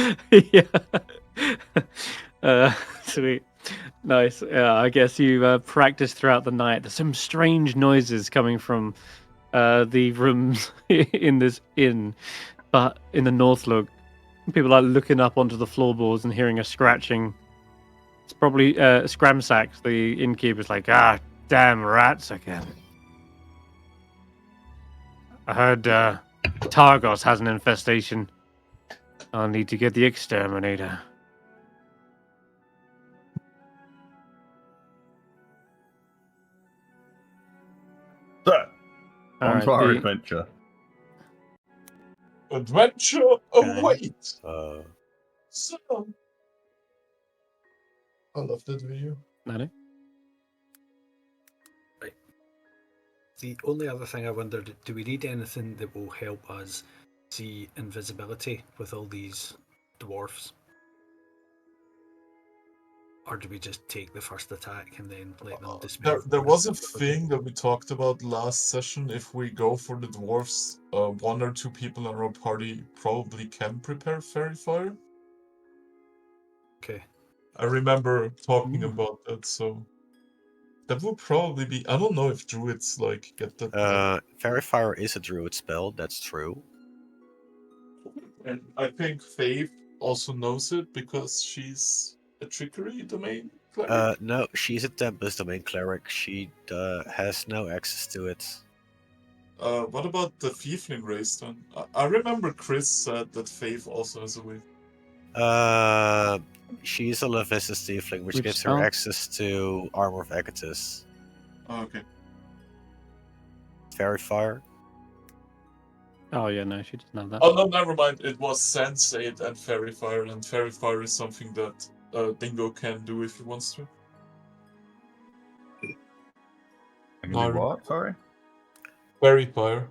Yeah. Sweet. Nice. Yeah, I guess you practiced throughout the night. There's some strange noises coming from the rooms in this inn, but in the north look, people are looking up onto the floorboards and hearing a scratching. It's probably Scramsax, the innkeeper's like, damn rats again. I heard Targos has an infestation. I'll need to get the exterminator. So, on Alright, to our adventure. Adventure awaits! So... I love that video. Nanny? Right. The only other thing I wondered, do we need anything that will help us see invisibility with all these dwarfs? Or do we just take the first attack and then let them dispel? There was a thing that we talked about last session. If we go for the dwarves, 1 or 2 people in our party probably can prepare fairy fire. Okay. I remember talking about that, so... That would probably be. I don't know if druids like get that. Fairy Fire is a druid spell, that's true. And I think Faith also knows it because she's a trickery domain cleric. No, she's a Tempest Domain cleric. She has no access to it. What about the Tiefling race then? I remember Chris said that Faith also has a way. She's a Levisus Tiefling, which Which gives spell? her access to Armor of Eketus. Oh, okay. Fairy Fire. Oh yeah, no, she doesn't have that. Oh no, never mind. It was Sensate and Fairy Fire, and Fairy Fire is something that Dingo can do if he wants to. I can do what? Sorry. Fairy Fire.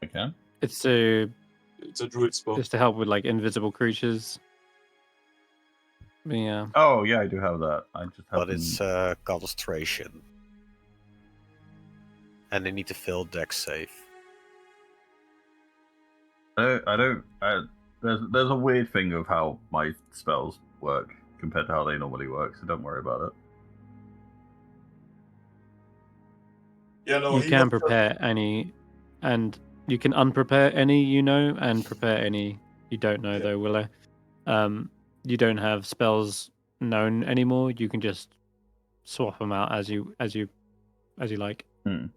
I can. It's a druid spell. It's to help with like invisible creatures. But yeah. Oh yeah, I do have that. I just have. But it's Concentration. And they need to fill Dex save. There's a weird thing of how my spells work compared to how they normally work, so don't worry about it. Yeah, no, You can prepare any, and you can unprepare any and prepare any you don't know though, Willow. You don't have spells known anymore. You can just swap them out as you like. And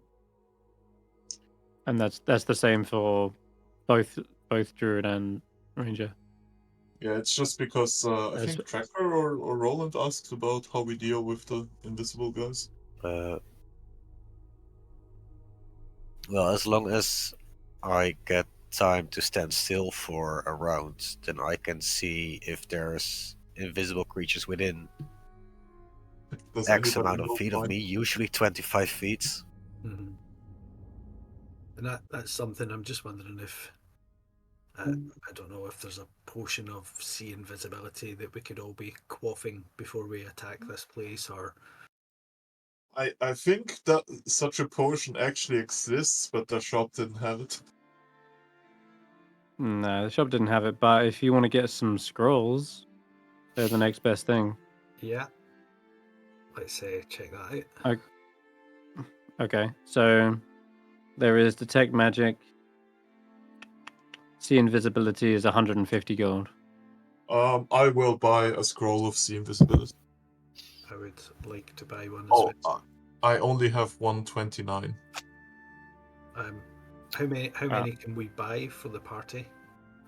that's the same for both Druid and Ranger. Yeah, it's just because I think Tracker or Roland asked about how we deal with the invisible guys. Well, as long as I get time to stand still for a round, then I can see if there's invisible creatures within X amount of feet of me, usually 25 feet. Mm-hmm. And that's something I'm just wondering if I don't know if there's a potion of sea invisibility that we could all be quaffing before we attack this place, or I think that such a potion actually exists, but the shop didn't have it. No, the shop didn't have it, but if you want to get some scrolls, they're the next best thing. Yeah. Let's check that out. Okay, so there is Detect Magic. Sea Invisibility is 150 gold. I will buy a scroll of Sea Invisibility. I would like to buy one as well. I only have 129. How many can we buy for the party?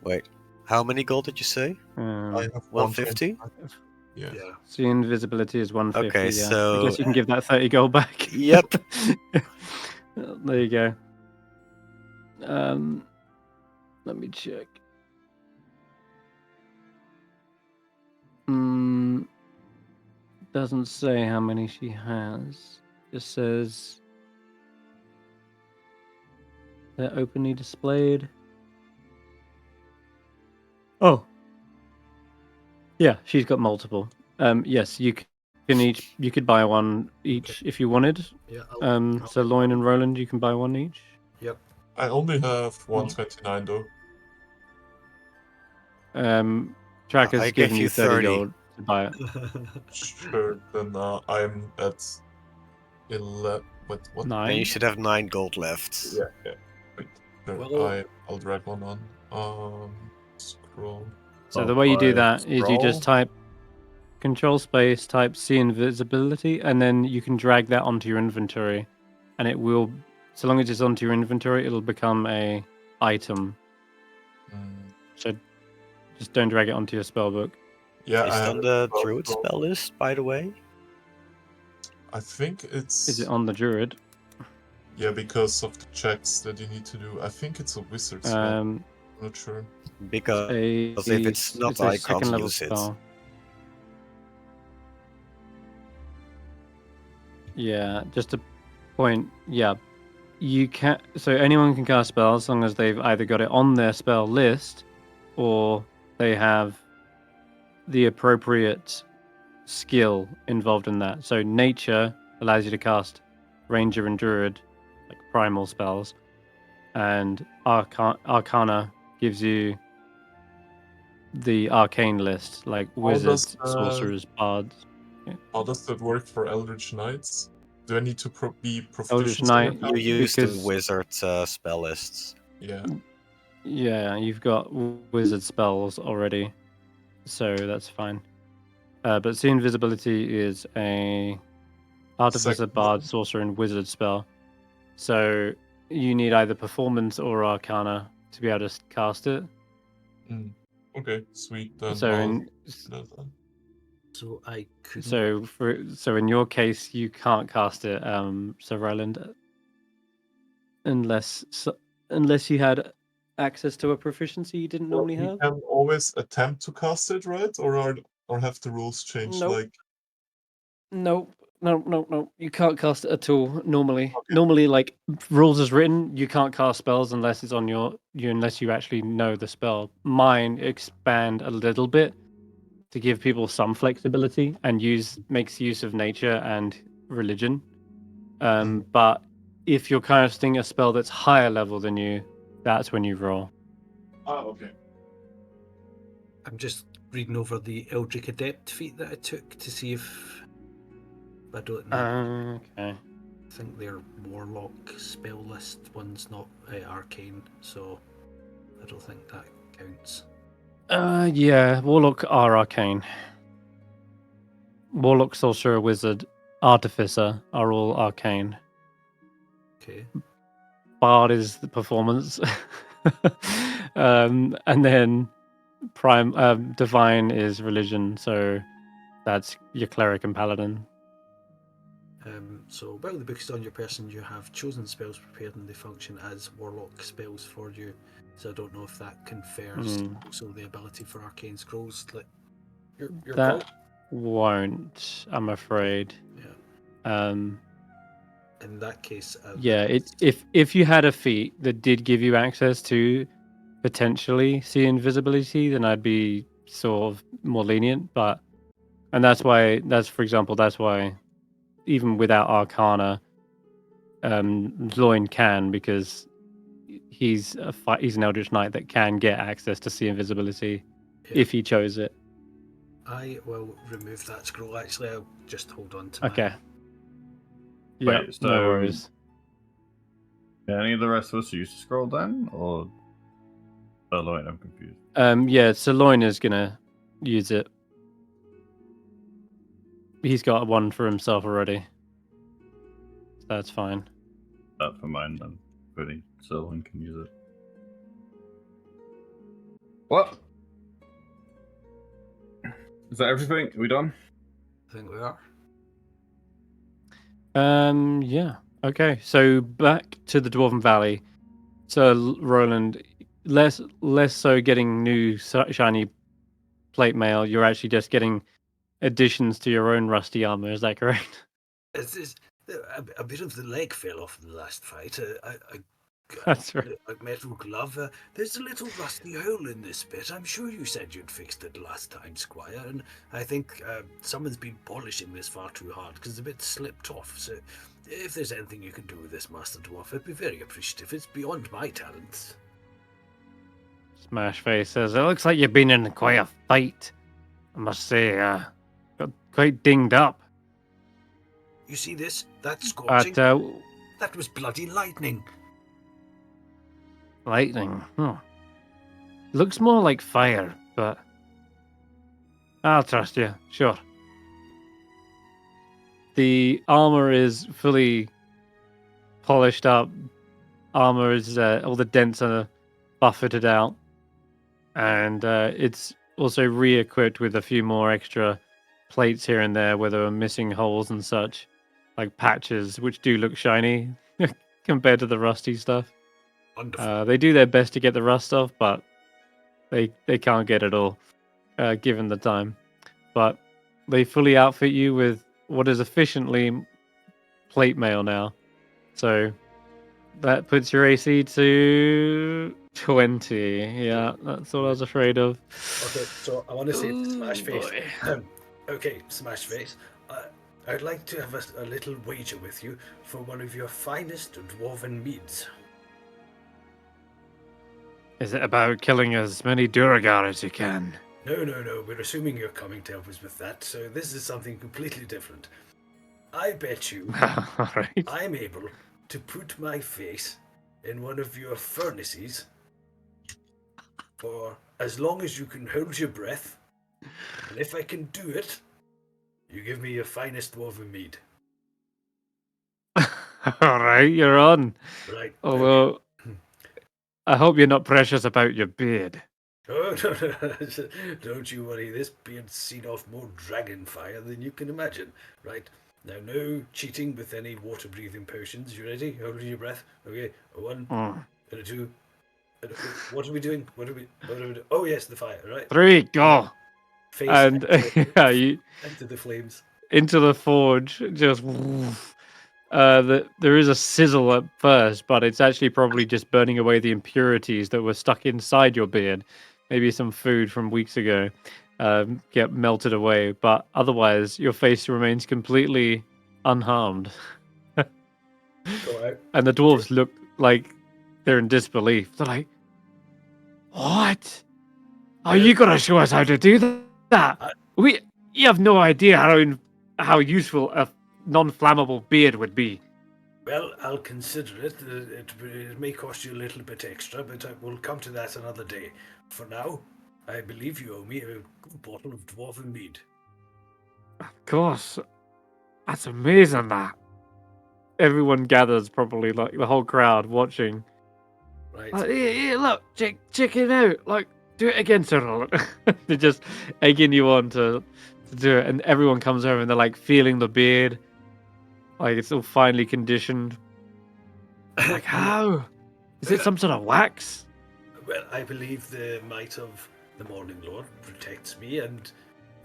Wait, how many gold did you say? I have 150? Yeah. Sea Invisibility is 150. Okay, yeah. so I guess you can give that 30 gold back. Yep. There you go. Let me check. Doesn't say how many she has. Just says they're openly displayed. Oh. Yeah, she's got multiple. Yes, you could buy one each if you wanted. Yeah. So Loin and Roland, you can buy one each. Yep. I only have 129 though. Tracker's I giving gave you you 30 30 gold to buy it. Sure, then I'm at 11. What? 9. Then you should have 9 gold left. Yeah. Wait, sure, Well, I'll drag one on. Scroll. So the way you do that is you scroll? just type Control Space, type See Invisibility, and then you can drag that onto your inventory, and it will, so long as it's onto your inventory, it'll become a item. So just don't drag it onto your spellbook. Yeah, Is it on the druid spell list, by the way? I think it's. Is it on the druid? Yeah, because of the checks that you need to do. I think it's a wizard spell. I'm not sure. Because if it's not, a I second can't level use it. spell. Yeah, just a point. Yeah, you can. So anyone can cast spells as long as they've either got it on their spell list, or they have the appropriate skill involved in that. So nature allows you to cast ranger and druid, like primal spells, and arcana gives you the arcane list, like wizards, sorcerers, bards, How does that work for Eldritch Knights? Do I need to be proficient? Eldritch Knight, in You use the because- wizard spell lists. Yeah. Yeah, you've got wizard spells already, so that's fine. But see, invisibility is a artificer, Second bard, level. sorcerer, and wizard spell. So you need either performance or arcana to be able to cast it. Okay, sweet. Then So I'll in do that then. So I couldn't. so in your case, you can't cast it, Sir Roland, unless you had access to a proficiency you didn't normally You have. can always attempt to cast it, right? Or have the rules changed? Nope. Like, No. You can't cast it at all. Normally, Okay. normally, like rules as written, you can't cast spells unless it's on unless you actually know the spell. Mine expand a little bit to give people some flexibility and makes use of nature and religion. But if you're casting a spell that's higher level than you, that's when you roll. okay. I'm just reading over the Eldritch Adept feat that I took to see if I don't know. Okay. I think they're Warlock spell list one's not arcane, so I don't think that counts. Yeah, Warlock are arcane. Warlock, Sorcerer, Wizard, Artificer are all arcane. Okay. Bard is the performance. And then Divine is religion, so that's your Cleric and Paladin. So while the book is on your person, you have chosen spells prepared and they function as Warlock spells for you. So I don't know if that confers also the ability for arcane scrolls. Like your That won't, I'm afraid. Yeah. In that case, yeah, if you had a feat that did give you access to potentially see invisibility, then I'd be sort of more lenient. That's why even without Arcana, Loin can, because he's an Eldritch Knight that can get access to see invisibility if he chose it. I will remove that scroll. Actually, I'll just hold on to Okay. mine. Yeah, Wait, so no worries. Can any of the rest of us use the scroll then, or Zaelong? I'm confused. Yeah, so Loin is gonna use it. He's got one for himself already. That's fine. That for mine then. Pretty Zaelong can use it. What? Is that everything? Are we done? I think we are. Yeah. Okay. So back to the Dwarven Valley. So Roland, less so getting new shiny plate mail. You're actually just getting additions to your own rusty armor. Is that correct? It's a bit of the leg fell off in the last fight. That's right. A metal glove. There's a little rusty hole in this bit. I'm sure you said you'd fixed it last time, Squire. And I think someone's been polishing this far too hard because the bit slipped off. So if there's anything you can do with this, Master Dwarf, I'd be very appreciative. It's beyond my talents. Smash Face says, "It looks like you've been in quite a fight. I must say, got quite dinged up. You see this? That's scorching. But That was bloody lightning. lightning. Looks more like fire, but I'll trust you. Sure." The armor is fully polished up. Armor is all the dents are buffeted out, and it's also re-equipped with a few more extra plates here and there where there are missing holes and such, like patches, which do look shiny compared to the rusty stuff. Wonderful. They do their best to get the rust off, but they can't get it all, given the time. But they fully outfit you with what is efficiently plate mail now. So that puts your AC to 20. Yeah, that's what I was afraid of. Okay, so I want to say to Smash Face. Boy. Okay, Smash Face. I'd like to have a little wager with you for one of your finest dwarven meads. Is it about killing as many Duragar as you can? No, no, no. We're assuming you're coming to help us with that, so this is something completely different. I bet you All right. I'm able to put my face in one of your furnaces for as long as you can hold your breath, and if I can do it, you give me your finest dwarven mead. All right, you're on. Right. Although, I hope you're not precious about your beard. Oh, no, no, don't you worry. This beard's seen off more dragon fire than you can imagine. Right. Now, no cheating with any water-breathing potions. You ready? Hold your breath. Okay. A one, Mm. and a two. And what are we doing? What are we doing? Oh, yes, the fire, right? 3, go! Face And yeah, you into the flames. into the forge, just woof. There is a sizzle at first, but it's actually probably just burning away the impurities that were stuck inside your beard. Maybe some food from weeks ago get melted away, but otherwise your face remains completely unharmed. Go out. And the dwarves look like they're in disbelief. They're like, "What? Are you gonna show us how to do that? You have no idea how useful a non-flammable beard would be." Well, I'll consider it. It may cost you a little bit extra, but we'll come to that another day. For now, I believe you owe me a good bottle of dwarven mead. Of course, that's amazing. That everyone gathers, probably like the whole crowd watching. Right. Here, look, check it out. Like, do it again, Sir Roland. They're just egging you on to do it, and everyone comes over and they're like feeling the beard, like it's all finely conditioned. Like, how? Is it some sort of wax? Well, I believe the might of the Morning Lord protects me, and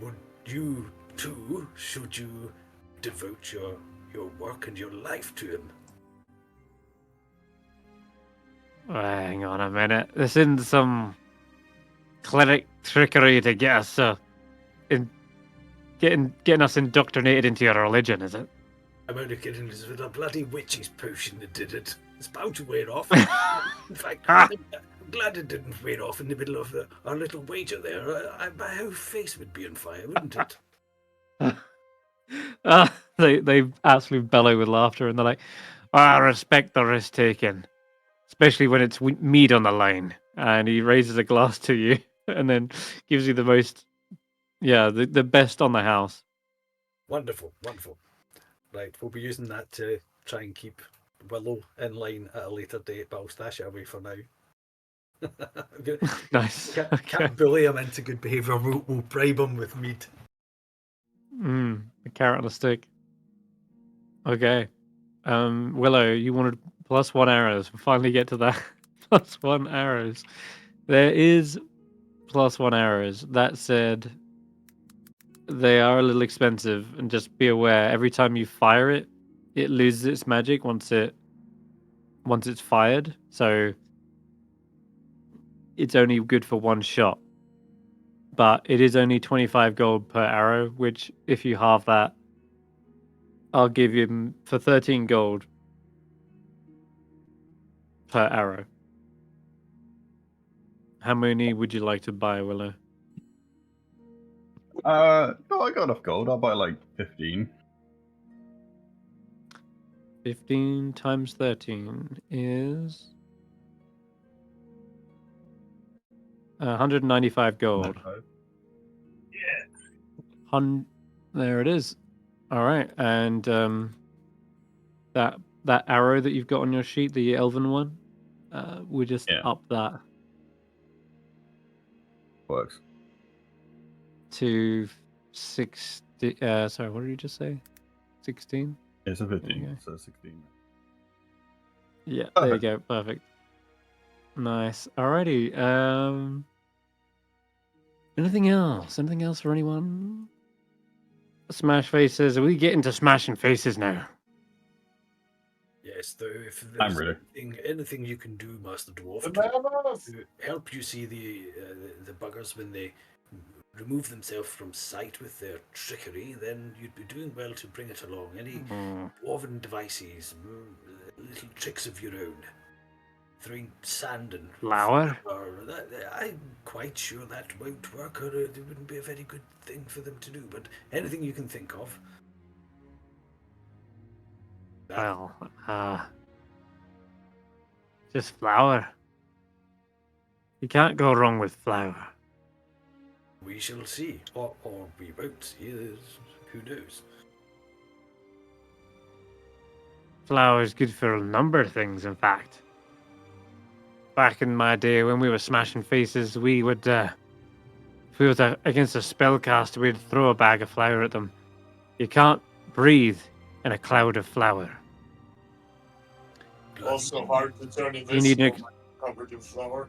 would you too, should you devote your work and your life to him? Hang on a minute. This isn't some cleric trickery to get us getting us indoctrinated into your religion, is it? I'm only kidding. This was a bloody witch's potion that did it. It's bound to wear off. In fact, I'm glad it didn't wear off in the middle of our little wager there. My whole face would be on fire, wouldn't it? They absolutely bellow with laughter, and they're like, "I respect the risk taken, especially when it's mead on the line." And he raises a glass to you, and then gives you the most, the best on the house. Wonderful, wonderful. Right, we'll be using that to try and keep Willow in line at a later date, but I'll stash it away for now. Nice. Can't bully him into good behaviour. We'll bribe him with mead. A carrot on a stick. Okay. Willow, you wanted +1 arrows. We'll finally get to that. +1 arrows. There is +1 arrows. That said, they are a little expensive, and just be aware, every time you fire it, it loses its magic once it's fired. So it's only good for one shot. But it is only 25 gold per arrow, which if you halve that, I'll give him for 13 gold per arrow. How many would you like to buy, Willow? No, I got enough gold. I'll buy like 15. 15 times 13 is 195 gold. Yeah. There it is. All right, and that arrow that you've got on your sheet, the elven one, we just up that Works. to 60. Sorry, what did you just say? 16. It's a 15, so 16. Yeah, there you go. Perfect. Nice. Alrighty. Anything else? Anything else for anyone? Smash faces. Are we getting to smashing faces now? Yes, though, if I'm there's ready. anything you can do, Master Dwarf, to help you see the buggers when they remove themselves from sight with their trickery, then you'd be doing well to bring it along. Any dwarven devices, little tricks of your own. throwing sand and Flour? I'm quite sure that won't work, or it wouldn't be a very good thing for them to do. But anything you can think of. Well, just flour. You can't go wrong with flour. We shall see, or we won't see. Who knows? Flour is good for a number of things, in fact. Back in my day when we were smashing faces, we would, if we was against a spellcaster, we'd throw a bag of flour at them. You can't breathe in a cloud of flour. Also hard to turn You need invisible when covered in flour.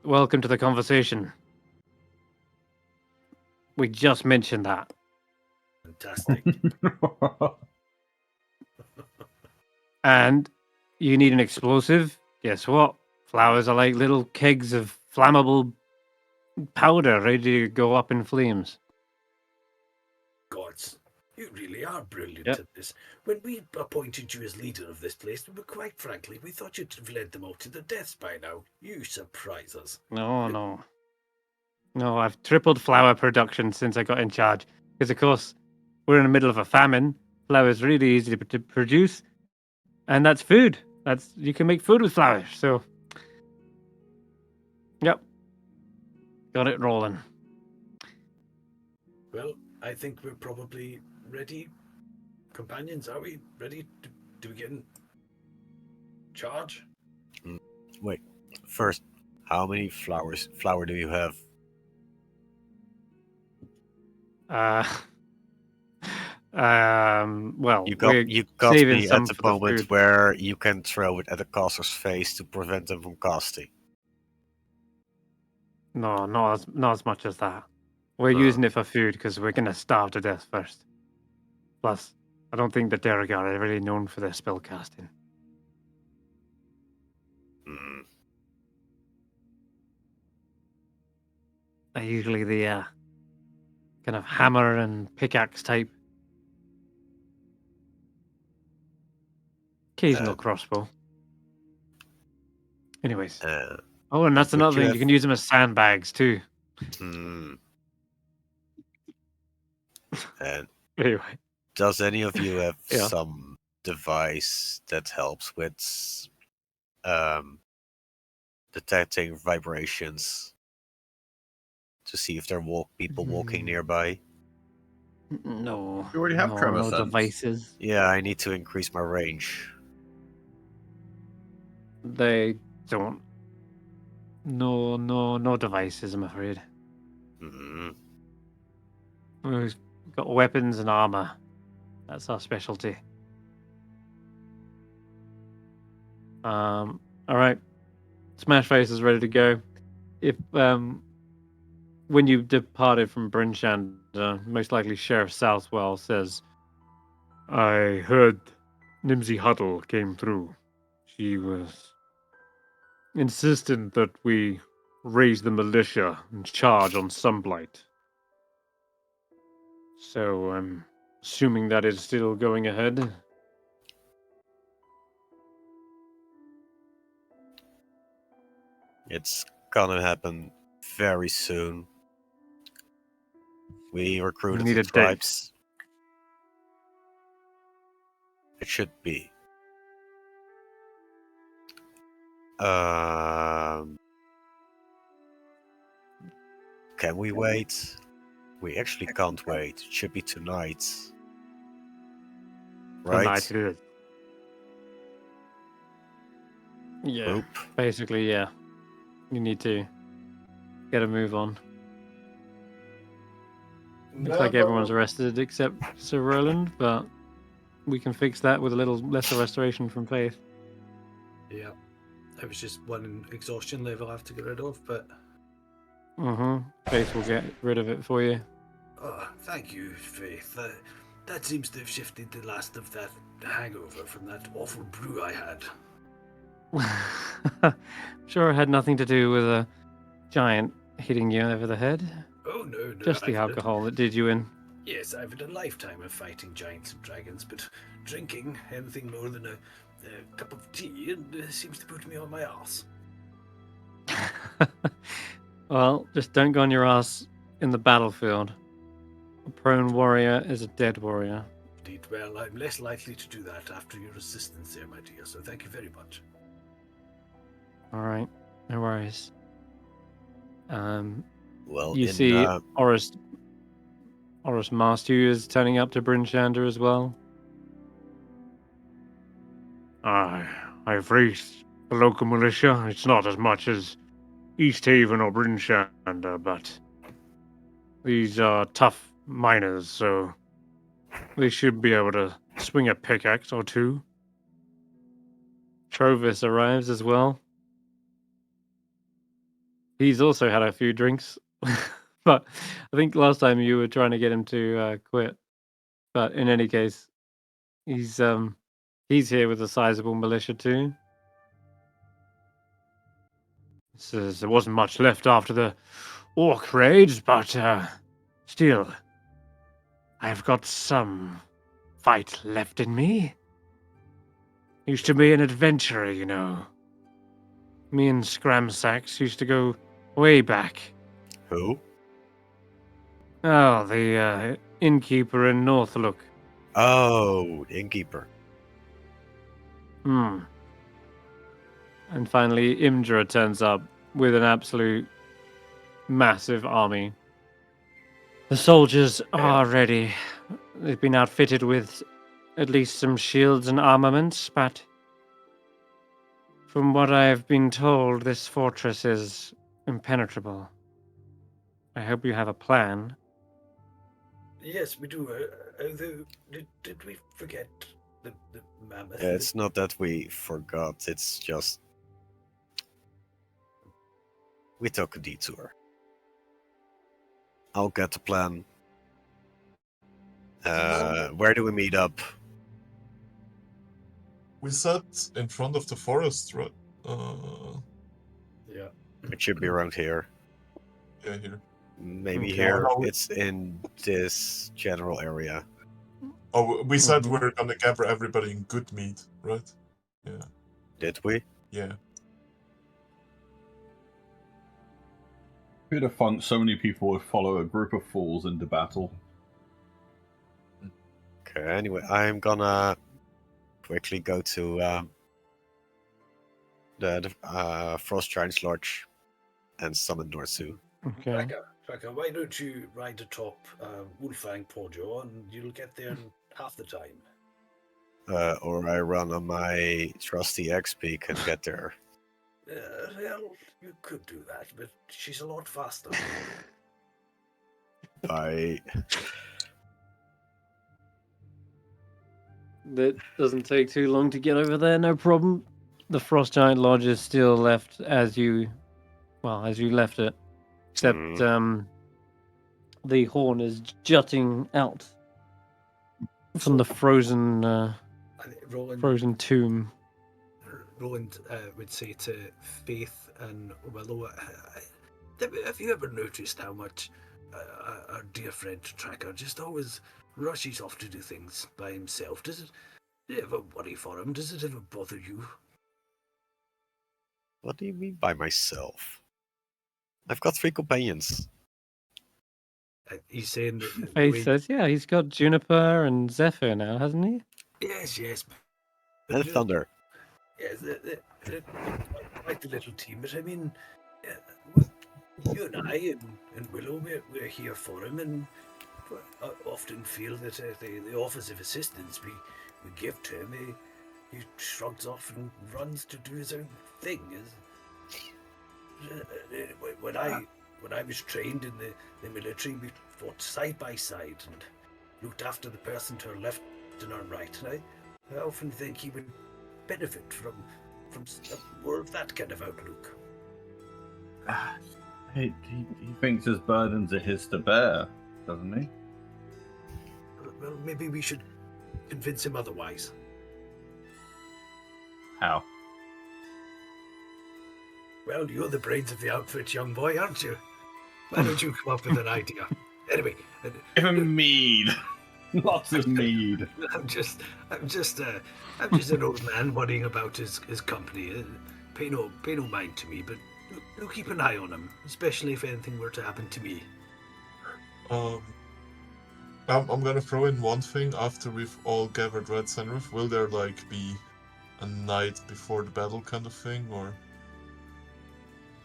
Welcome to the conversation. We just mentioned that. Fantastic. And you need an explosive. Guess what? Flowers are like little kegs of flammable powder ready to go up in flames. Gods, you really are brilliant Yep. at this. When we appointed you as leader of this place, quite frankly, we thought you'd have led them all to their deaths by now. You surprise us. No. I've tripled flour production since I got in charge. Because, of course, we're in the middle of a famine. Flour is really easy to produce. And that's food. You can make food with flour. So, yep. Got it rolling. Well, I think we're probably ready. Companions, are we ready? Do we get in charge? Wait, first, how many flour do you have? Well, You we're got saving me some at the for the moment food. where you can throw it at the caster's face to prevent them from casting. No, not as much as that. We're using it for food because we're gonna starve to death first. Plus, I don't think the Derrigar are really known for their spell casting. Hmm. They're usually the kind of hammer and pickaxe type. Occasional crossbow. Anyways. Oh, and that's would another you thing. You have- can use them as sandbags too. And Anyway. does any of you have Yeah. some device that helps with detecting vibrations to see if there are people walking nearby? No. You already have tremor no sense. devices. Yeah, I need to increase my range. They don't. No devices, I'm afraid. Hmm. We've got weapons and armor. That's our specialty. All right. Smash Face is ready to go. If when you departed from Brinshan, most likely Sheriff Southwell says, "I heard Nimsy Huddle came through. She was insistent that we raise the militia and charge on Sunblight. So I'm assuming that is still going ahead." It's gonna happen very soon. We recruited need the a date. tribes. It should be. Can we wait? We actually can't wait. It should be tonight. Right? Tonight it is. Yeah. Oop. Basically, yeah. You need to get a move on. Looks like everyone's arrested except Sir Roland, but we can fix that with a little lesser restoration from Faith. Yeah. It was just one exhaustion level I have to get rid of, but Faith will get rid of it for you. oh, thank you, Faith. That seems to have shifted the last of that hangover from that awful brew I had. Sure, it had nothing to do with a giant hitting you over the head. Oh, no. Just the alcohol that did you in. Yes, I've had a lifetime of fighting giants and dragons, but drinking anything more than a a cup of tea and seems to put me on my arse. Well, just don't go on your ass in the battlefield. A prone warrior is a dead warrior. Indeed, well, I'm less likely to do that after your assistance there, my dear, so thank you very much. All right, no worries. Well, You see Oris Mastu is turning up to Bryn Shander as well. I've reached the local militia. It's not as much as East Haven or Bryn Shander, but these are tough miners, so they should be able to swing a pickaxe or two. Trovis arrives as well. He's also had a few drinks, but I think last time you were trying to get him to quit. But in any case, he's here with a sizable militia too. Says there wasn't much left after the orc raids, but still, I've got some fight left in me. Used to be an adventurer, you know. Me and Scramsax used to go way back. Who? Oh, the innkeeper in Northlook. Oh, the innkeeper. And finally, Imdra turns up with an absolute massive army. The soldiers are ready. They've been outfitted with at least some shields and armaments, but from what I've been told, this fortress is impenetrable. I hope you have a plan. Yes, we do. Although, did we forget the mammoth? Yeah, it's not that we forgot, it's just we took a detour. I'll get the plan. Where do we meet up? We sat in front of the forest, right? Yeah. It should be around here. Yeah, here. Maybe Okay. here. Oh, no. It's in this general area. Oh, we said Mhm. we're gonna gather everybody in good meat, right? Yeah. Did we? Yeah. Who'd have thunk so many people would follow a group of fools into battle? Okay, anyway, I'm gonna quickly go to the Frost Giant's Lodge and summon Norsu. Okay. Tracker, why don't you ride atop Wolfang Pojo and you'll get there in half the time? Or I run on my trusty X-Peak and get there. Well, you could do that, but she's a lot faster. That doesn't take too long to get over there, no problem. The Frost Giant Lodge is still left as you left it. Except the horn is jutting out from the frozen tomb. Roland would say to Faith and Willow, have you ever noticed how much our dear friend Tracker just always rushes off to do things by himself? Do you ever worry for him? Does it ever bother you? What do you mean by myself? I've got 3 companions. He's saying that Faith says, yeah, he's got Juniper and Zephyr now, hasn't he? Yes. And Thunder. Yes, they're quite a little team, but I mean, you and I and Willow, we're here for him, and I often feel that the offers of assistance we give to him, he shrugs off and runs to do his own thing. When I was trained in the military, we fought side by side and looked after the person to our left and our right, and I often think he would benefit from more of that kind of outlook. He thinks his burdens are his to bear, doesn't he? Well, maybe we should convince him otherwise. How? Well, you're the brains of the outfit, young boy, aren't you? Why don't you come up with an idea? Anyway, Give him mead. Lots of mead. I'm just an old man worrying about his company. Pay no mind to me, but do keep an eye on him, especially if anything were to happen to me. Um, I'm gonna throw in one thing after we've all gathered Red Senrith. Will there like be a night before the battle kind of thing, or?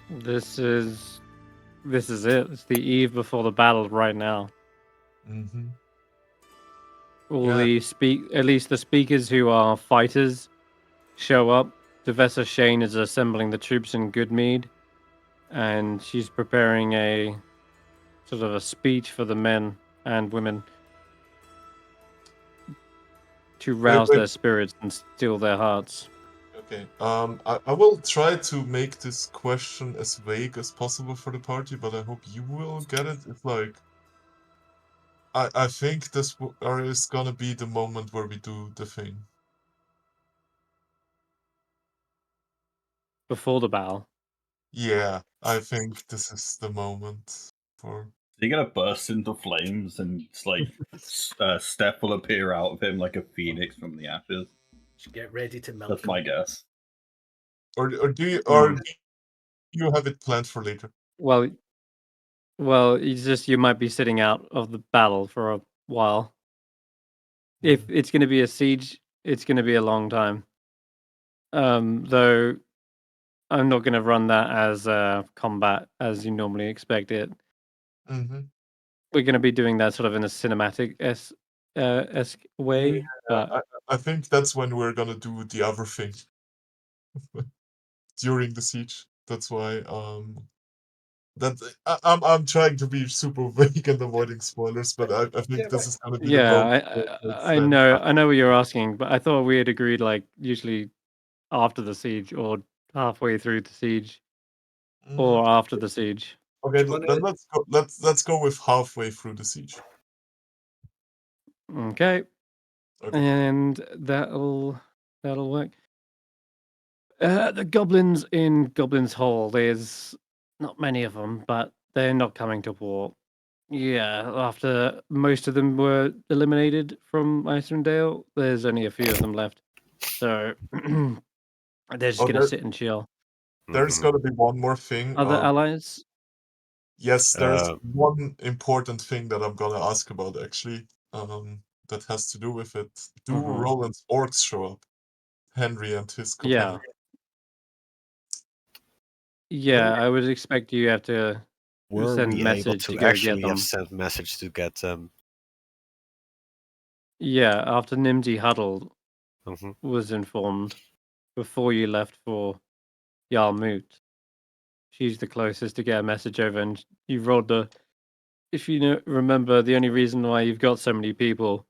This is it. It's the eve before the battle right now. Mm-hmm. All Yeah. at least the speakers who are fighters show up. Professor Shane is assembling the troops in Goodmead, and she's preparing a sort of a speech for the men and women to rouse Wait. their spirits and steel their hearts. Okay. I will try to make this question as vague as possible for the party, but I hope you will get it. It's like, I think this is gonna be the moment where we do the thing. Before the battle. Yeah, I think this is the moment for. You're gonna burst into flames, and it's like Stef will appear out of him like a phoenix from the ashes. Just get ready to milk That's him. my guess. Or do you have it planned for later? Well, you might be sitting out of the battle for a while. If it's going to be a siege, it's going to be a long time. Though I'm not going to run that as combat as you normally expect it. Mm-hmm. We're going to be doing that sort of in a cinematic esque way. Yeah, But I think that's when we're gonna do the other thing during the siege. That's why I'm trying to be super vague and avoiding spoilers, but I think this is gonna be the moment. I know what you're asking, but I thought we had agreed like usually after the siege or halfway through the siege or after the siege. Okay, then let's go with halfway through the siege. Okay. And that'll work. The goblins in Goblin's Hall, there's not many of them, but they're not coming to war. Yeah, after most of them were eliminated from Icewindale, there's only a few of them left. So they're just going to sit and chill. There's got to be one more thing. Other allies? Yes, there's one important thing that I'm gonna ask about actually. That has to do with it. Do Roland's orcs show up? Henry and his companion. Yeah, I would expect you have to send message to go get them. Have sent message to get them? Yeah, after Nimsy Huddle was informed before you left for Yarmoot. She's the closest to get a message over, and you rolled the. If you remember, the only reason why you've got so many people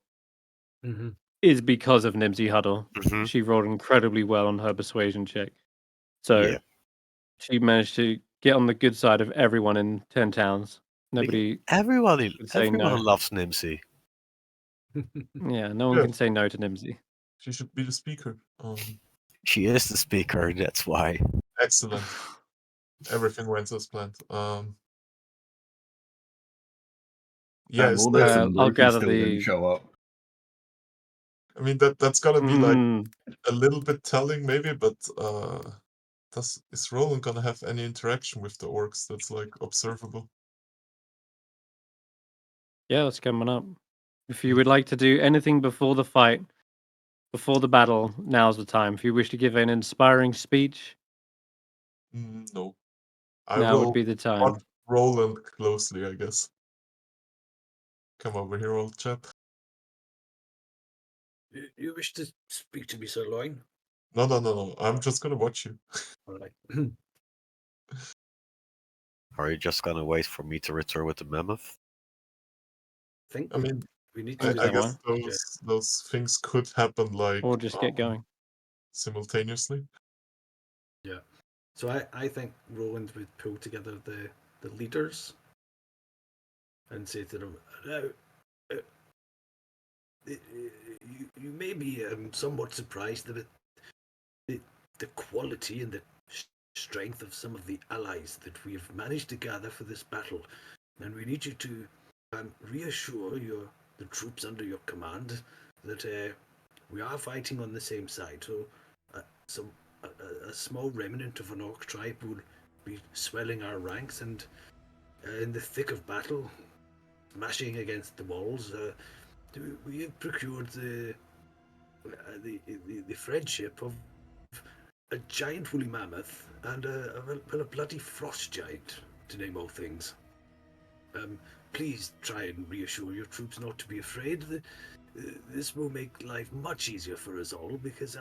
is because of Nimsy Huddle. She rolled incredibly well on her persuasion check, so she managed to get on the good side of everyone in 10 towns. Everyone loves Nimsy. Yeah, no one can say no to Nimsy. She should be the speaker. She is the speaker, that's why. Excellent. Everything went as planned. Yeah, I'll gather the. Show up. I mean that's gonna be like a little bit telling, maybe, but is Roland gonna have any interaction with the orcs that's like observable? Yeah, that's coming up. If you would like to do anything before the fight, before the battle, now's the time. If you wish to give an inspiring speech, no. Now would be the time. Watch Roland closely, I guess. Come over here, old chap. You wish to speak to me, Sir Loin? No. I'm just gonna watch you. All right. Are you just gonna wait for me to return with the mammoth? I mean, we need I to guess those things could happen like or just get going simultaneously. Yeah. So I think Roland would pull together the leaders and say to them, you may be somewhat surprised about the quality and the strength of some of the allies that we have managed to gather for this battle, and we need you to reassure your the troops under your command that we are fighting on the same side. So a small remnant of an orc tribe will be swelling our ranks, and in the thick of battle, smashing against the walls, we have procured the friendship of a giant woolly mammoth and a bloody frost giant, to name all things. Please try and reassure your troops not to be afraid. This will make life much easier for us all, because,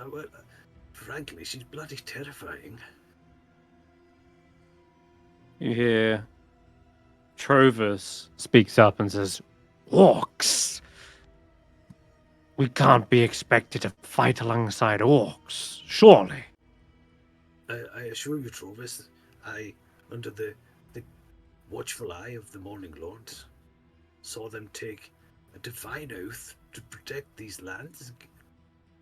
frankly, she's bloody terrifying. You hear Trovus speaks up and says, Orcs! We can't be expected to fight alongside orcs, surely. I assure you, Trovus, under the watchful eye of the Morning Lord, saw them take a divine oath to protect these lands,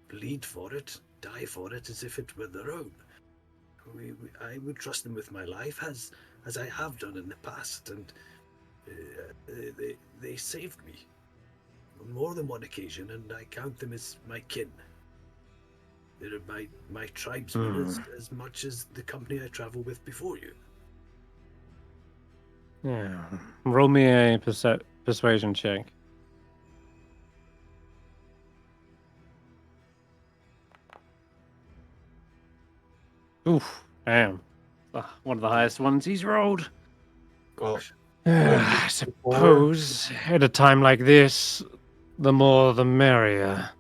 bleed for it, die for it as if it were their own. I would trust them with my life, as I have done in the past, and they saved me on more than one occasion, and I count them as my kin. They're my tribesmen as much as the company I travel with before you. yeah, roll me a persuasion check. Oof, damn. One of the highest ones he's rolled. Well, I suppose at a time like this, the more the merrier.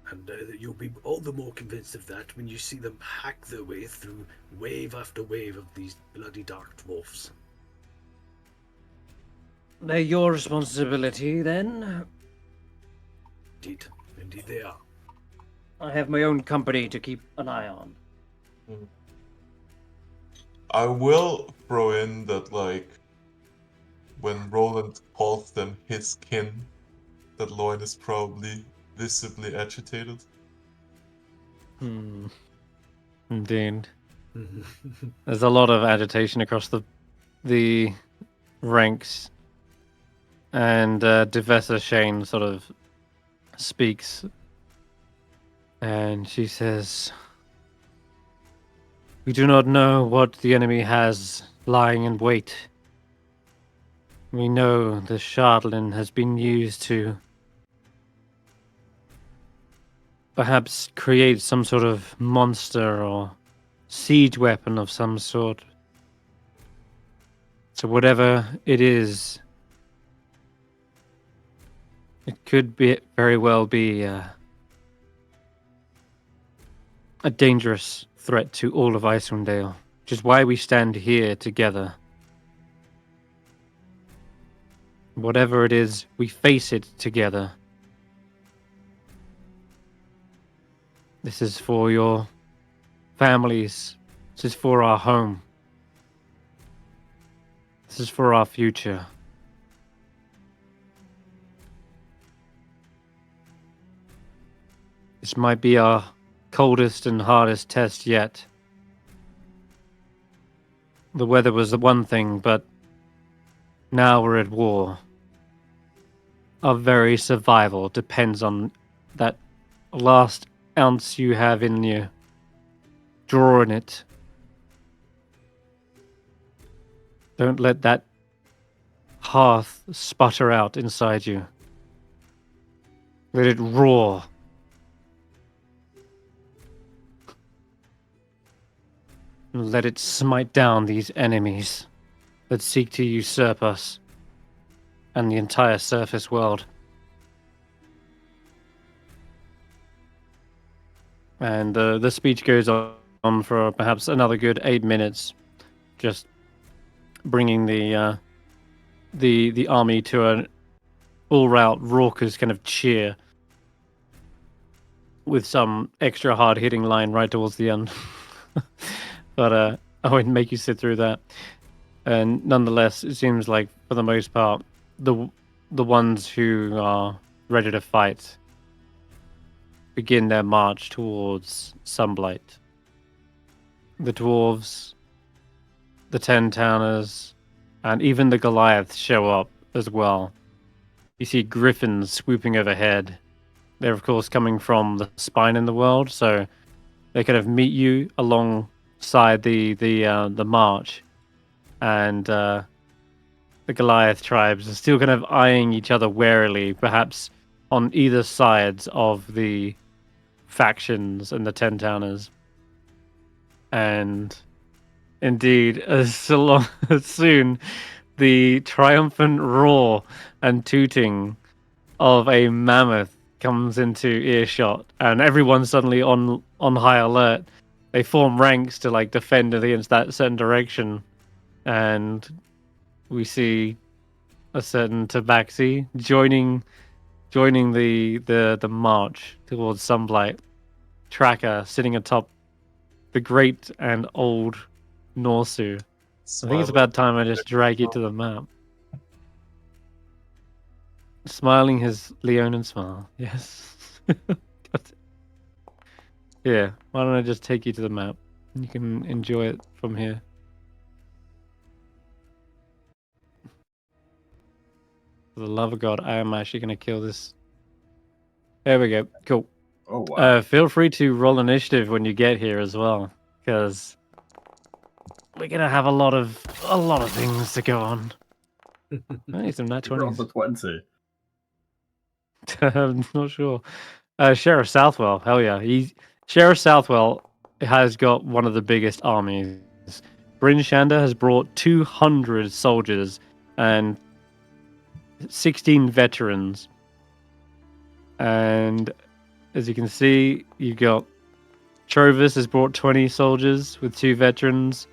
And you'll be all the more convinced of that when you see them hack their way through wave after wave of these bloody dark dwarfs. They're your responsibility, then? Indeed they are. I have my own company to keep an eye on. I will throw in that, like, when Roland calls them his kin, that Lloyd is probably visibly agitated. Indeed. There's a lot of agitation across the ranks, and Devessa Shane sort of speaks, and she says, "We do not know what the enemy has lying in wait. We know the Shardlin has been used to perhaps create some sort of monster or siege weapon of some sort. So whatever it is, it could very well be a dangerous threat to all of Icewindale, which is why we stand here together. Whatever it is, we face it together. This is for your families. This is for our home. This is for our future. This might be our coldest and hardest test yet. The weather was the one thing, but now we're at war. Our very survival depends on that last ounce you have in you. Drawing it. Don't let that hearth sputter out inside you. Let it roar. And let it smite down these enemies that seek to usurp us and the entire surface world. And the speech goes on for perhaps another good 8 minutes, just bringing the army to an all-round raucous kind of cheer, with some extra hard-hitting line right towards the end. But I won't make you sit through that. And nonetheless, it seems like for the most part, the ones who are ready to fight begin their march towards Sunblight. The dwarves, the 10 towners, and even the Goliaths show up as well. You see griffins swooping overhead. They're of course coming from the spine in the world, so they kind of meet you alongside the march, and the Goliath tribes are still kind of eyeing each other warily, perhaps on either sides of the factions and the Ten Towners. And indeed, as soon the triumphant roar and tooting of a mammoth comes into earshot, and everyone's suddenly on high alert. They form ranks to like defend against that certain direction, and we see a certain Tabaxi joining the march towards Sunblight. Tracker sitting atop the great and old Norsu. I think it's about time I just drag you to the map. Smiling his Leonin smile. Yes. Yeah, why don't I just take you to the map? You can enjoy it from here. For the love of God, I am actually going to kill this. There we go. Cool. Oh wow. Feel free to roll initiative when you get here as well, because we're gonna have a lot of things to go on. I need some nat You're on 20s. the 20. I'm not sure. Sheriff Southwell, hell yeah. Sheriff Southwell has got one of the biggest armies. Bryn Shander has brought 200 soldiers and 16 veterans. And as you can see, you got Trovis has brought 20 soldiers with 2 veterans.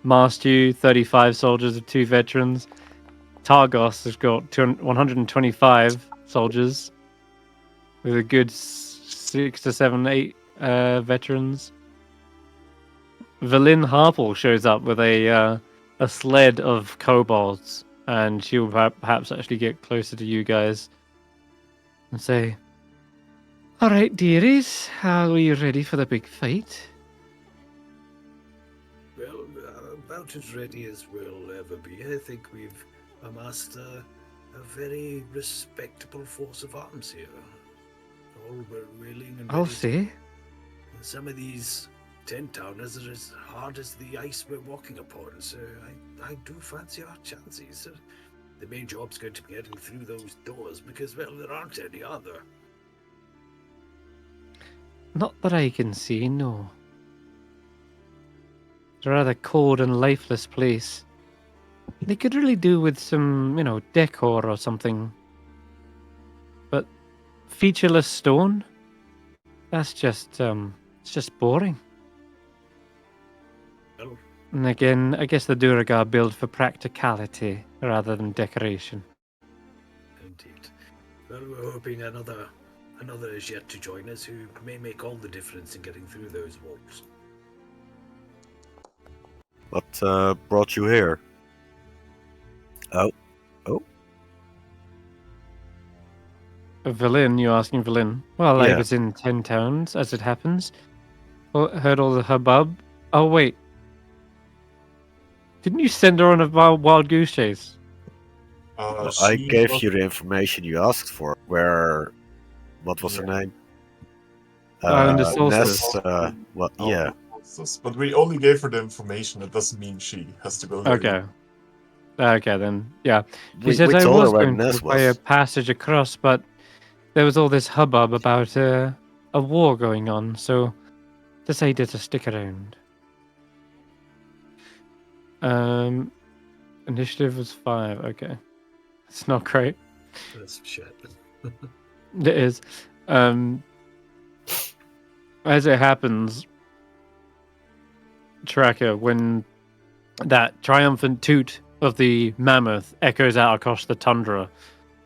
Marstew, 35 soldiers with 2 veterans. Targos has got 125 soldiers with a good 6 to 7, 8 veterans. Valin Harple shows up with a sled of kobolds, and she'll perhaps actually get closer to you guys and say, "All right, dearies, are you ready for the big fight?" Well, about as ready as we'll ever be. I think we've amassed a very respectable force of arms here. All were willing and I'll ready. see. Some of these 10-towners are as hard as the ice we're walking upon, so I do fancy our chances. The main job's going to be getting through those doors because, well, there aren't any other. Not that I can see, no. It's a rather cold and lifeless place. They could really do with some, decor or something. But featureless stone? That's just, it's just boring. Well, And again, I guess the Duragar build for practicality rather than decoration. indeed. Well, we're hoping another is yet to join us who may make all the difference in getting through those walls. What brought you here? Oh. Valin, you're asking Valin? Well, I Yeah. was in 10 towns, as it happens. Heard all the hubbub. Oh, wait. Didn't you send her on a wild goose chase? I gave you the information you asked for. What was her name? In the solstice. Yeah. But we only gave her the information. It doesn't mean she has to go there. Okay. Okay, then. Yeah. She We says I told was her where going Ness to buy a was. passage across, but there was all this hubbub about a war going on, so decided to stick around. Initiative was 5. Okay. It's not great. That's shit. It is. As it happens, Tracker, when that triumphant toot of the mammoth echoes out across the tundra,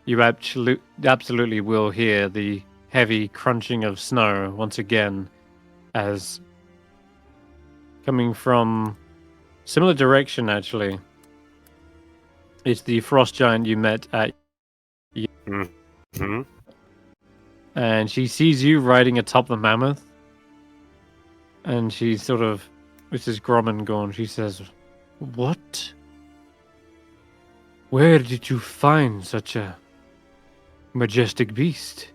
you absolutely will hear the heavy crunching of snow once again, as coming from similar direction, actually. It's the frost giant you met at, Mm-hmm. and she sees you riding atop the mammoth, and she sort of, this is Gromangorn, she says, "What? Where did you find such a majestic beast.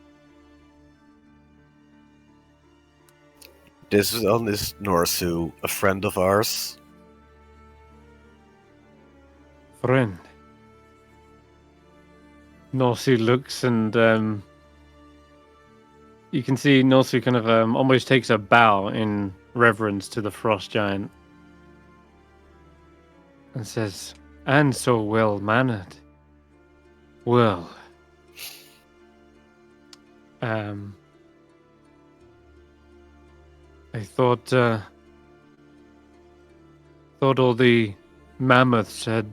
This one is Norsu, a friend of ours. Friend. Norsu looks and you can see Norsu kind of almost takes a bow in reverence to the frost giant and says, "And so well mannered. Well, I thought all the mammoths had,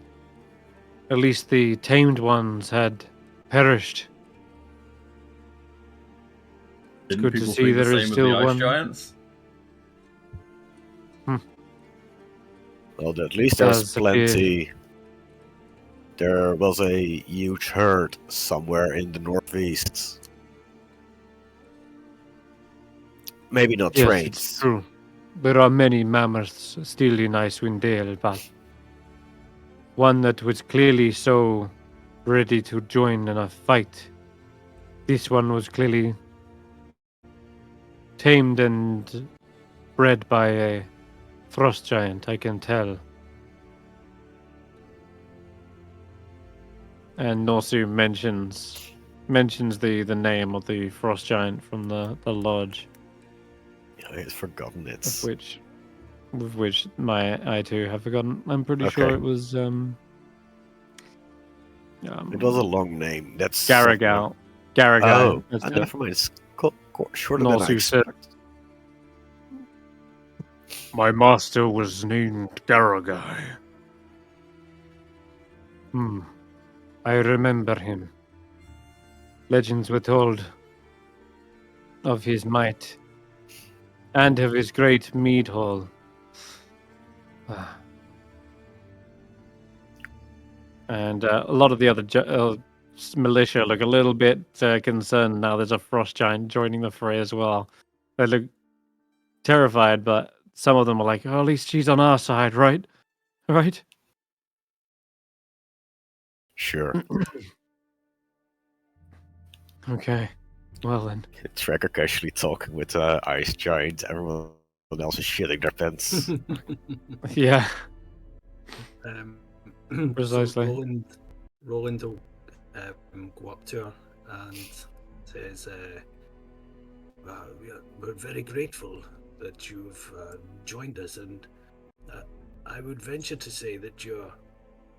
at least the tamed ones, had perished. Didn't good to people see think the there is same of still the ice one. giants? Well, at least there's Does appear. plenty. There was a huge herd somewhere in the northeast. Maybe not Yes, trains. it's true. There are many mammoths still in Icewindale, but one that was clearly so ready to join in a fight. This one was clearly tamed and bred by a frost giant, I can tell. And Norsu mentions the name of the frost giant from the lodge, I had forgotten it. with which I too have forgotten. I'm pretty sure Okay. it was It was a long name. That's Garagal. Oh, Garagai. That's it. never mind. It's shorter than I Norsu said, expected. "My master was named Garagai." I remember him. Legends were told of his might and of his great mead hall. And a lot of the other militia look a little bit concerned now there's a frost giant joining the fray as well. They look terrified, but some of them are like, "Oh, at least she's on our side, right? Right?" Sure. Okay. Well then. Tracker casually talking with Ice Giant. Everyone else is shitting their pants. Yeah. Precisely. Precisely. Roland will go up to her and says, we're very grateful that you've joined us, and I would venture to say that your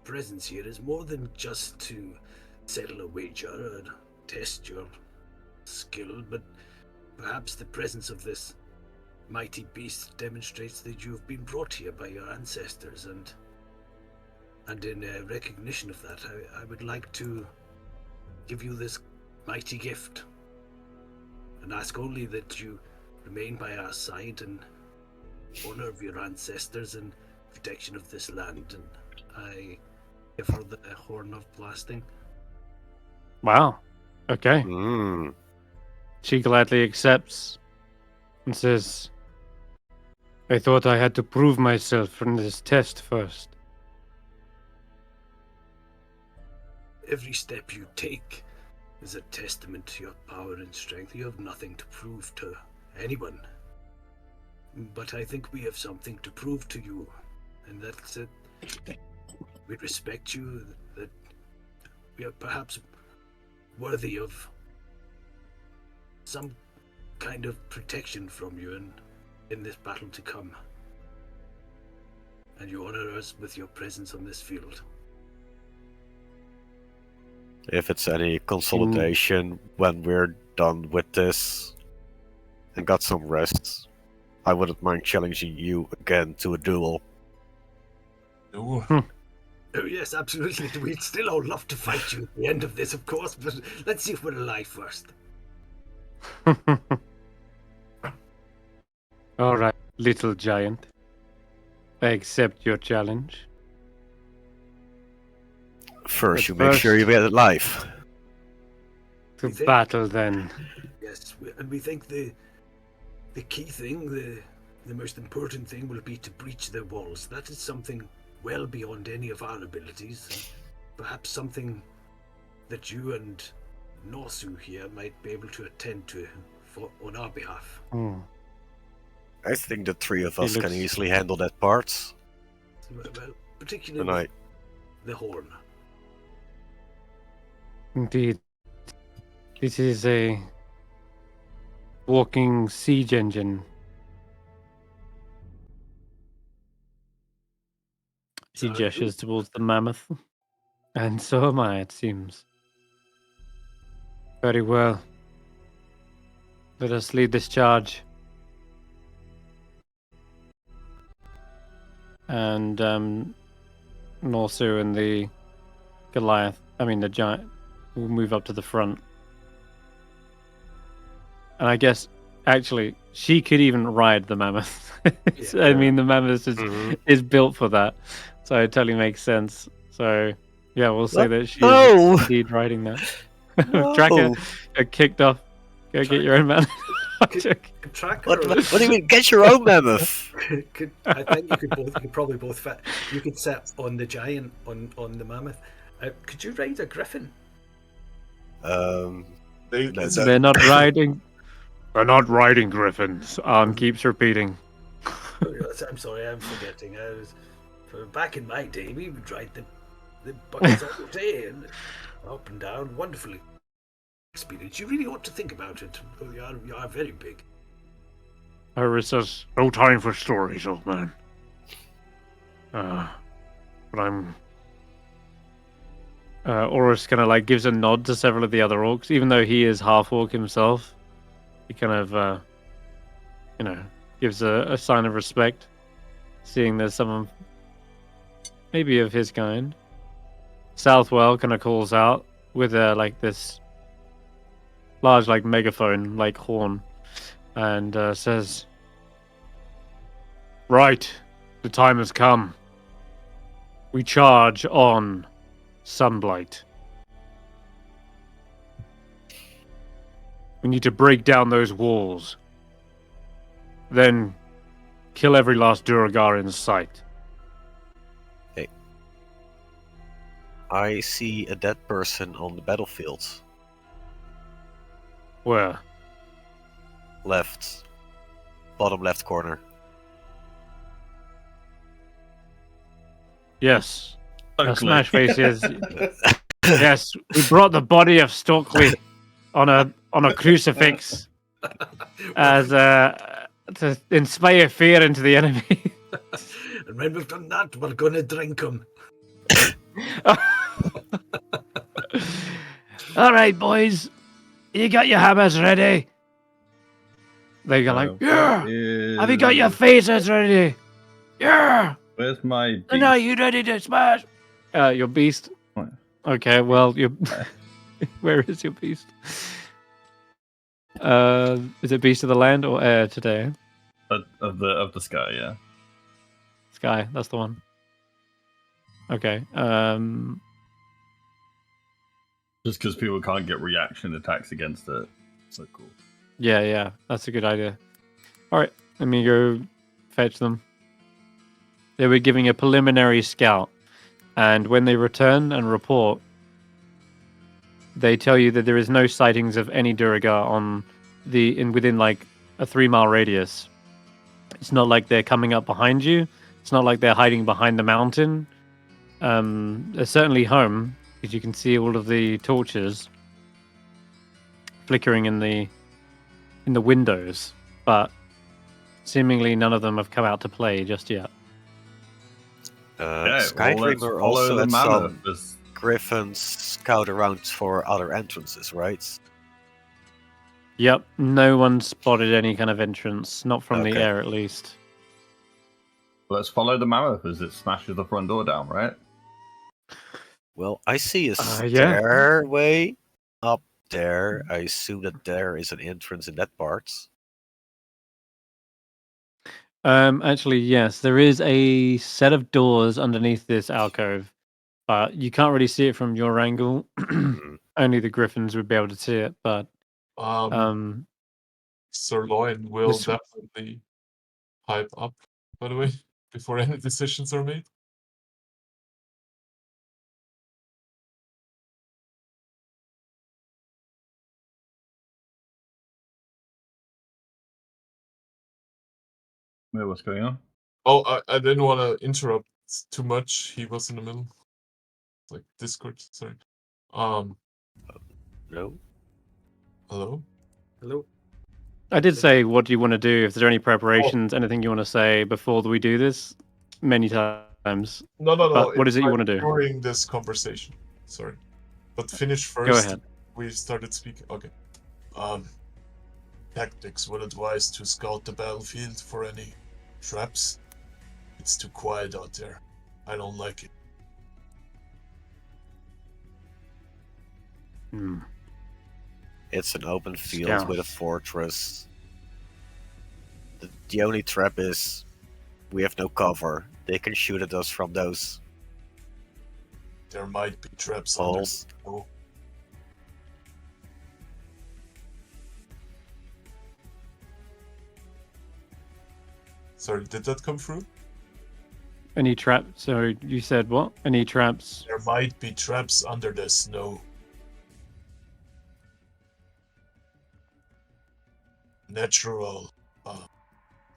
presence here is more than just to settle a wager or test your skill, but perhaps the presence of this mighty beast demonstrates that you've been brought here by your ancestors, and in recognition of that, I would like to give you this mighty gift and ask only that you remain by our side in honor of your ancestors and protection of this land. And I give her the horn of blasting. Wow. Okay. Mm. She gladly accepts and says, "I thought I had to prove myself in this test first." Every step you take is a testament to your power and strength. You have nothing to prove to anyone. But I think we have something to prove to you, and that's it. We respect you, that we are perhaps worthy of some kind of protection from you in this battle to come. And you honor us with your presence on this field. If it's any consolidation when we're done with this and got some rest, I wouldn't mind challenging you again to a duel. No. Oh yes, absolutely. We'd still all love to fight you at the end of this, of course, but let's see if we're alive first. All right, little giant. I accept your challenge. First, But you make sure you get alive. To You think- battle then. Yes, and we think the key thing, the most important thing will be to breach their walls. That is something well beyond any of our abilities. Perhaps something that you and Norsu here might be able to attend to on our behalf. Hmm. I think the three of He us can looks- easily handle that part. Well, particularly And the horn. Indeed. This is a walking siege engine. He So- gestures towards the mammoth. And so am I, it seems. Very well. Let us lead this charge. And Norsu and the the giant, will move up to the front. And I guess, actually, she could even ride the mammoth. Yeah. I mean, the mammoth Mhm. is built for that. So it totally makes sense. So, yeah, we'll say that she No! is indeed riding that. No! Tracker kicked off. Go get your own mammoth. Could Tracker What do you mean? Get your own mammoth! I think you could probably both fit. You could sit on the giant, on the mammoth. Could you ride a griffin? They're not riding. They're not riding griffins. Keeps repeating. I'm sorry, I'm forgetting. Back in my day, we would ride the buckets all day and up and down. Wonderful experience. You really ought to think about it. Oh, you are very big. Iris says, no time for stories, old man. But I'm... Oris kind of like gives a nod to several of the other orcs, even though he is half orc himself. He kind of, gives a sign of respect, seeing there's someone maybe of his kind. Southwell kind of calls out with this large megaphone horn, and says, right, the time has come. We charge on Sunblight. We need to break down those walls. Then kill every last Duragar in sight. I see a dead person on the battlefield. Where? Left. Bottom left corner. Yes. Stokely. Smashface is. Yes, we brought the body of Stokely on a crucifix as to inspire fear into the enemy. And when we've done that, we're going to drink them. All right, boys, you got your hammers ready? They go like, yeah. Have you got your phasers ready? Yeah. Where's my beast? And are you ready to smash? Your beast. What? Okay, well, you. Where is your beast? Is it beast of the land or air today? Of the sky, yeah. Sky, that's the one. Okay. Just because people can't get reaction attacks against it. So cool. Yeah, that's a good idea. All right, let me go fetch them. They were giving a preliminary scout, and when they return and report, they tell you that there is no sightings of any Duragar within like a 3-mile radius. It's not like they're coming up behind you. It's not like they're hiding behind the mountain. They're certainly home, because you can see all of the torches flickering in the windows, but seemingly none of them have come out to play just yet. Skydreamer follow also the had mammoth. some There's- griffins scout around for other entrances, right? Yep, no one spotted any kind of entrance, not from the Okay. air at least. Let's follow the mammoth as it smashes the front door down, right? Well, I see a Yeah. stairway up there. I assume that there is an entrance in that part. Actually, yes, there is a set of doors underneath this alcove, but you can't really see it from your angle. Only the griffins would be able to see it, but Sirloin will This- definitely hype up, by the way, before any decisions are made. Wait, what's going on? Oh, I didn't want to interrupt too much. He was in the middle. Like Discord, sorry. No. Hello? Hello. I did say, what do you want to do? If there's any preparations, anything you want to say before we do this, many times. No. But what is it you it's want to do? during this conversation. Sorry. But finish first. Go ahead. We started speaking. Okay. Tactics would advise to scout the battlefield for any traps. It's too quiet out there. I don't like it. Hmm. It's an open field Scout. with a fortress. The only trap is we have no cover. They can shoot at us from those There might be traps holes. under. Oh. Sorry, did that come through? Any traps? So you said what? Any traps? There might be traps under the snow. Natural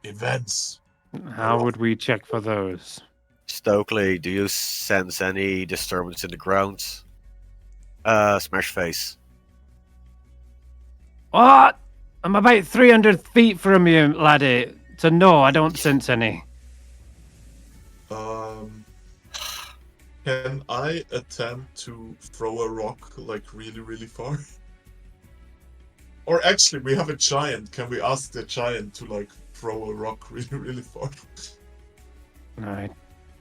events. How would we check for those? Stokely, do you sense any disturbance in the ground? Smash face. What? I'm about 300 feet from you, laddie. So no, I don't sense any. Can I attempt to throw a rock like really, really far? Or actually, we have a giant. Can we ask the giant to like throw a rock really, really far? I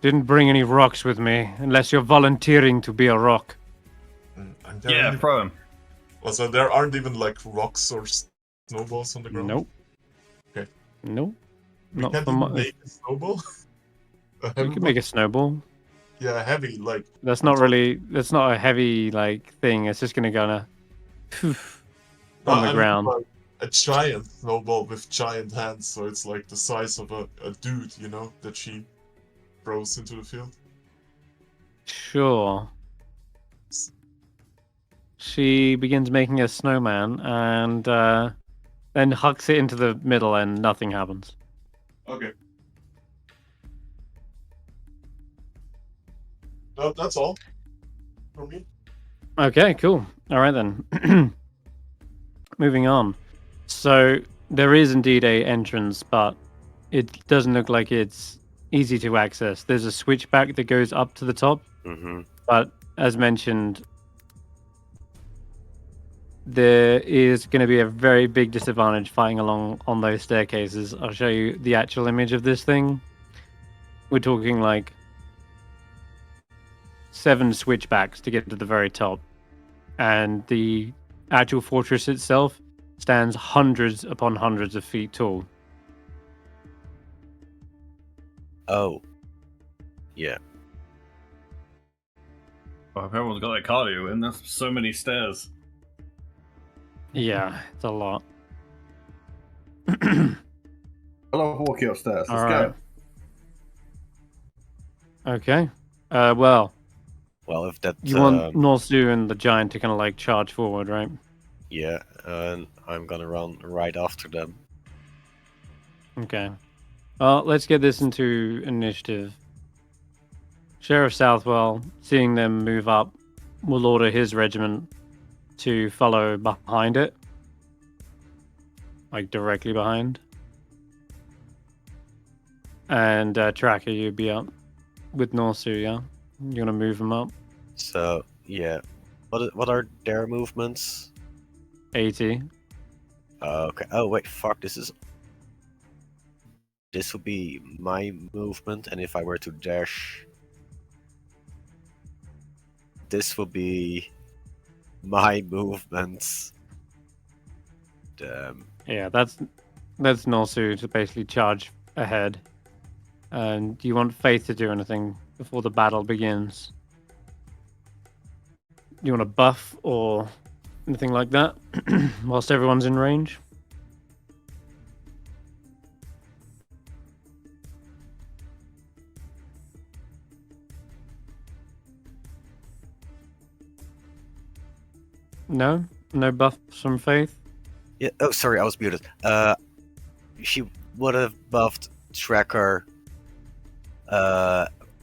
didn't bring any rocks with me, unless you're volunteering to be a rock. And there Yeah, aren't throw him. even- so there aren't even like rocks or snowballs on the ground? Nope. Okay. Nope. We Not can't for even my. make a snowball? You can make a snowball. Yeah, heavy, like... That's not really. That's not a heavy like thing. It's just gonna go poof on the I mean, ground. like, a giant snowball with giant hands, so it's like the size of a dude, you know, that she throws into the field. Sure. She begins making a snowman and then hucks it into the middle, and nothing happens. Okay. No, that's all for me. Okay, cool. All right then. Moving on. So there is indeed a entrance, but it doesn't look like it's easy to access. There's a switchback that goes up to the top, Mm-hmm. but as mentioned, there is going to be a very big disadvantage fighting along on those staircases. I'll show you the actual image of this thing. We're talking like 7 switchbacks to get to the very top, and the actual fortress itself stands hundreds upon hundreds of feet tall. Oh. Yeah. Well, if everyone's got their cardio in, there's so many stairs. Yeah, it's a lot. I love walking upstairs. Let's All right. go. Okay. Well, Well, if that... you want Norsu and the giant to kind of like charge forward, right? Yeah, and I'm gonna run right after them. Okay. Well, let's get this into initiative. Sheriff Southwell, seeing them move up, will order his regiment to follow behind it. Like directly behind. And Tracker, you'd be up with Norsu, yeah? You want to move them up? So, yeah. What are their movements? 80. Okay. Oh, wait, fuck, this would be my movement, and if I were to dash... This would be my movements. Damn. Yeah, that's Norsu to basically charge ahead. And do you want Faith to do anything before the battle begins? Do you want to buff or anything like that whilst everyone's in range? No? No buffs from Faith? Yeah. Oh, sorry, I was muted. She would have buffed Tracker,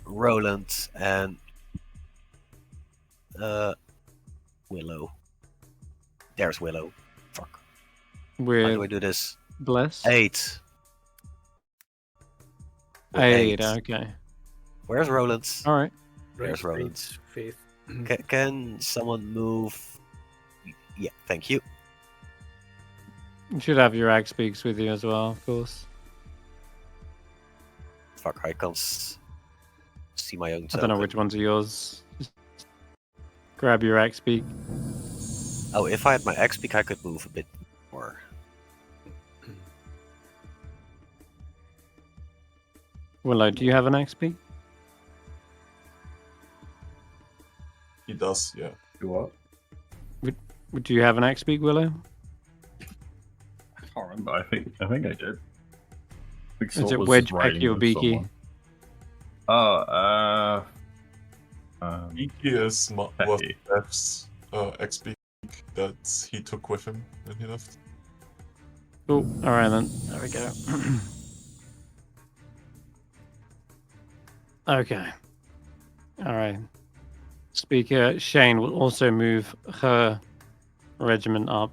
Roland, and Willow. There's Willow. Fuck. How do I With do this? bless 8. With 8. 8. Okay. Where's Roland? All right. There's Right, Roland. Faith. Can someone move? Yeah, thank you. You should have your axe speaks with you as well, of course. Fuck, I can't see my own I don't know token. which ones are yours. Just grab your axe speak. Oh, if I had my X peak, I could move a bit more. Willow, do you have an axe speak? He does, yeah. Do what? Do you have an axe speak, Willow? I can't remember. I think I did. Is it wedge, pecky, or beaky? Oh, Beaky is was Pecky. Stef's XP that he took with him when he left. Oh, all right then. There we go. Okay. All right. Speaker Shane will also move her regiment up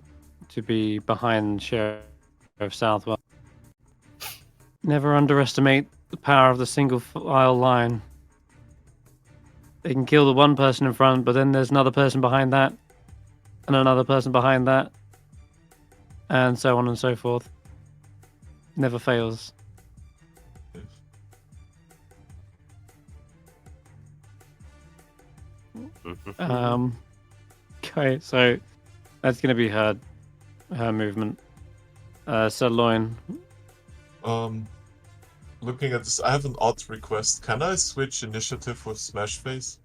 to be behind Sheriff Southwell. Never underestimate the power of the single file line. They can kill the one person in front, but then there's another person behind that, and another person behind that, and so on and so forth. Never fails. Okay, so that's going to be her movement. Zaelong. Looking at this, I have an odd request. Can I switch initiative with Smash Face?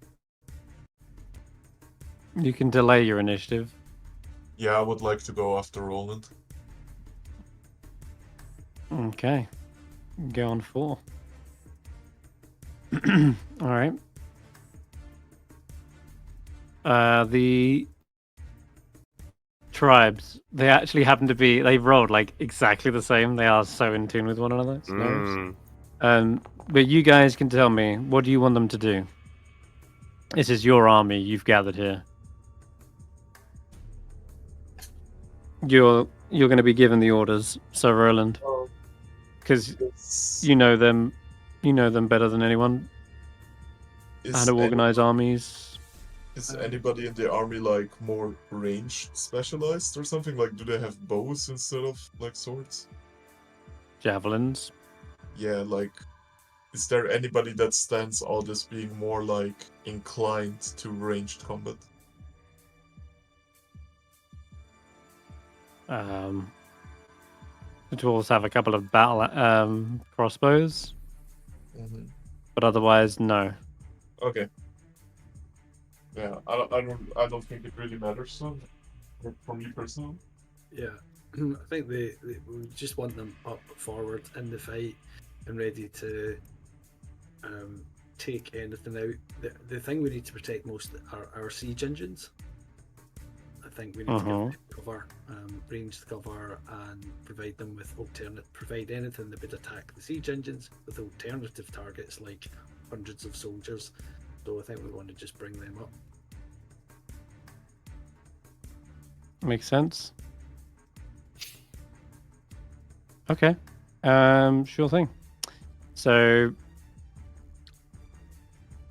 You can delay your initiative. Yeah, I would like to go after Roland. Okay. Go on 4. All right. The tribes, they actually happen to be, they rolled like exactly the same. They are so in tune with one another. It's hilarious. But you guys can tell me, what do you want them to do? This is your army you've gathered here. You're going to be given the orders, Sir Roland, because you know them better than anyone. How to organize armies. Is anybody in the army like more range specialized or something? Like, do they have bows instead of like swords? Javelins. Yeah, like, is there anybody that stands out as being more like inclined to ranged combat? The dwarves have a couple of battle crossbows, but otherwise, no. Okay. Yeah, I don't think it really matters so for me personally. Yeah, I think we just want them up forward in the fight and ready to take anything out. The thing we need to protect most are our siege engines. I think we need to give them cover, ranged cover, and provide them with provide anything that would attack the siege engines with alternative targets like hundreds of soldiers. So I think we want to just bring them up. Makes sense. Okay. Sure thing. So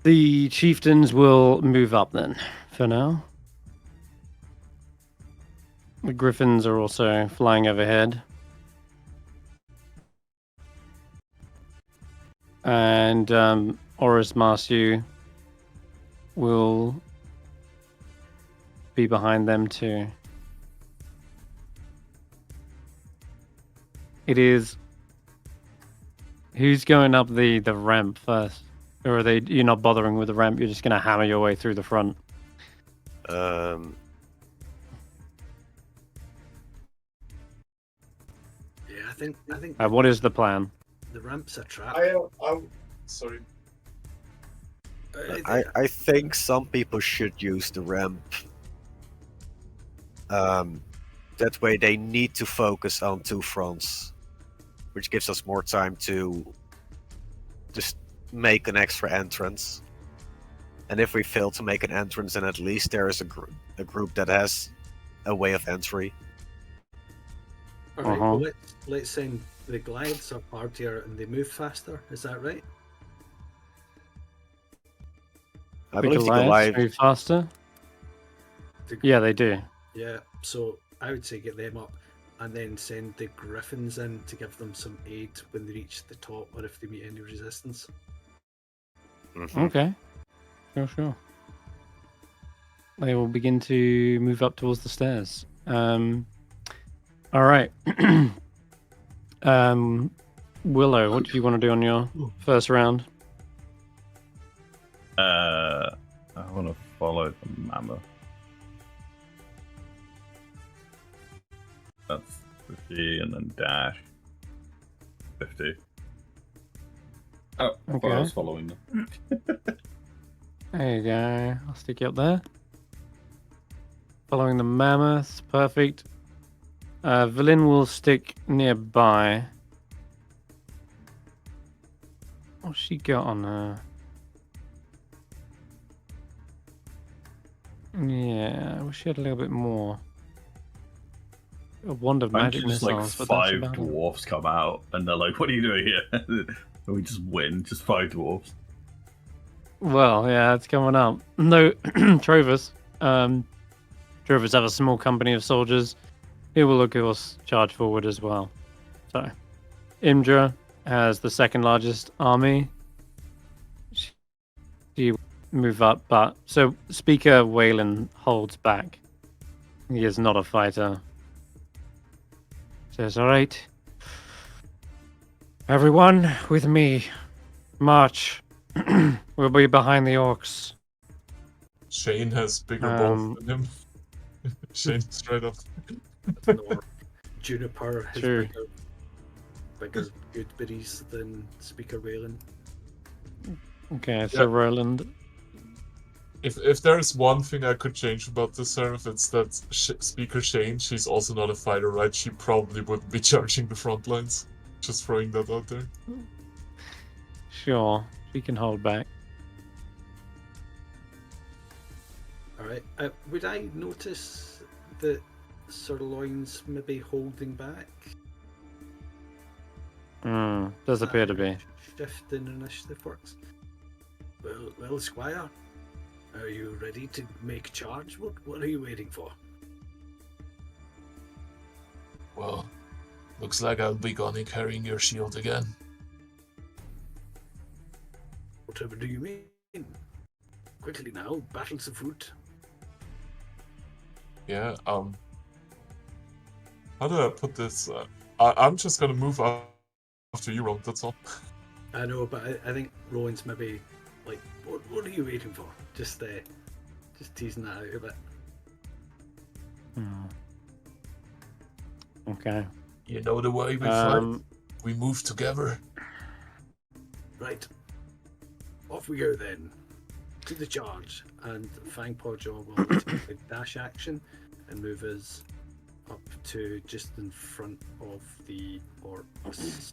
the chieftains will move up then for now. The griffins are also flying overhead. And Oris Marsu will be behind them too. It is. Who's going up the ramp first? Or are they? You're not bothering with the ramp. You're just going to hammer your way through the front. Yeah, I think. What is the plan? The ramp's a trap. Sorry. I think some people should use the ramp. That way they need to focus on 2 fronts. which gives us more time to just make an extra entrance. And if we fail to make an entrance, then at least there is a group that has a way of entry. All right, well, let's send the glides up hardier and they move faster. Is that right? I The believe the Goliaths Goliath. move faster. Yeah, they do. Yeah, so I would say get them up and then send the Griffins in to give them some aid when they reach the top or if they meet any resistance. Okay. Sure. They will begin to move up towards the stairs. All right. Willow, what do you want to do on your first round? I want to follow the mammoth. That's 50 and then dash 50. Oh, Okay. I was following them. There you go. I'll stick you up there. Following the mammoths. Perfect. Vlin will stick nearby. What's she got on her? Yeah, I wish she had a little bit more. A wand of magic Just missiles. like but that's 5 about it. dwarfs come out and they're like, "What are you doing here?" And we just win. Just 5 dwarfs. Well, yeah, it's coming up. No, Trovus. Trovus have a small company of soldiers who will, of course, charge forward as well. So, Imdra has the second largest army. She move up, but so Speaker Waylon holds back. He is not a fighter. Says, "All right, everyone, with me, march." We'll be behind the orcs. Shane has bigger balls than him. Shane straight up. Nor Juniper has True. bigger goodberries than Speaker Whalen. Okay, so Roland. If there's one thing I could change about this Senrith, it's that Speaker Shane, she's also not a fighter, right? She probably wouldn't be charging the front lines. Just throwing that out there. Sure, we can hold back. Alright, would I notice that Sirloin's maybe holding back? Does appear to be. Shift in initiative works. Well, Squire, are you ready to make charge? What are you waiting for? Well, looks like I'll be gonna carrying your shield again. Whatever do you mean? Quickly now, battle's afoot. Yeah, how do I put this? I'm just gonna move up after you, Roland, that's all. I know, but I think Rowan's maybe like, what are you waiting for? Just teasing that out a bit. Okay. You know the way we fight. We move together. Right. Off we go then. To the charge. And Fangpaw Jaw will take a dash action and move us up to just in front of the orcs.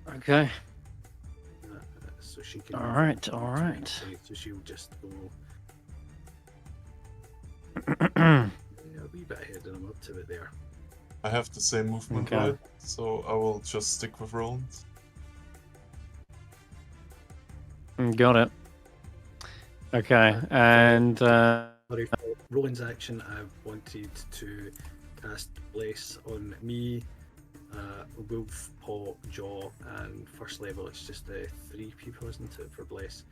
Okay. So she can. All right. So she'll just go Okay. a wee bit ahead and I'm up to it there. I have the same movement, Okay. right? So I will just stick with Roland. Got it. Okay, and Sorry, for Roland's action, I wanted to cast Blaze on me, Wolf, Paw, Jaw, and first level it's just 3 people, isn't it, for Blaze,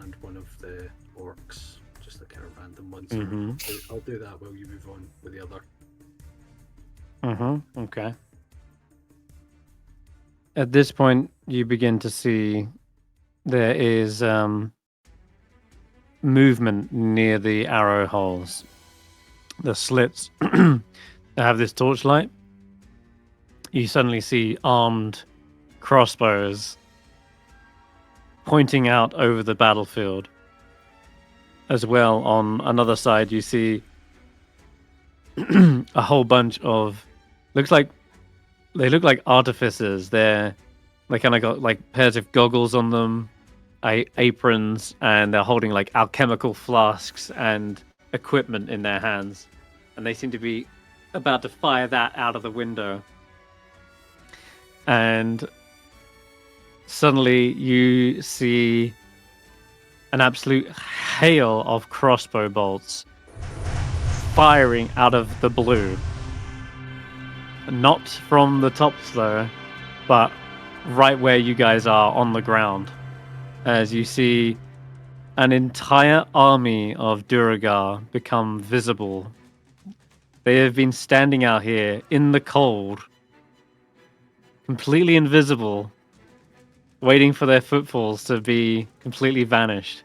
and one of the orcs, just a kind of random one. So I'll do that while you move on with the other. Okay. At this point, you begin to see there is movement near the arrow holes, the slits that have this torchlight. You suddenly see armed crossbows pointing out over the battlefield. As well, on another side, you see a whole bunch of looks like They look like artificers. They kind of got like pairs of goggles on them, aprons, and they're holding like alchemical flasks and equipment in their hands. And they seem to be about to fire that out of the window. And suddenly you see an absolute hail of crossbow bolts firing out of the blue. Not from the tops though, but right where you guys are on the ground. As you see an entire army of Duragar become visible. They have been standing out here in the cold, completely invisible, waiting for their footfalls to be completely vanished.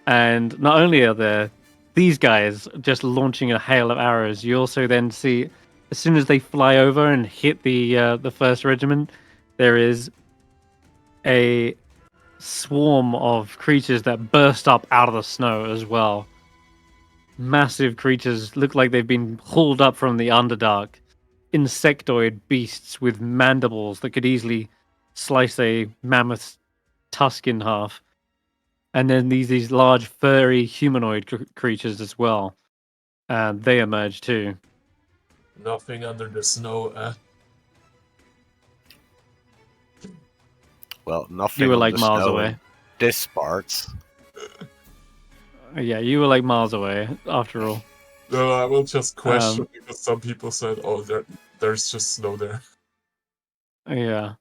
And not only are there these guys just launching a hail of arrows, you also then see, as soon as they fly over and hit the first regiment, there is a swarm of creatures that burst up out of the snow as well. Massive creatures, look like they've been hauled up from the Underdark. Insectoid beasts with mandibles that could easily slice a mammoth's tusk in half. And then these large furry humanoid creatures as well. They emerge too. Nothing under the snow. Well, nothing You were on like the miles snow away. in this part. Yeah, you were like miles away after all. No, I will just question because some people said, "Oh, there's just snow there." Yeah.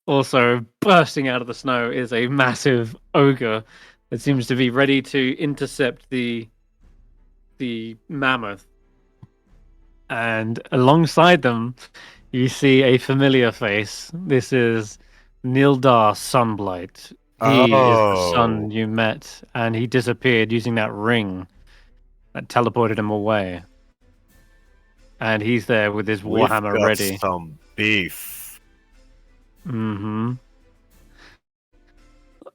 Also, bursting out of the snow is a massive ogre that seems to be ready to intercept the mammoth. And alongside them, you see a familiar face. This is Nildar Sunblight. He is the son you met, and he disappeared using that ring that teleported him away. And he's there with his warhammer ready. We've got some beef. Mm-hmm.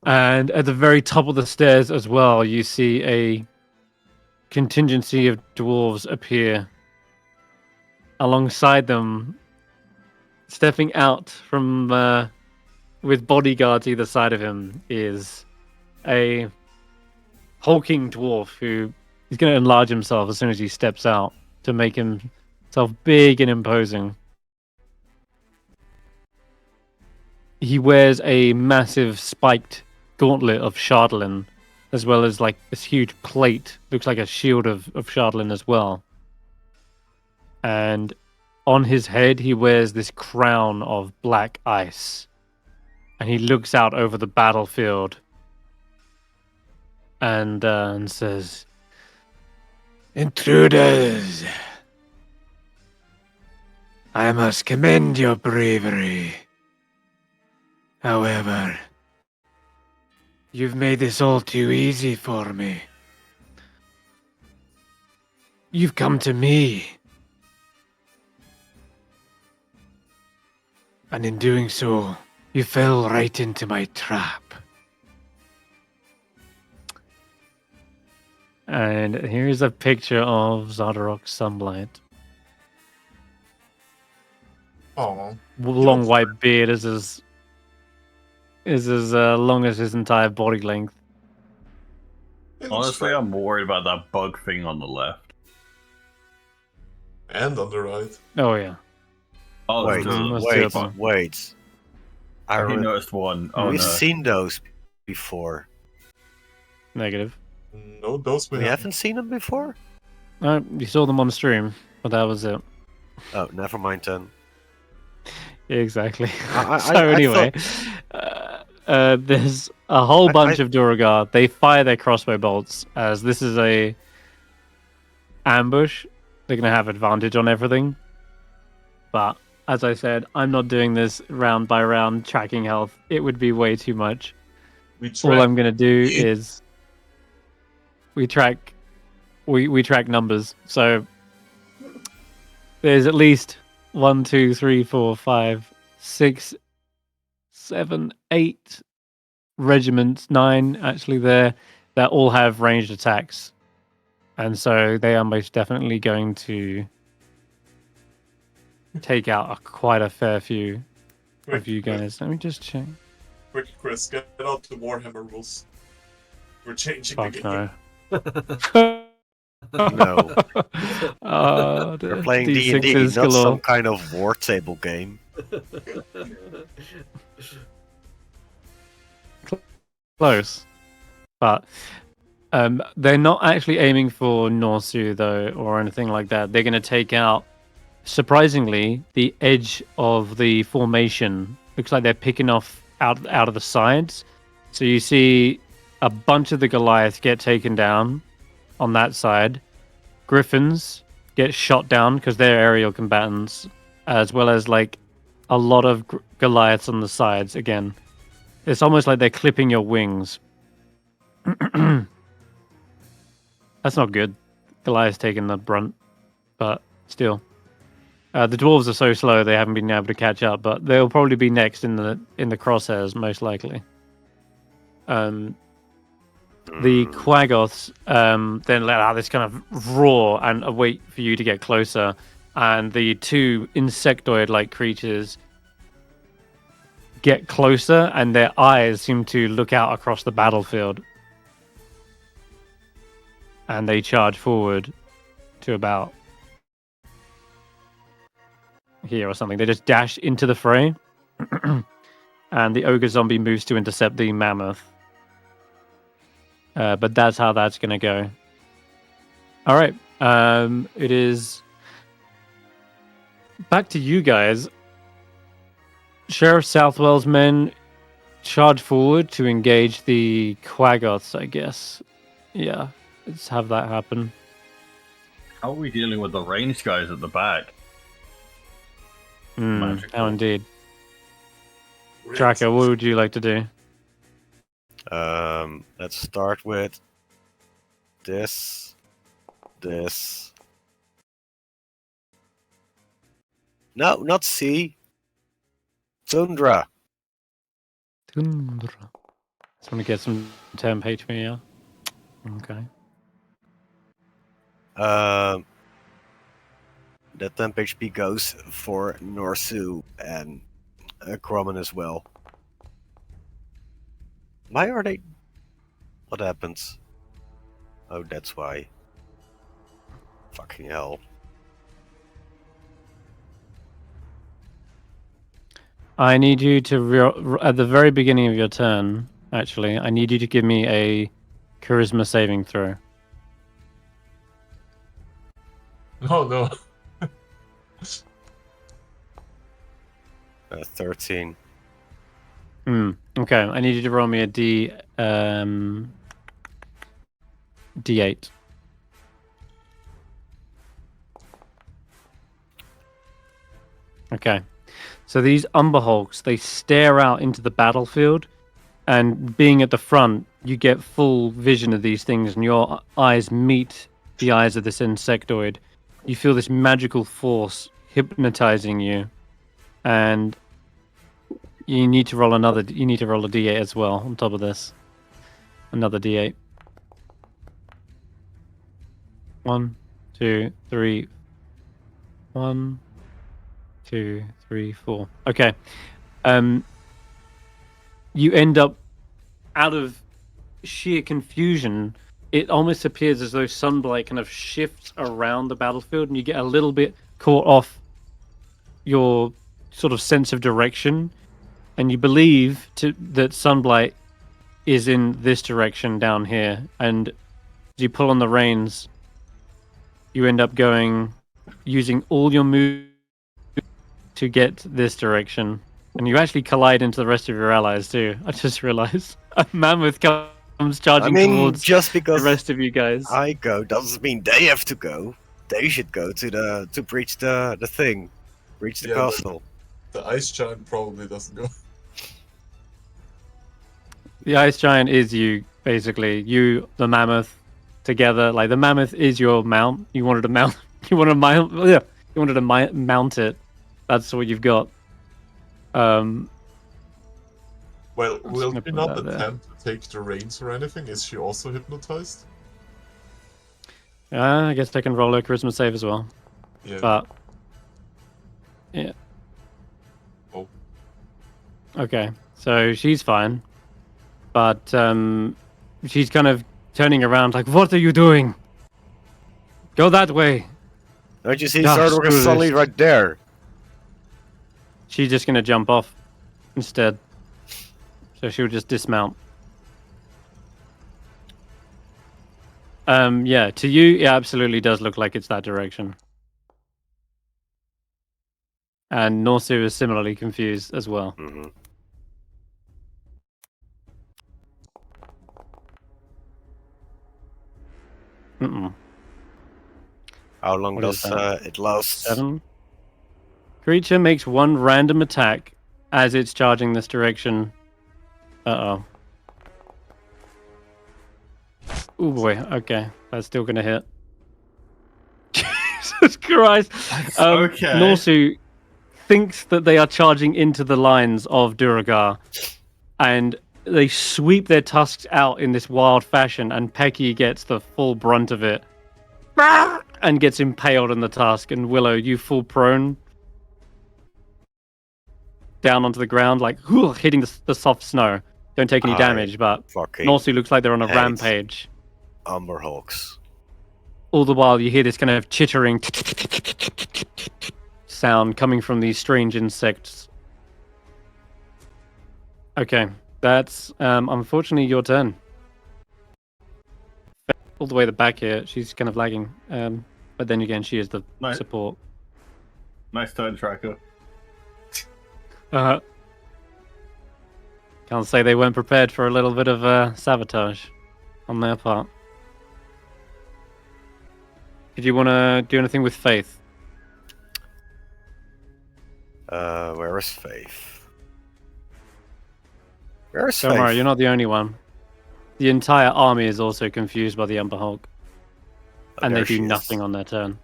And at the very top of the stairs as well, you see a contingency of dwarves appear. Alongside them, stepping out from with bodyguards either side of him, is a hulking dwarf who is going to enlarge himself as soon as he steps out to make himself big and imposing. He wears a massive spiked gauntlet of Shardlin, as well as like this huge plate, looks like a shield of Shardlin as well. And on his head, he wears this crown of black ice. And he looks out over the battlefield and says, "Intruders, I must commend your bravery. However, you've made this all too easy for me. You've come to me. And in doing so, you fell right into my trap." And here's a picture of Zardarok Sunblight. Oh, Long white beard is as long as his entire body length. Honestly, I'm more worried about that bug thing on the left. and on the right. Oh yeah. Oh, Wait, there's let's do it wait, then. wait. I he re- noticed one. Oh We've no. seen those before. Negative. No, those We haven't seen them before? You saw them on stream, but that was it. Oh, never mind then. Exactly. I So anyway, there's a whole bunch of Duragar. They fire their crossbow bolts as this is a ambush. They're gonna have advantage on everything. But as I said, I'm not doing this round by round tracking health. It would be way too much. All I'm gonna do is we track numbers. So there's at least 1, 2, 3, 4, 5, 6, 7, 8 regiments, 9 actually there, that all have ranged attacks. And so they are most definitely going to take out quite a fair few Quick, of you guys. Let me just check. quick, Chris, get out the Warhammer rules. We're changing Fuck the game. no. No. Oh, We're playing D6s D&D, not galore. some kind of war table game. Close. But they're not actually aiming for Norsu, though, or anything like that. They're going to take out, surprisingly, the edge of the formation. Looks like they're picking off out of the sides. So you see a bunch of the Goliaths get taken down on that side. Griffins get shot down because they're aerial combatants, as well as like a lot of Goliaths on the sides. Again, it's almost like they're clipping your wings. That's not good. Goliath's taking the brunt, but still. The dwarves are so slow they haven't been able to catch up, but they'll probably be next in the crosshairs, most likely. The Quaggoths then let out this kind of roar and wait for you to get closer, and the two insectoid-like creatures get closer, and their eyes seem to look out across the battlefield. And they charge forward to about here or something. They just dash into the fray. And the ogre zombie moves to intercept the mammoth. But that's how that's going to go. All right. It is back to you guys. Sheriff Southwell's men charge forward to engage the Quaggoths, I guess. Yeah, let's have that happen. How are we dealing with the ranged guys at the back? How indeed. Tracker, what would you like to do? Let's start with this. No, not C. Tundra. Tundra. Just want to get some temp HP, yeah? Okay. The temp HP goes for Norsu and Cromman as well. Why are they... What happens? Oh, that's why. Fucking hell. I need you to, at the very beginning of your turn, actually, I need you to give me a charisma saving throw. Oh no. 13. Okay, I need you to roll me a D8. Okay. So these Umber Hulks, they stare out into the battlefield, and being at the front, you get full vision of these things, and your eyes meet the eyes of this insectoid. You feel this magical force hypnotizing you, and you need to roll another. You need to roll a D8 as well on top of this. Another D8. 1, 2, 3. 1, 2, 3, 4. Okay. You end up out of sheer confusion. It almost appears as though sunblight kind of shifts around the battlefield, and you get a little bit caught off your sort of sense of direction, and you believe that sunblight is in this direction down here. And as you pull on the reins, you end up using all your moves to get this direction, and you actually collide into the rest of your allies too. I just realized a mammoth comes charging towards just because the rest of you guys. I go doesn't mean they have to go. They should go to breach the thing, breach the castle. The ice giant probably doesn't go. The ice giant is you, basically. You, the mammoth, together. Like, the mammoth is your mount. You wanted to mount. You wanted to mount. Yeah. You wanted to mount it. That's what you've got. Well, will she not attempt to take the reins or anything? Is she also hypnotized? I guess I can roll a charisma save as well. Yeah. But Okay, so she's fine, but she's kind of turning around like, "What are you doing? Go that way." Don't you see Gosh, Zardorg is screw suddenly this. right there? She's just gonna jump off instead, so she'll just dismount. Yeah, to you, it absolutely does look like it's that direction. And Norsu is similarly confused as well. Mm-hmm. Mm-mm. How long What is does that? it last? 7. Creature makes one random attack as it's charging this direction. Uh-oh. Oh boy, okay. That's still gonna hit. Jesus Christ! Okay. Norsu thinks that they are charging into the lines of Duragar, and they sweep their tusks out in this wild fashion, and Pecky gets the full brunt of it and gets impaled in the tusk, and Willow, you fall prone down onto the ground, like hitting the soft snow. Don't take any damage, but Fucking Norsu looks like they're on a hate rampage. Umber Hulks. All the while, you hear this kind of chittering sound coming from these strange insects. Okay, that's unfortunately your turn. All the way the back here, she's kind of lagging. But then again, she is the Nice. support. Nice turn tracker. Can't say they weren't prepared for a little bit of sabotage on their part. Did you want to do anything with Faith? Where is Faith? Where is Don't Faith? worry, you're not the only one. The entire army is also confused by the Umber Hulk, Oh, and they there she do is. nothing on their turn.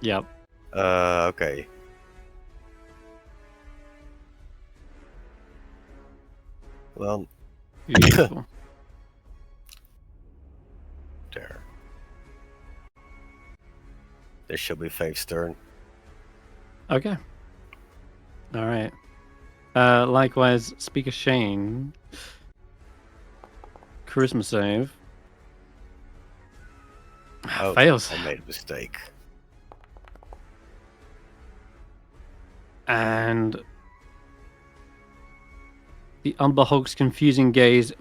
Yep. Okay. Well, Beautiful. there. This should be Faith's turn. Okay. All right. Likewise, Speaker Shane. Charisma save. Oh, Fails. I made a mistake. And the Umber Hulk's confusing gaze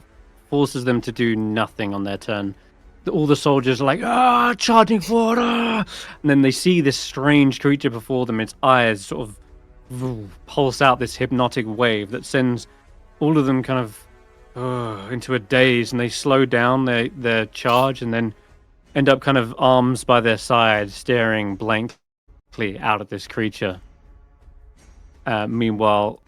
forces them to do nothing on their turn. All the soldiers are like, charging forward, and then they see this strange creature before them. Its eyes sort of pulse out this hypnotic wave that sends all of them kind of into a daze, and they slow down their charge and then end up kind of arms by their side, staring blankly out at this creature. Meanwhile,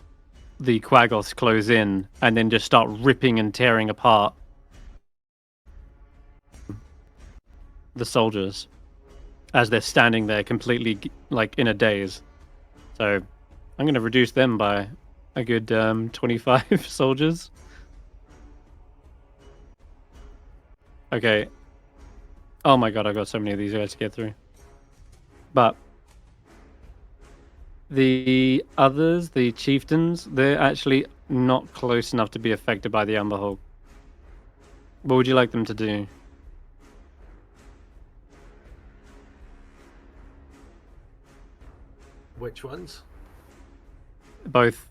the Quaggoths close in and then just start ripping and tearing apart the soldiers as they're standing there completely like in a daze. So I'm going to reduce them by a good 25 soldiers. Okay. Oh my god, I got so many of these guys to get through. But the others, the chieftains, they're actually not close enough to be affected by the Umber Hulk. What would you like them to do? Which ones? Both.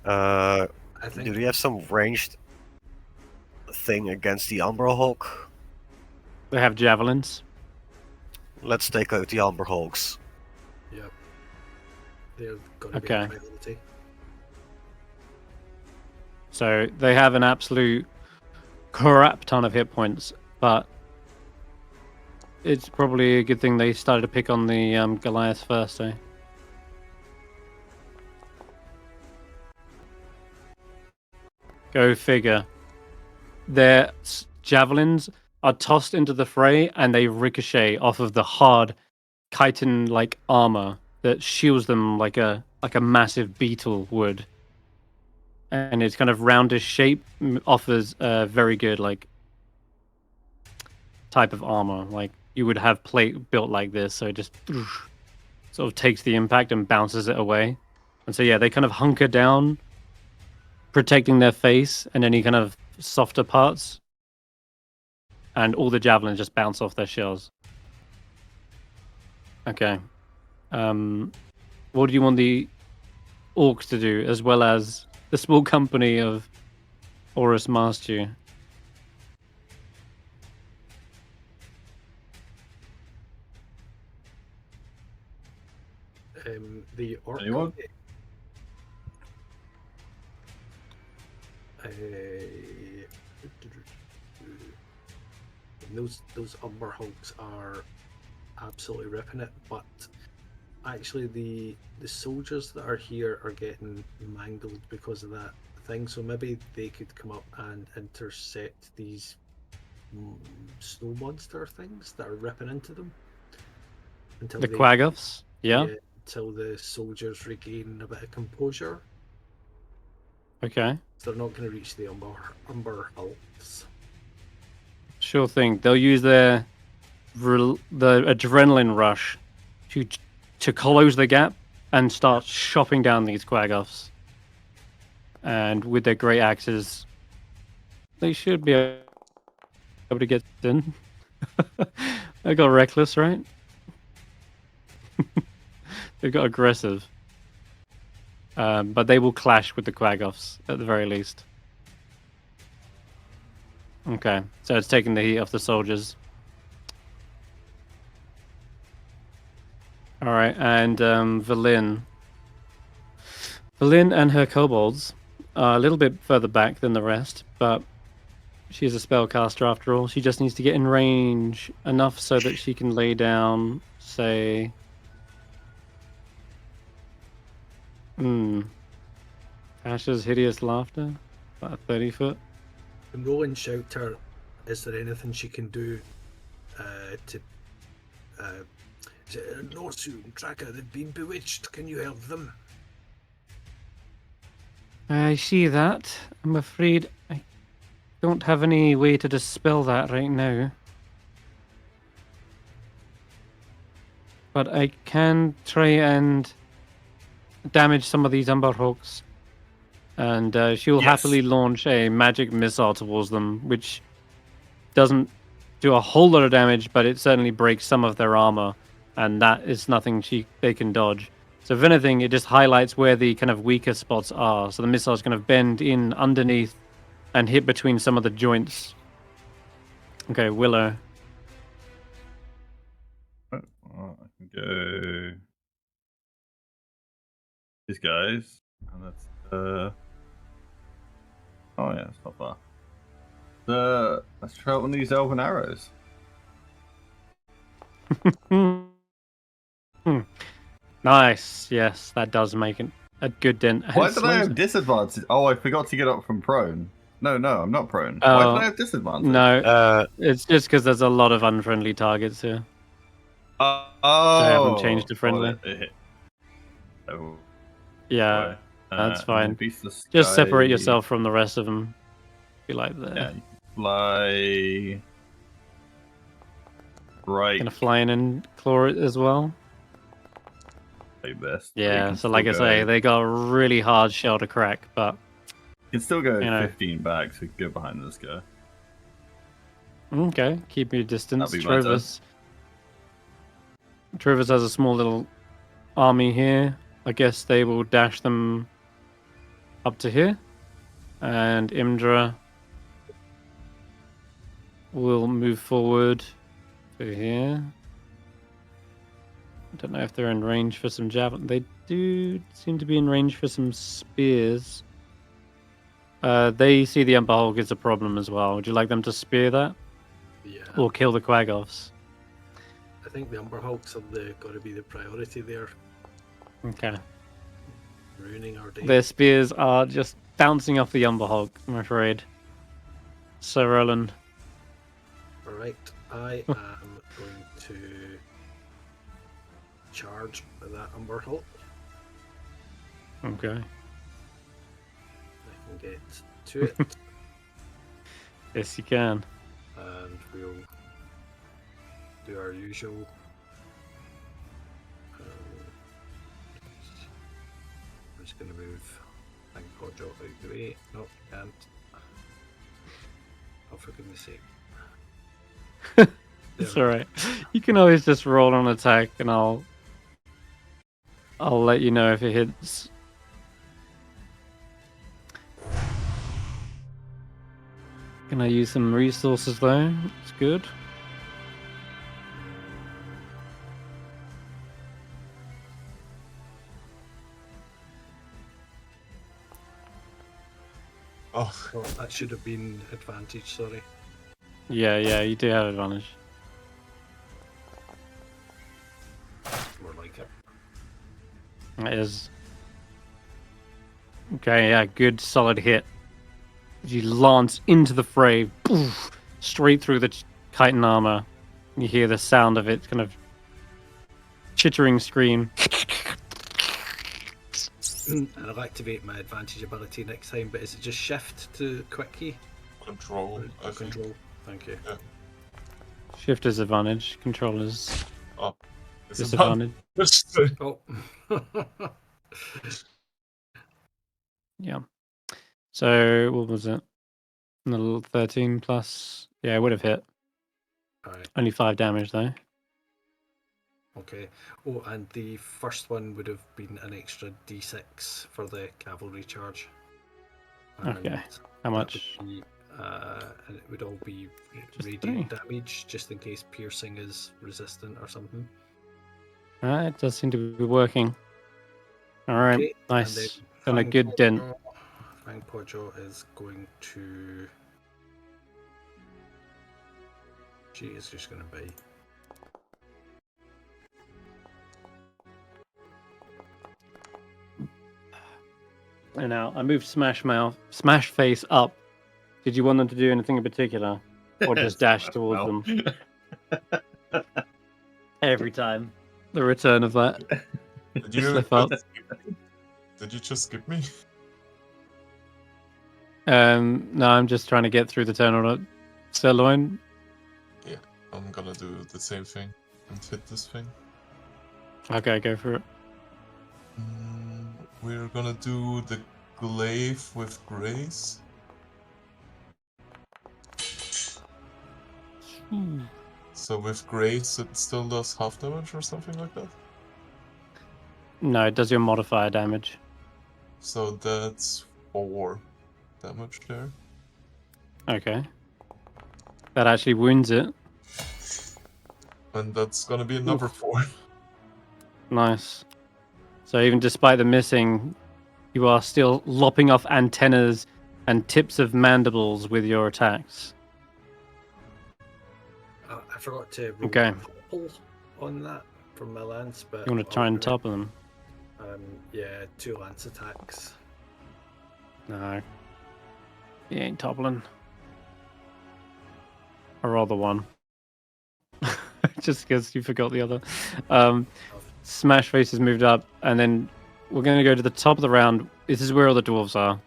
I Do think we have some ranged thing against the Umber Hulk? They have javelins. Let's take out the Umber Hulks. Yep. They're gonna be Okay. a priority. So they have an absolute crap ton of hit points, but it's probably a good thing they started to pick on the Goliath first, eh? Go figure. Their javelins are tossed into the fray and they ricochet off of the hard chitin-like armor that shields them like a massive beetle would. And its kind of roundish shape offers a very good like type of armor. Like you would have plate built like this, so it just sort of takes the impact and bounces it away. And so yeah, they kind of hunker down, protecting their face and any kind of softer parts, and all the javelins just bounce off their shells. Okay. What do you want the orcs to do, as well as the small company of Horus Mastu? The orc. Anyone? Those Umber Hulks are absolutely ripping it, but actually the soldiers that are here are getting mangled because of that thing. So maybe they could come up and intercept these snow monster things that are ripping into them until The Quaggoths? Yeah. Until the soldiers regain a bit of composure. Okay. So they're not going to reach the Umber Hulks. Sure thing. They'll use the adrenaline rush to close the gap and start chopping down these Quaggoths. And with their great axes, they should be able to get in. They got reckless, right? They got aggressive. But they will clash with the Quaggoths at the very least. Okay, so it's taking the heat off the soldiers. Alright, and Valin. Valin and her kobolds are a little bit further back than the rest, but she's a spellcaster after all. She just needs to get in range enough so that she can lay down, say... Ash's Hideous Laughter? About 30 foot. When Roland shouts her, is there anything she can do to... Norsu and Tracker, they've been bewitched. Can you help them? I see that. I'm afraid I don't have any way to dispel that right now. But I can try and damage some of these Umber Hawks. And she'll happily launch a magic missile towards them, which doesn't do a whole lot of damage, but it certainly breaks some of their armor, and that is nothing they can dodge. So if anything, it just highlights where the kind of weaker spots are. So the missile's going to bend in underneath and hit between some of the joints. Okay, Willow. I can go these guys, and that's oh yeah, it's not far. Let's try out one of these elven arrows. Nice. Yes, that does make a good dent. Why did I have disadvantage? Oh, I forgot to get up from prone. No, I'm not prone. Why did I have disadvantage? No, it's just because there's a lot of unfriendly targets here. Oh, So I haven't changed to friendly. Oh, yeah, that's fine. Just separate yourself from the rest of them. Be like there. Yeah, fly. Right. Gonna fly in and claw it as well. Best. Yeah, so like I say, they got a really hard shell to crack, but you can still go 15 back, so go behind this guy. Okay, keep your distance. Trovis has a small little army here. I guess they will dash them up to here. And Imdra will move forward to here. I don't know if they're in range for some javelin. They do seem to be in range for some spears. They see the Umber Hulk as a problem as well. Would you like them to spear that? Yeah. Or kill the Quaggoths? I think the Umber Hulks are got to be the priority there. Okay. Ruining our day. Their spears are just bouncing off the Umber Hulk, I'm afraid. So, Roland. Alright, I am going to charge that Umber Hulk. Okay. I can get to it. Yes, you can. And we'll do our usual. I'm just going to move Podjo out the way. Nope, can't. Oh, for goodness sake. It's alright. You can always just roll an attack and I'll let you know if it hits. Can I use some resources though? It's good. Oh, Oh, that should have been advantage, sorry. Yeah, you do have advantage. More like it. It is. Okay, yeah, good solid hit. You lance into the fray, poof, straight through the chitin armor. You hear the sound of it kind of chittering scream. And I'll activate my advantage ability next time, but is it just shift to quick key? control. I think. Control. Thank you. Shift is advantage, control is It's disadvantage. Oh. Yeah. So what was it? A little 13 plus. Yeah, it would have hit. Alright, Only 5 damage though. okay. Oh, and the first one would have been an extra d6 for the cavalry charge. And Okay. How that much? would be, and it would all be Just radiant damage, just in case piercing is resistant or something. It does seem to be working. Alright, Okay, nice. and Done a then good dent. Fang Podjo is going to. She is just going to bite. And now I moved Smash Face up. Did you want them to do anything in particular? Or just dash towards them? Every time. The return of that. Did you Slip up. Did you just skip me? No, I'm just trying to get through the turn on Sirloin. I'm gonna do the same thing and hit this thing. Okay, go for it. We're gonna do the glaive with grace. So with grace, it still does half damage or something like that. No, it does your modifier damage. So that's 4 damage there. Okay. That actually wounds it. And that's gonna be another 4. Nice. So even despite the missing, you are still lopping off antennas and tips of mandibles with your attacks. I forgot to roll Okay. topple on that from my lance, but You want to try and topple them? Yeah, 2 lance attacks. No. You ain't toppling. Or rather one. Just because you forgot the other. Smash Face has moved up, and then we're going to go to the top of the round. This is where all the dwarves are.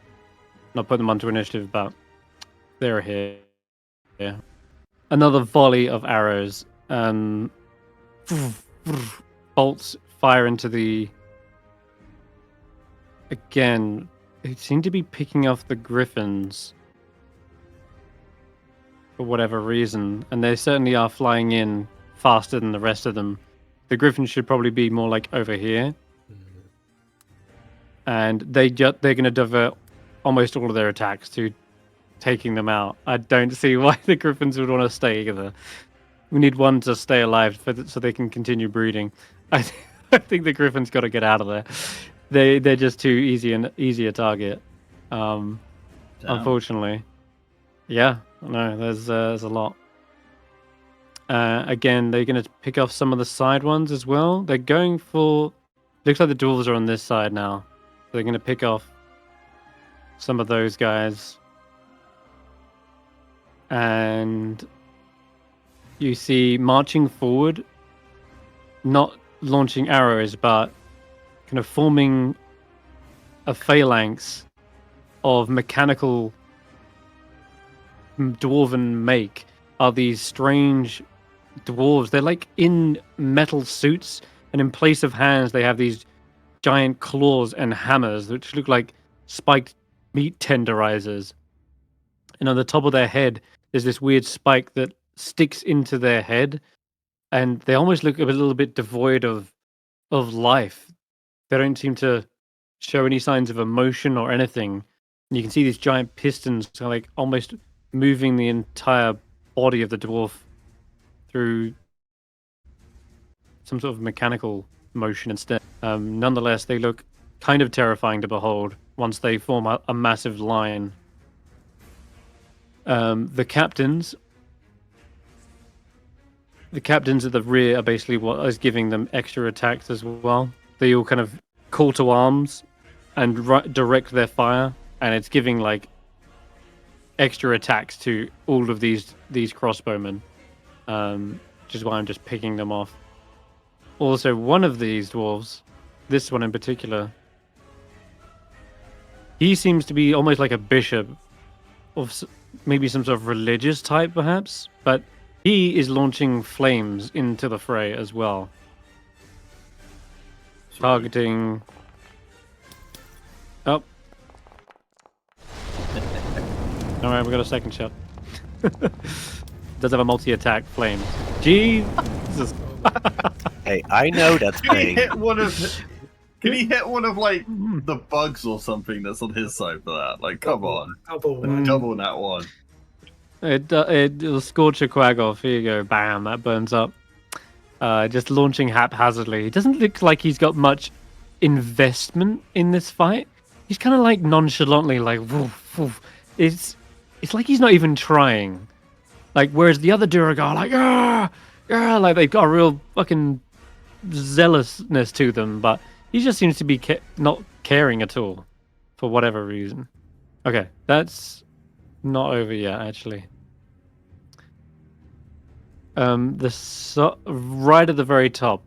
Not put them onto initiative, but they're here. Yeah. Another volley of arrows. Bolts fire into the... Again, they seem to be picking off the griffins. For whatever reason. And they certainly are flying in faster than the rest of them. The griffins should probably be more like over here. And they're going to divert almost all of their attacks to taking them out. I don't see why the griffins would want to stay either. We need one to stay alive so they can continue breeding. I think the griffins got to get out of there. They're just too easy a target. Unfortunately. Yeah, no, there's a lot. Again, they're going to pick off some of the side ones as well. They're going for... Looks like the dwarves are on this side now. They're going to pick off some of those guys. And you see marching forward, not launching arrows, but kind of forming a phalanx of mechanical dwarven make are these strange dwarves. They're like in metal suits, and in place of hands, they have these giant claws and hammers, which look like spiked meat tenderizers. And on the top of their head, there's this weird spike that sticks into their head, and they almost look a little bit devoid of life. They don't seem to show any signs of emotion or anything. And you can see these giant pistons kind of like almost moving the entire body of the dwarf through some sort of mechanical motion instead. Nonetheless, they look kind of terrifying to behold once they form a massive line. The captains at the rear are basically what is giving them extra attacks as well. They all kind of call to arms and direct their fire, and it's giving like extra attacks to all of these crossbowmen, which is why I'm just picking them off. Also, one of these dwarves, this one in particular, he seems to be almost like a bishop of maybe some sort of religious type, perhaps, but he is launching flames into the fray as well. Targeting... Oh. Alright, we got a second shot. Does have a multi-attack flame. Jesus. Hey, I know that's Can he pain. hit one of? Can he hit one of like the bugs or something that's on his side for that? Like, come on, double that one. It'll scorch a quag off. Here you go. Bam, that burns up. Just launching haphazardly. It doesn't look like he's got much investment in this fight. He's kind of like nonchalantly like, woof, woof. It's like he's not even trying. Like, whereas the other Durag are like, like they've got a real fucking zealousness to them, but he just seems to be not caring at all for whatever reason. Okay, that's not over yet, actually. Right at the very top,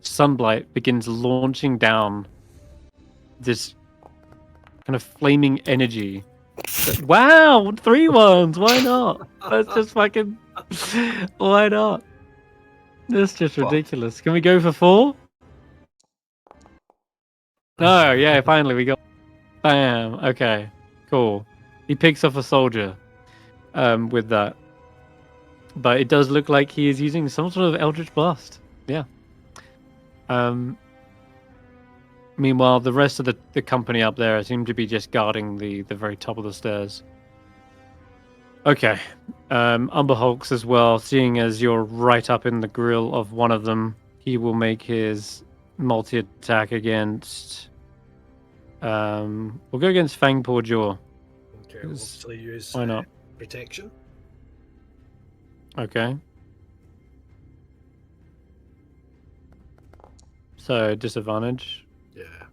Sunblight begins launching down this kind of flaming energy. Wow, 3 ones. Why not? That's just fucking. Why not? That's just ridiculous. Can we go for 4? Oh, yeah, finally we got. Bam. Okay, cool. He picks off a soldier with that. But it does look like he is using some sort of Eldritch Blast. Yeah. Meanwhile, the rest of the company up there seem to be just guarding the very top of the stairs. Okay. Umber Hulks as well, seeing as you're right up in the grill of one of them, he will make his multi-attack against... we'll go against Fangpaw Jaw. Okay, we'll still use why not? protection. Okay. So, disadvantage. Yeah.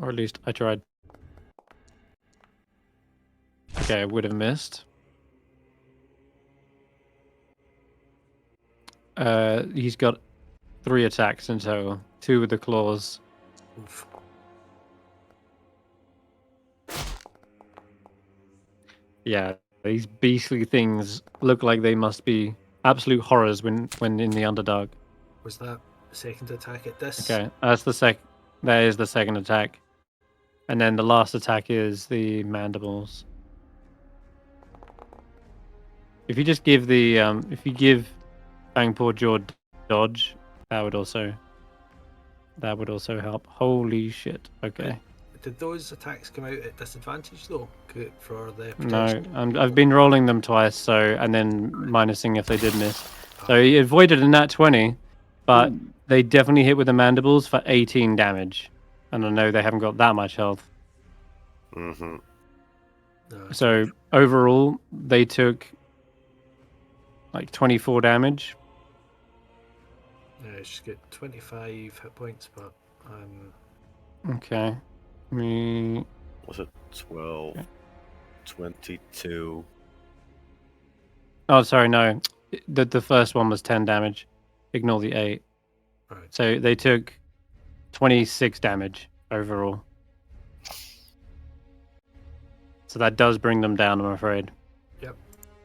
Or at least I tried. Okay, I would have missed. He's got 3 attacks in total. 2 with the claws. Oof. Yeah, these beastly things look like they must be absolute horrors when in the Underdark. Was that the second attack at this? Okay, that's the that is the second attack. And then the last attack is the mandibles. If you just give the if you give Fangpaw Jaw dodge, that would also help. Holy shit. Okay. Did those attacks come out at disadvantage though? For the No, protection? I've been rolling them twice, so and then minusing if they did miss. So he avoided a nat 20, but they definitely hit with the mandibles for 18 damage. And I know they haven't got that much health. Mm-hmm. No, So overall, they took like 24 damage. yeah, she's got 25 hit points, but Okay. Me. Was it 12? 22. Oh, sorry, no. The first one was 10 damage. Ignore the 8. right. So they took 26 damage overall. So that does bring them down, I'm afraid. Yeah,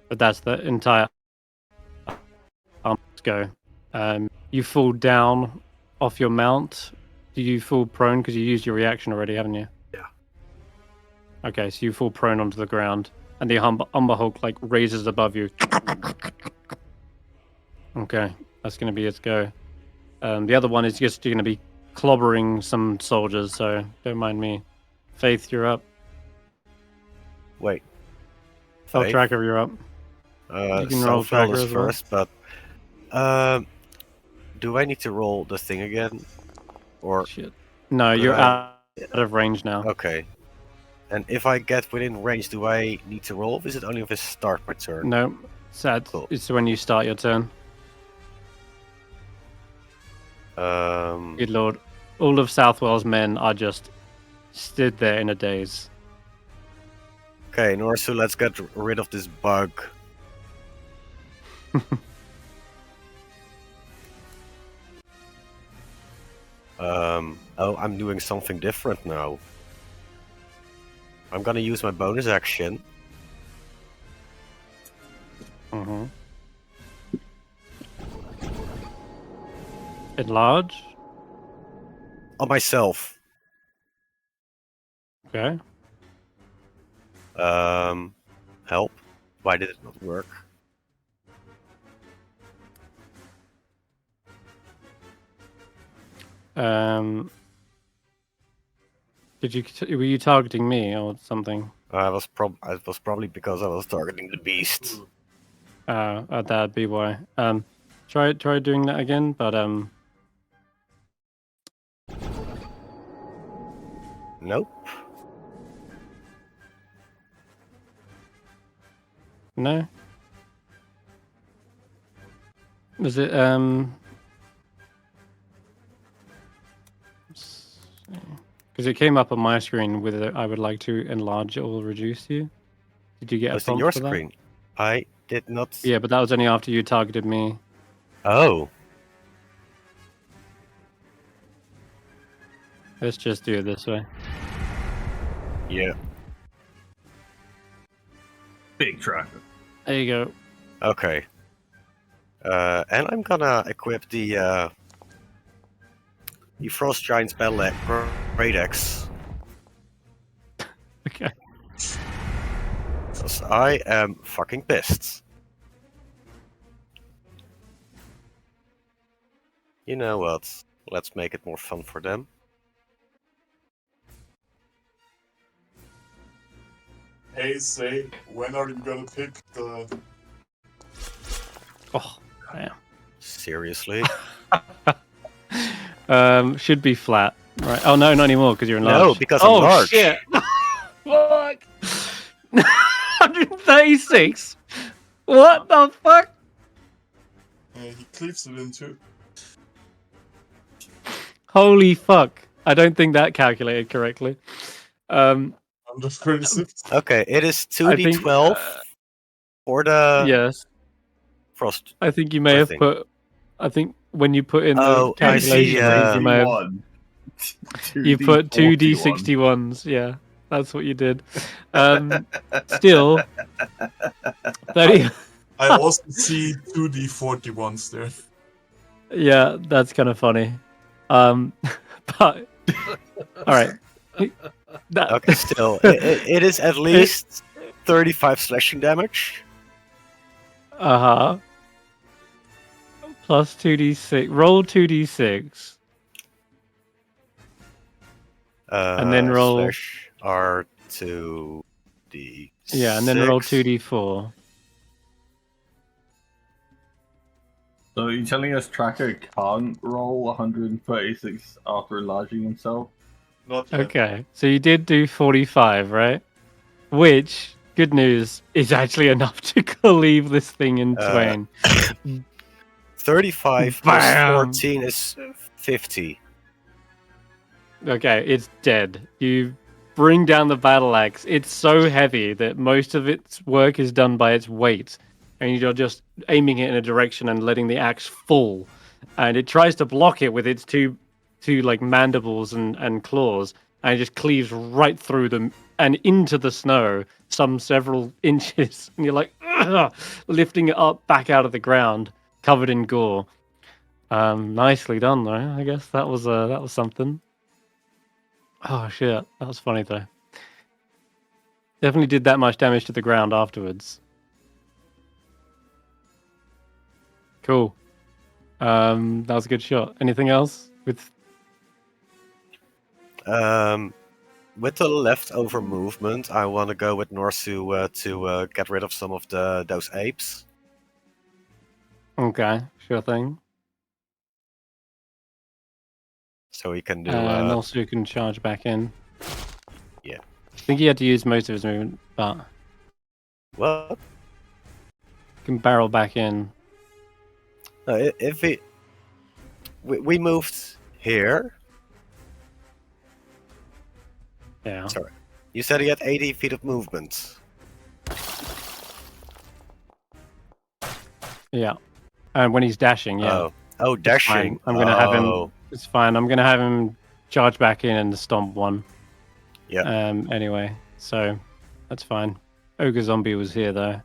but that's the entire go. You fall down off your mount. Do you fall prone because you used your reaction already, haven't you? Yeah. Okay, so you fall prone onto the ground, and the Umber Hulk like raises above you. Okay, that's going to be its go. The other one is just going to be clobbering some soldiers, so don't mind me. Faith, you're up. Wait. Oh, Faith? Tracker, you're up. You can roll Self Tracker is as well. first, but do I need to roll the thing again? Or Shit. No, you're out of range now. okay. And if I get within range, do I need to roll? Or is it only if I start my turn? No, sad. Cool. It's when you start your turn. Good lord. All of Southwell's men are just stood there in a daze. Okay, Norsu, let's get rid of this bug. Oh, I'm doing something different now. I'm gonna use my bonus action. Mm-hmm. Enlarge? On myself. Okay. Help. Why did it not work? Were you targeting me or something? It was probably because I was targeting the beast. That'd be why. Try doing that again, but Nope. no. Was it because it came up on my screen with I would like to enlarge or reduce you. Did you get a It's on prompt your for that? screen. I did not. Yeah, but that was only after you targeted me. Oh. Let's just do it this way. Yeah. Big tracker. There you go. Okay. And I'm gonna equip the Frost Giant's Battle Great Axe. Okay. Because I am fucking pissed. You know what? Let's make it more fun for them. Hey, say, when are you gonna pick the... Oh, damn. Seriously? Should be flat, right? Oh no, not anymore because you're enlarged. No, because I'm oh large. Shit! Fuck! 136. What the fuck? he cleaves it in two. Holy fuck! I don't think that calculated correctly. I'm just 36. Okay, it is I think, 2d12 for the yes. Frost. I think you may have thing. put. I think when you put in the Oh, I see, calculation, I think you may have. 2D41. You put 2D41. 2d61s. Yeah, that's what you did. Still, 30. I also see 2d41s there. Yeah, that's kind of funny. But all right. That, Okay, still, it is at least 35 slashing damage. Plus 2d6. Roll 2d6. And then roll. Slash R2D6. Yeah, and then roll 2d4. So are you telling us Tracker can't roll 136 after enlarging himself? Not yet. Okay, so you did do 45, right? Which, good news, is actually enough to cleave this thing in twain. 35 plus Bam! 14 is 50. Okay, it's dead. You bring down the battle axe. It's so heavy that most of its work is done by its weight. And you're just aiming it in a direction and letting the axe fall. And it tries to block it with its two like mandibles and claws. And it just cleaves right through them and into the snow, some several inches. And you're like, ugh! lifting it up back out of the ground, covered in gore. Nicely done, though. I guess that was something. Oh shit, that was funny though. Definitely did that much damage to the ground afterwards. Cool. That was a good shot. Anything else with? With the leftover movement, I want to go with Norsu to get rid of some of those apes. Okay, sure thing. So he can do. And also you can charge back in. Yeah. I think he had to use most of his movement, but What? can barrel back in. If we moved here. Yeah. Sorry. You said he had 80 feet of movement. Yeah. And when he's dashing, yeah. Oh, dashing. I'm gonna have him. It's fine. I'm gonna have him charge back in and stomp one. Yeah. Anyway, so that's fine. Ogre Zombie was here though.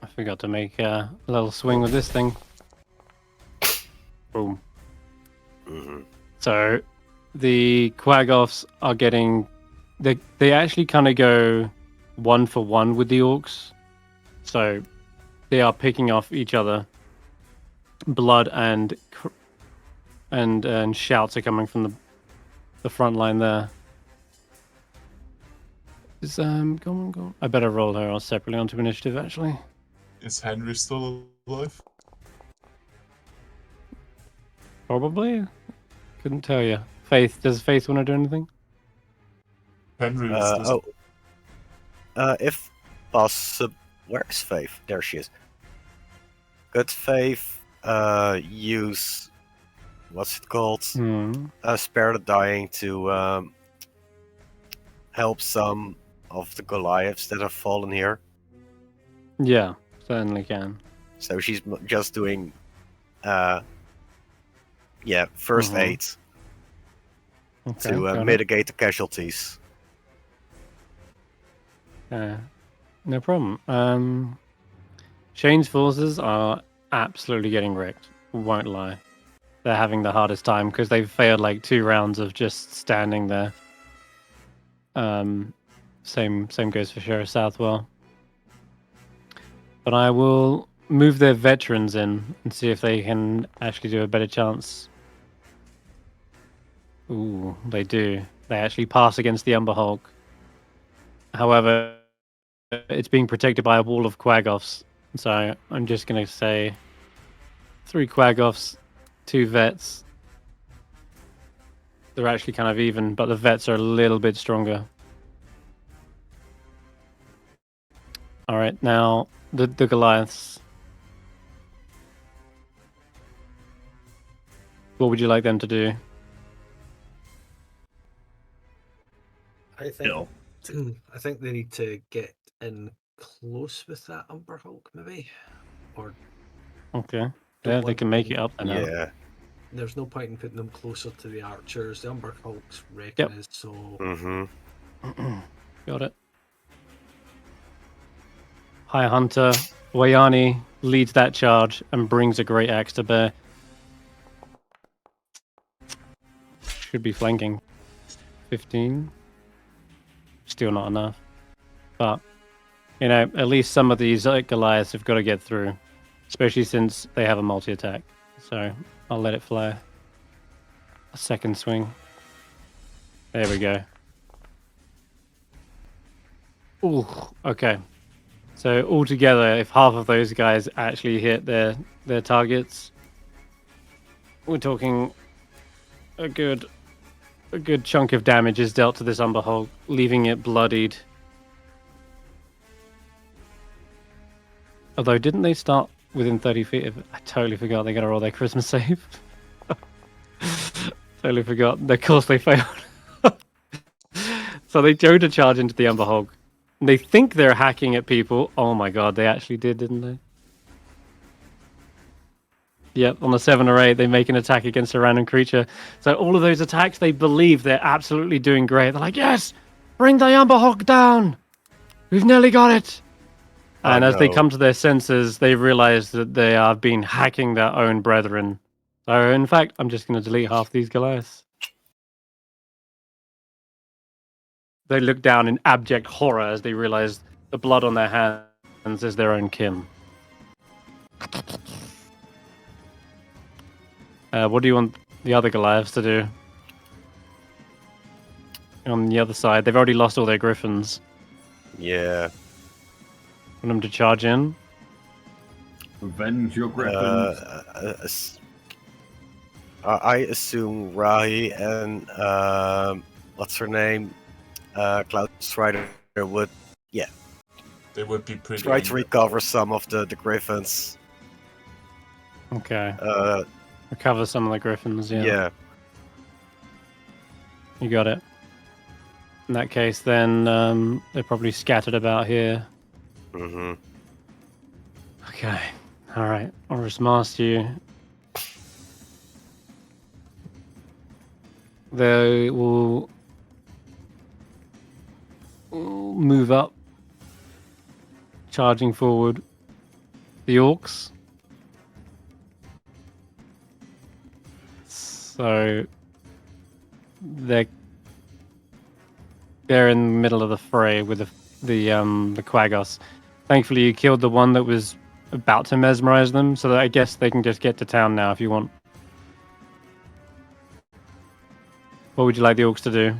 I forgot to make a little swing with this thing. Boom. Mm-hmm. So the Quagoths are getting. They actually kind of go 1-for-1 with the orcs. So they are picking off each other. Blood and shouts are coming from the front line there. Is go on. I better roll her separately onto initiative actually. Is Henry still alive? Probably. Couldn't tell you. Faith, does Faith want to do anything? Henry is if possible, where's Faith? There she is. Could Faith use what's it called? Spare the Dying to help some of the Goliaths that have fallen here? Yeah, certainly can. So she's just doing first aid to mitigate the casualties. No problem. Shane's forces are absolutely getting wrecked. Won't lie. They're having the hardest time because they've failed like 2 rounds of just standing there. Same goes for Sheriff Southwell. But I will move their veterans in and see if they can actually do a better chance. Ooh, they do. They actually pass against the Umber Hulk. However, it's being protected by a wall of Quagoths. So I'm just going to say 3 Quagoths, 2 vets. They're actually kind of even, but the vets are a little bit stronger. All right, now the Goliaths. What would you like them to do? I think they need to get in close with that Umber Hulk, maybe, or okay, yeah, they can make it up there now. Yeah. There's no point in putting them closer to the archers. The Umber Hulk's wrecking is so. Mm-hmm. Got it. High Hunter Wayani leads that charge and brings a great axe to bear. Should be flanking. 15. Still not enough. But, you know, at least some of these Goliaths have got to get through. Especially since they have a multi-attack. So, I'll let it fly. A second swing. There we go. Ooh, okay. So altogether, if half of those guys actually hit their targets, we're talking a good chunk of damage is dealt to this Umber Hulk, leaving it bloodied. Although, didn't they start within 30 feet of it? I totally forgot they got to roll their Christmas save. Totally forgot. Of course they failed. So they go to charge into the Umber Hulk. They think they're hacking at people. Oh my god, they actually did, didn't they? Yep, on a 7 or 8, they make an attack against a random creature. So all of those attacks, they believe they're absolutely doing great. They're like, yes, bring the Umber Hulk down. We've nearly got it! And Oh, as they no. come to their senses, they realize that they have been hacking their own brethren. So, in fact, I'm just going to delete half these Goliaths. They look down in abject horror as they realize the blood on their hands is their own kin. What do you want the other Goliaths to do? On the other side, they've already lost all their griffins. Yeah. Want them to charge in? Revenge your griffins. I assume Rahi and what's her name, Cloud Strider would They would be pretty. try to angry. recover some of the griffins. Okay. Recover some of the griffins, yeah. Yeah. You got it. In that case, then they're probably scattered about here. Mm-hmm. Okay. All right. I'll just mask you. They will move up, charging forward. The orcs. So they're in the middle of the fray with the Quagos. Thankfully, you killed the one that was about to mesmerize them, so that I guess they can just get to town now if you want. What would you like the orcs to do?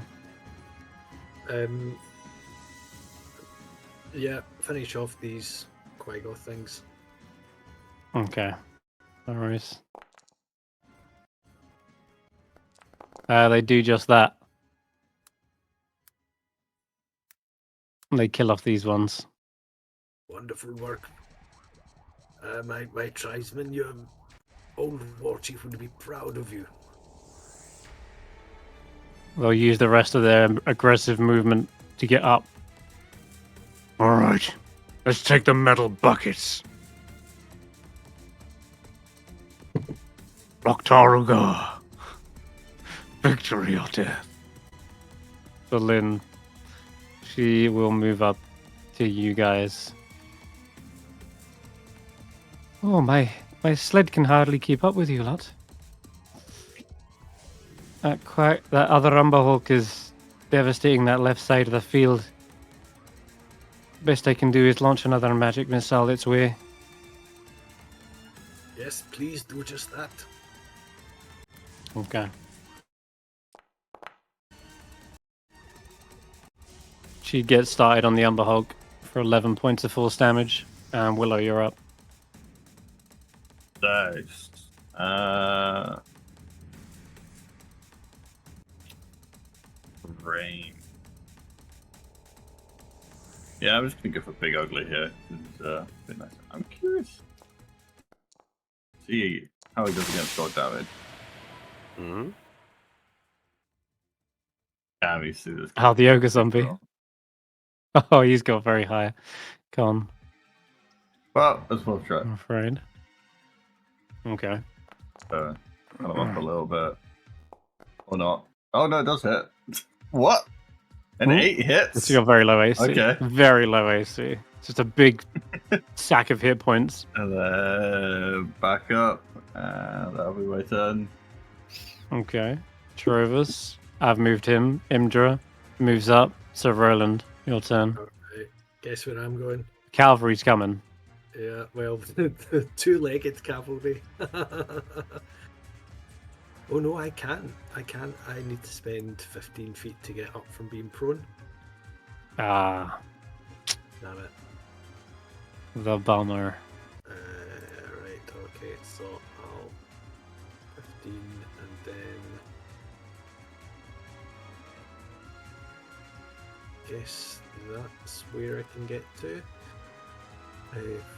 Yeah, finish off these Quagoth things. Okay. No worries. They do just that. They kill off these ones. Wonderful work. My tribesmen, your old war chief would be proud of you. They'll use the rest of their aggressive movement to get up. All right, let's take the metal buckets. Loktaruga. Victory or death. So Lynn, she will move up to you guys. Oh, my sled can hardly keep up with you, lot. That other Umber Hulk is devastating that left side of the field. Best I can do is launch another magic missile its way. Yes, please do just that. Okay. She gets started on the Umber Hulk for 11 points of force damage. And Willow, you're up. Nice. Rain. Yeah, I'm just gonna go for Big Ugly here. It's a bit nice. I'm curious. See how he does against sword damage. Mm-hmm. Damn, you see this. Oh, the ogre zombie. Oh, he's got very high con, Well, let's worth a try. I'm afraid. Okay. Kind of up a little bit. Or not. Oh no, it does hit. What? An Ooh. 8 hits? It's got very low AC. Okay. Very low AC. It's just a big sack of hit points. And then back up. And that'll be my turn. Okay. Trovus. I've moved him. Imdra moves up. So Roland, your turn. Alright, guess where I'm going? Cavalry's coming. Yeah, well, the two-legged cavalry. Oh no, I can't. I need to spend 15 feet to get up from being prone. Ah, Damn it. the bummer. Right, okay, so I'll 15 and then guess that's where I can get to.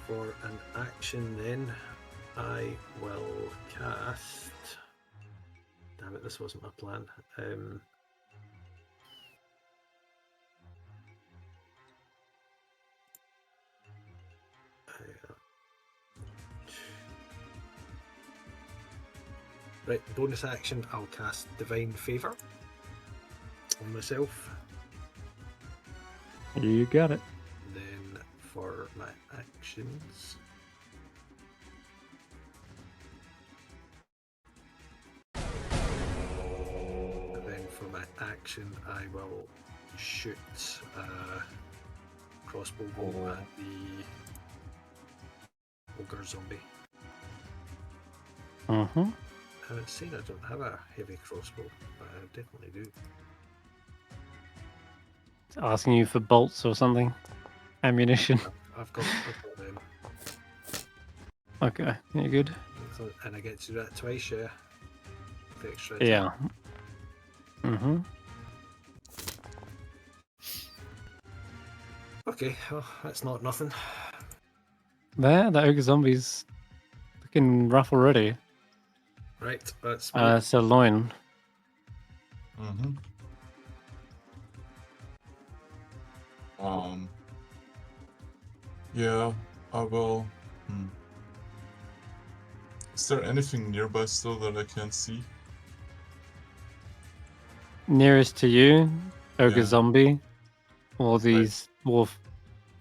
For an action then, I will cast... Damn it, this wasn't my plan. Right, bonus action, I'll cast Divine Favour on myself. You got it. my actions. And then for my action, I will shoot crossbow bolt at the ogre zombie. Mm-hmm. It's saying I don't have a heavy crossbow, but I definitely do. It's asking you for bolts or something. Ammunition. I've got them. Okay, you're good. And I get to do that twice, yeah. The extra Yeah. Mm-hmm. Okay, well, that's not nothing. There, the ogre zombie's looking rough already. Right, that's me. So loin. Mm-hmm. Yeah, I will. Is there anything nearby still that I can't see? Nearest to you, ogre Yeah. zombie, or these wolf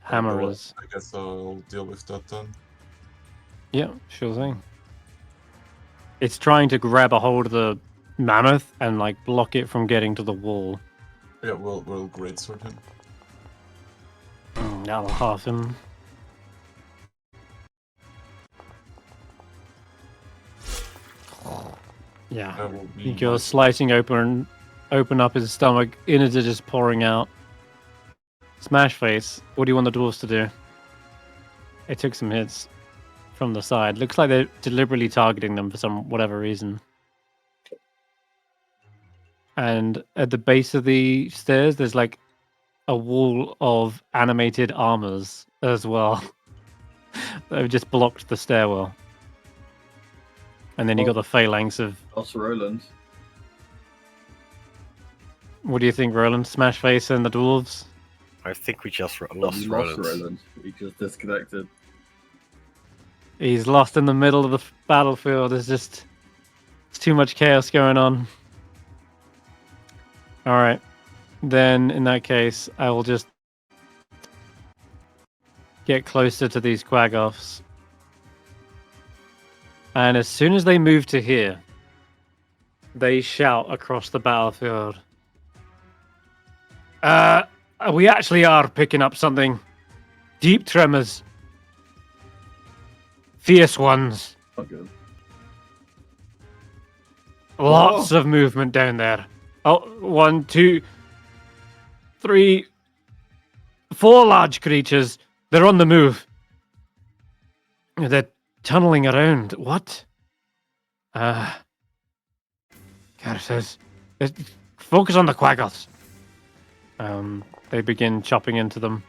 Oh, no, hammerers. I guess I'll deal with that then. Yeah, sure thing. It's trying to grab a hold of the mammoth and like block it from getting to the wall. Yeah, we'll greatsword him. That'll half him. Yeah. That will be You're slicing open up his stomach, innards are just pouring out. Smash face. What do you want the dwarves to do? It took some hits from the side. Looks like they're deliberately targeting them for some whatever reason. And at the base of the stairs, there's like a wall of animated armors as well. They've just blocked the stairwell. And then you got the phalanx of... Lost Roland. What do you think, Roland? Smash face and the dwarves? I think we just We lost Roland. Roland. He just disconnected. He's lost in the middle of the battlefield. There's too much chaos going on. All right. Then, in that case, I will just get closer to these quaggoths. And as soon as they move to here, they shout across the battlefield. We actually are picking up something. Deep tremors. Fierce ones. Not good. Lots of movement down there. Oh, 1, 2, 3, 4 large creatures. They're on the move. They're tunneling around. What? Says, focus on the quaggoths. They begin chopping into them.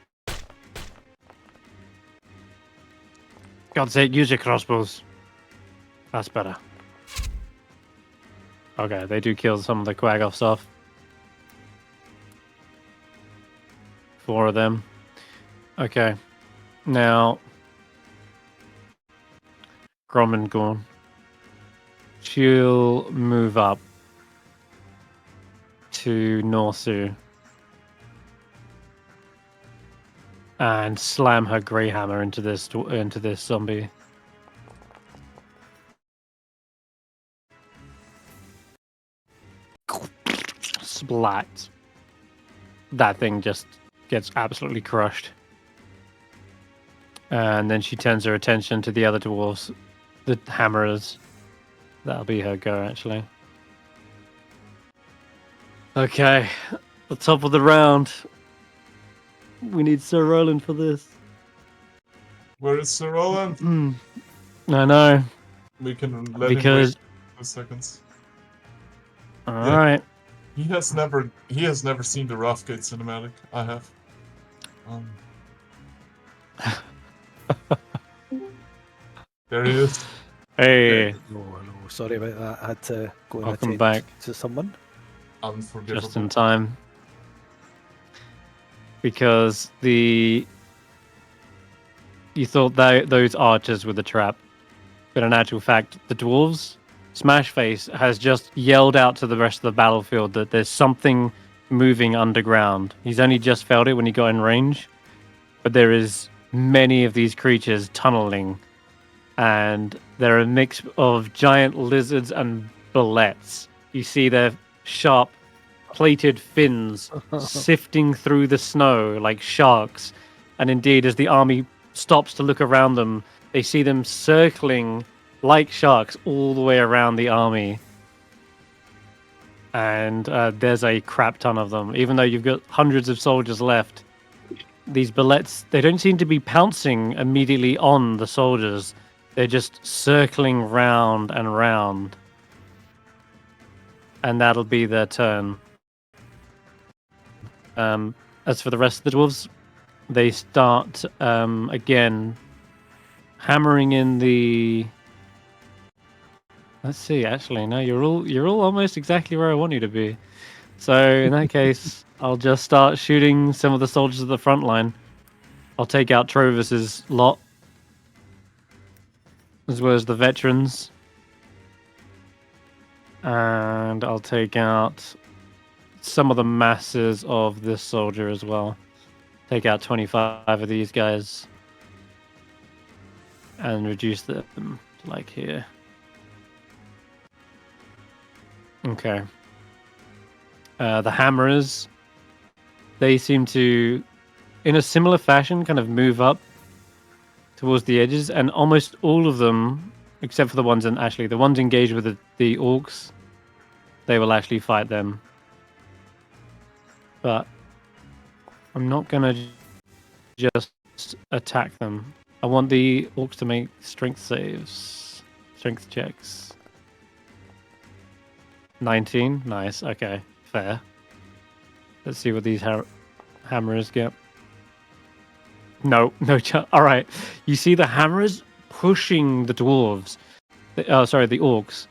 God's sake, use your crossbows. That's better. Okay, they do kill some of the quaggoths off. 4 of them. Okay. Now, Gromangorn. She'll move up to Norsu and slam her Grayhammer into this zombie. Splat. That thing just gets absolutely crushed. And then she turns her attention to the other dwarves, the hammerers. That'll be her go, actually. Okay, the top of the round. We need Sir Roland for this. Where is Sir Roland? I know. We can let Because... him wait 2 seconds. Alright. He has never seen the Roughgate cinematic. I have. There he is. Hey, No, sorry about that. I had to go and welcome attend back. to someone. Unforgivable. Just in time. Because you thought that those archers were the trap. But in actual fact, the dwarves, Smashface has just yelled out to the rest of the battlefield that there's something moving underground. He's only just felt it when he got in range. But there is many of these creatures tunneling, and they're a mix of giant lizards and bullets. You see their sharp, plated fins sifting through the snow like sharks, and indeed, as the army stops to look around them, they see them circling like sharks all the way around the army. And there's a crap ton of them. Even though you've got hundreds of soldiers left, these bullets, they don't seem to be pouncing immediately on the soldiers. They're just circling round and round. And that'll be their turn. As for the rest of the dwarves, they start again hammering in the... Let's see, actually, no, you're all almost exactly where I want you to be. So in that case, I'll just start shooting some of the soldiers at the front line. I'll take out Trovis's lot, as well as the veterans. And I'll take out some of the masses of this soldier as well. Take out 25 of these guys. And reduce them to like here. Okay. The hammerers, they seem to, in a similar fashion, kind of move up towards the edges, and almost all of them, except for the ones the ones engaged with the orcs, they will actually fight them. But I'm not gonna just attack them. I want the orcs to make strength checks. 19, nice. Okay, fair. Let's see what these hammerers get. No chance. All right, you see the hammerers pushing the dwarves. The orcs,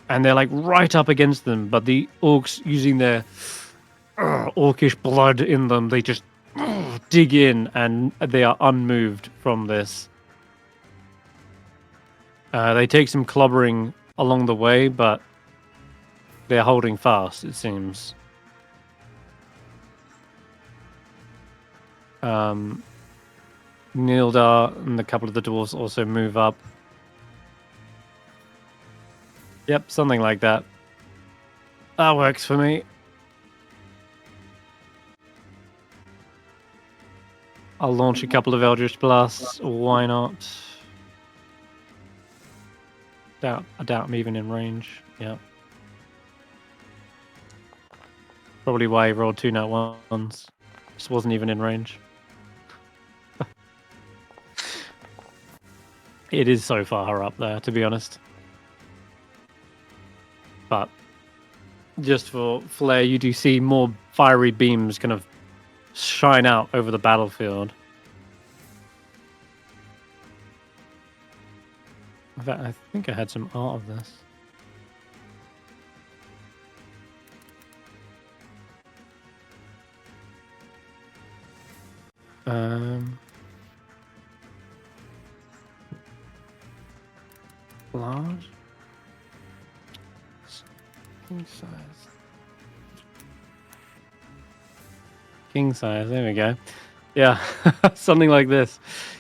and they're like right up against them. But the orcs, using their orcish blood in them, they just dig in, and they are unmoved from this. They take some clobbering along the way, but they're holding fast, it seems. Nildar and a couple of the dwarves also move up. Yep, something like that. That works for me. I'll launch a couple of Eldritch Blasts. Why not? I doubt I'm even in range. Yep. Probably why he rolled 2 nat ones. Just wasn't even in range. It is so far up there, to be honest. But just for flair, you do see more fiery beams kind of shine out over the battlefield. In fact, I think I had some art of this. Large? King size. King size, there we go. Yeah, something like this.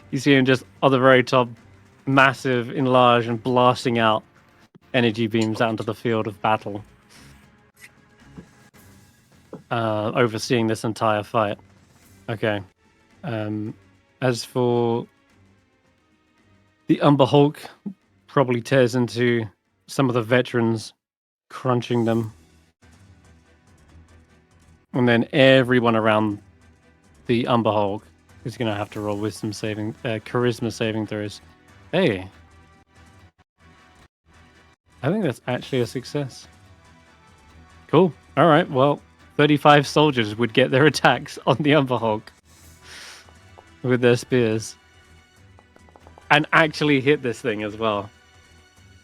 You see him just on the very top, massive, enlarged, and blasting out energy beams out into the field of battle. Overseeing this entire fight. Okay. As for the Umber Hulk, probably tears into some of the veterans, crunching them. And then everyone around the Umber Hulk is going to have to roll charisma saving throws. Hey. I think that's actually a success. Cool. All right. Well, 35 soldiers would get their attacks on the Umber Hulk with their spears. And actually hit this thing as well.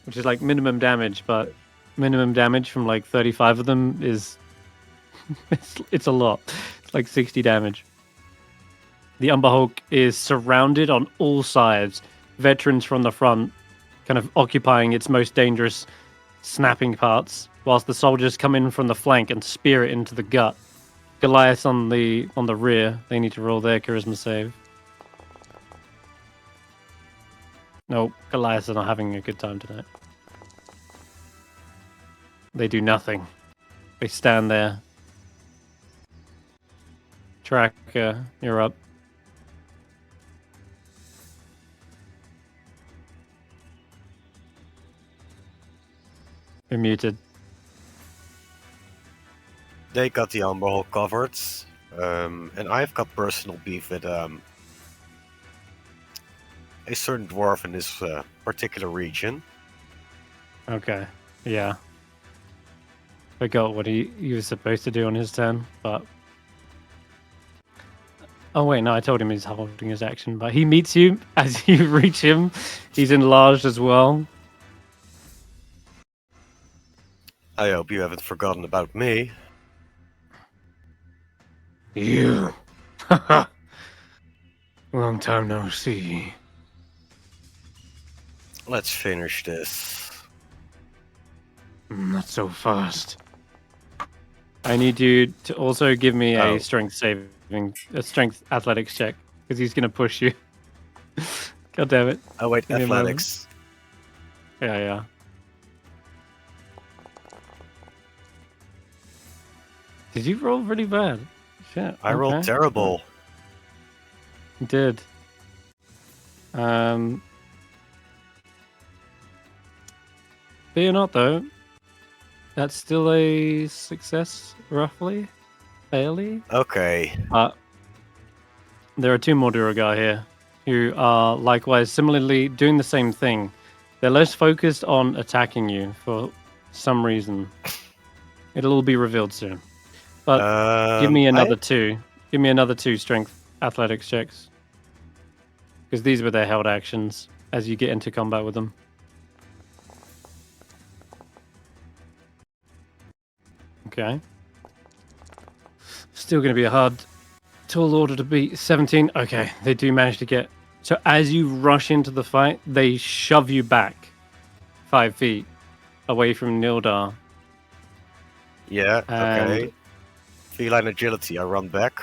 Which is like minimum damage, but minimum damage from like 35 of them is... it's a lot. It's like 60 damage. The Umber Hulk is surrounded on all sides. Veterans from the front kind of occupying its most dangerous snapping parts, whilst the soldiers come in from the flank and spear it into the gut. Goliaths on the rear, they need to roll their charisma save. Nope, Goliaths are not having a good time tonight. They do nothing. They stand there. Tracker, you're up. You're muted. They got the Amber Hole covered, and I've got personal beef with a certain dwarf in this particular region. Okay, yeah. Forgot what he was supposed to do on his turn, but... Oh wait, no, I told him he's holding his action, but he meets you as you reach him. He's enlarged as well. I hope you haven't forgotten about me. You. Long time no see. Let's finish this. Not so fast. I need you to also give me Oh. a strength athletics check, because he's going to push you. God damn it. Oh wait, Give me a moment. athletics. Yeah. Did you roll really bad? Shit. I rolled okay. terrible. You did. Fear not, though. That's still a success, roughly. Fairly. Okay. There are two more Duergar here who are likewise similarly doing the same thing. They're less focused on attacking you for some reason. It'll all be revealed soon. But give me another two. Give me another two strength athletics checks. Because these were their held actions as you get into combat with them. Okay. Still going to be a hard tall order to beat. 17. Okay, they do manage to get... So as you rush into the fight, they shove you back 5 feet away from Nildar. Yeah, And- okay. Feline agility, I run back.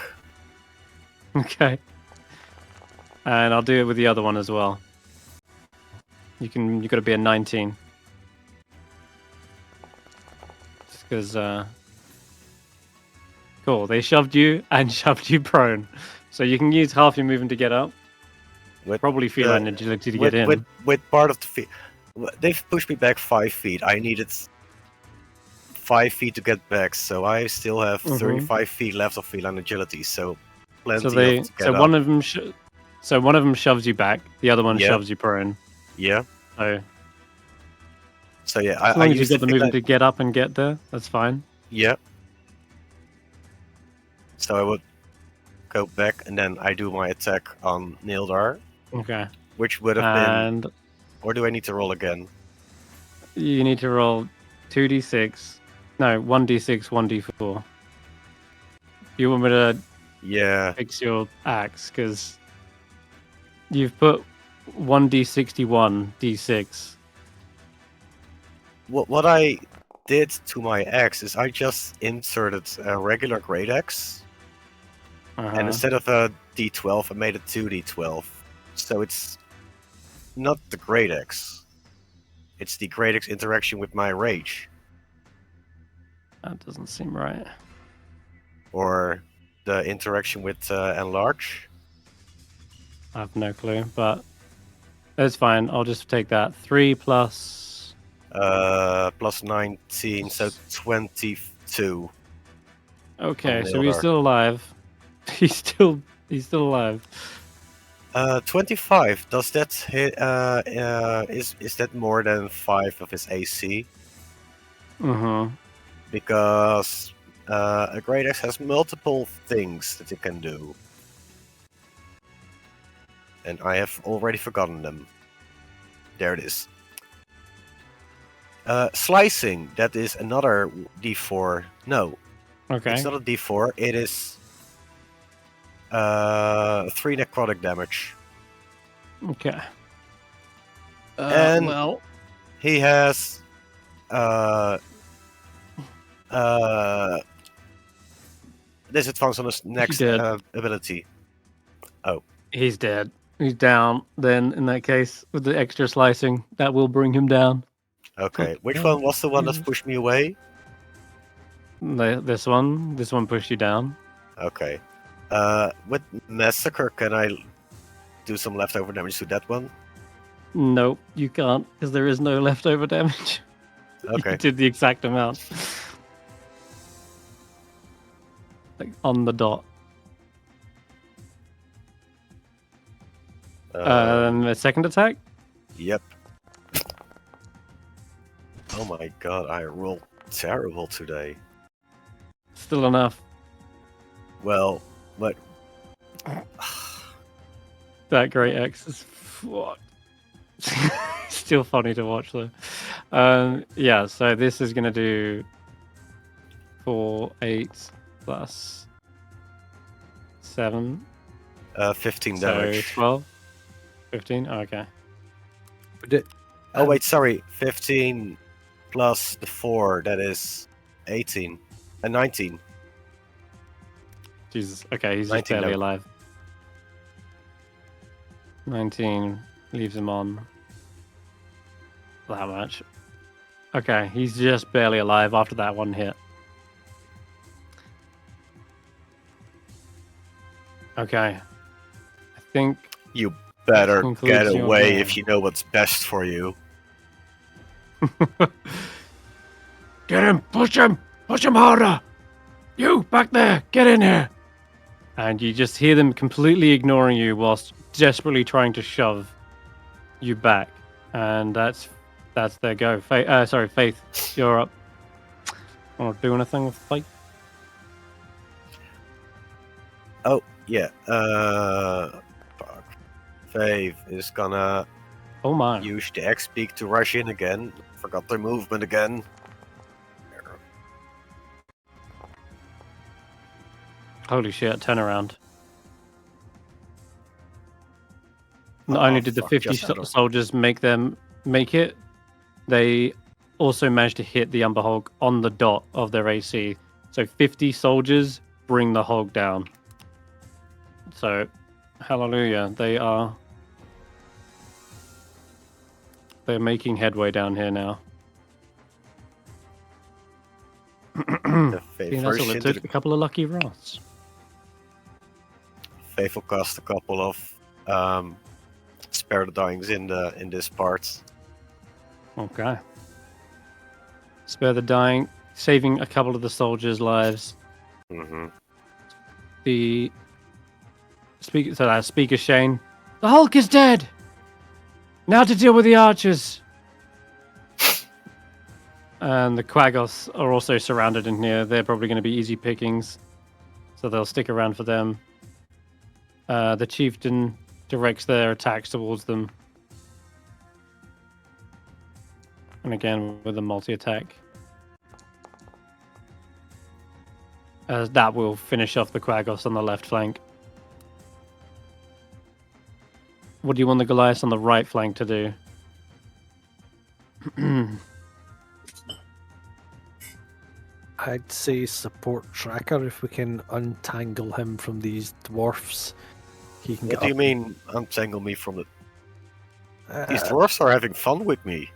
Okay. And I'll do it with the other one as well. You got to be a 19. Just because... Cool, they shoved you and shoved you prone. So you can use half your movement to get up. With, Probably feline agility to with, get in. With part of the feet. They've pushed me back 5 feet. I needed 5 feet to get back, so I still have 35 feet left of feline agility, so plenty So of they, to get so up. one of them, so one of them shoves you back. The other one Yeah. shoves you prone. Yeah. So Yeah, as long I as you used get the feline- movement to get up and get there, that's fine. Yeah. So I would go back and then I do my attack on Nildar, Okay. which would have been. And Or do I need to roll again? you need to roll 2d6. No, 1d6, 1d4. You want me to Yeah. fix your axe because you've put 1d61 d6. What I did to my axe is I just inserted a regular great axe, and instead of a d12, I made it 2d12. So it's not the great axe. It's the great axe interaction with my rage, That doesn't seem right. or the interaction with enlarge. I have no clue, but that's fine. I'll just take that. 3 plus... Plus 19, so 22. Okay, On so he's Nildar. still alive. He's still alive. 25. Does that hit? Is that more than 5 of his AC? Mm-hmm. Because a great axe has multiple things that it can do, and I have already forgotten them. There it is. Slicing. That is another D4. No, Okay. it's not a D4. It is 3 necrotic damage. Okay. And- well, He has disadvantage on his next dead. ability. he's dead. He's down. Then, in that case, with the extra slicing, that will bring him down. Okay, which one was the one that's pushed me away? This one pushed you down. Okay. With Massacre, can I do some leftover damage to that one? Nope, you can't, because there is no leftover damage. Okay. You did the exact amount. Like, on the dot. A second attack? Yep. Oh my god, I rolled terrible today. Still enough. Well, but... That Great X is fucked. Still funny to watch though. Yeah, so this is gonna do 4, 8 plus 7. 15 So damage. 12. 15? Okay. Oh wait, sorry. 15 plus the 4, that is 18. 19. Jesus. Okay, he's just 19 barely now. alive. 19 leaves him on that much. Okay, he's just barely alive after that one hit. Okay. I think You better concludes get your away turn. if you know what's best for you. Get him! Push him! Push him harder! You, back there! Get in here! And you just hear them completely ignoring you whilst desperately trying to shove you back. And that's their go. Faith, you're up. Want to do anything with Faith? Oh, yeah. Fuck. Faith is gonna Oh my. use the X-Peak to rush in again. Forgot their movement again. Holy shit, turnaround. Not Oh, only did the fuck, 50 just out of- soldiers make it, they also managed to hit the Umber Hog on the dot of their AC. So 50 soldiers bring the hog down. So, hallelujah, they're making headway down here now. The See, that's all first it into took, the a couple of lucky rolls. Faith will cast a couple of spare the dyings in this part. Okay. Spare the dying, saving a couple of the soldiers' lives. Mm-hmm. The speaker Shane. The Hulk is dead. Now to deal with the archers. And the Quaggoths are also surrounded in here. They're probably going to be easy pickings, so they'll stick around for them. The chieftain directs their attacks towards them. And again, with a multi-attack. As that will finish off the Quaggoths on the left flank. What do you want the Goliaths on the right flank to do? I'd say support Tracker if we can untangle him from these dwarfs. He can What get do you up. mean untangle me from the... These dwarfs are having fun with me.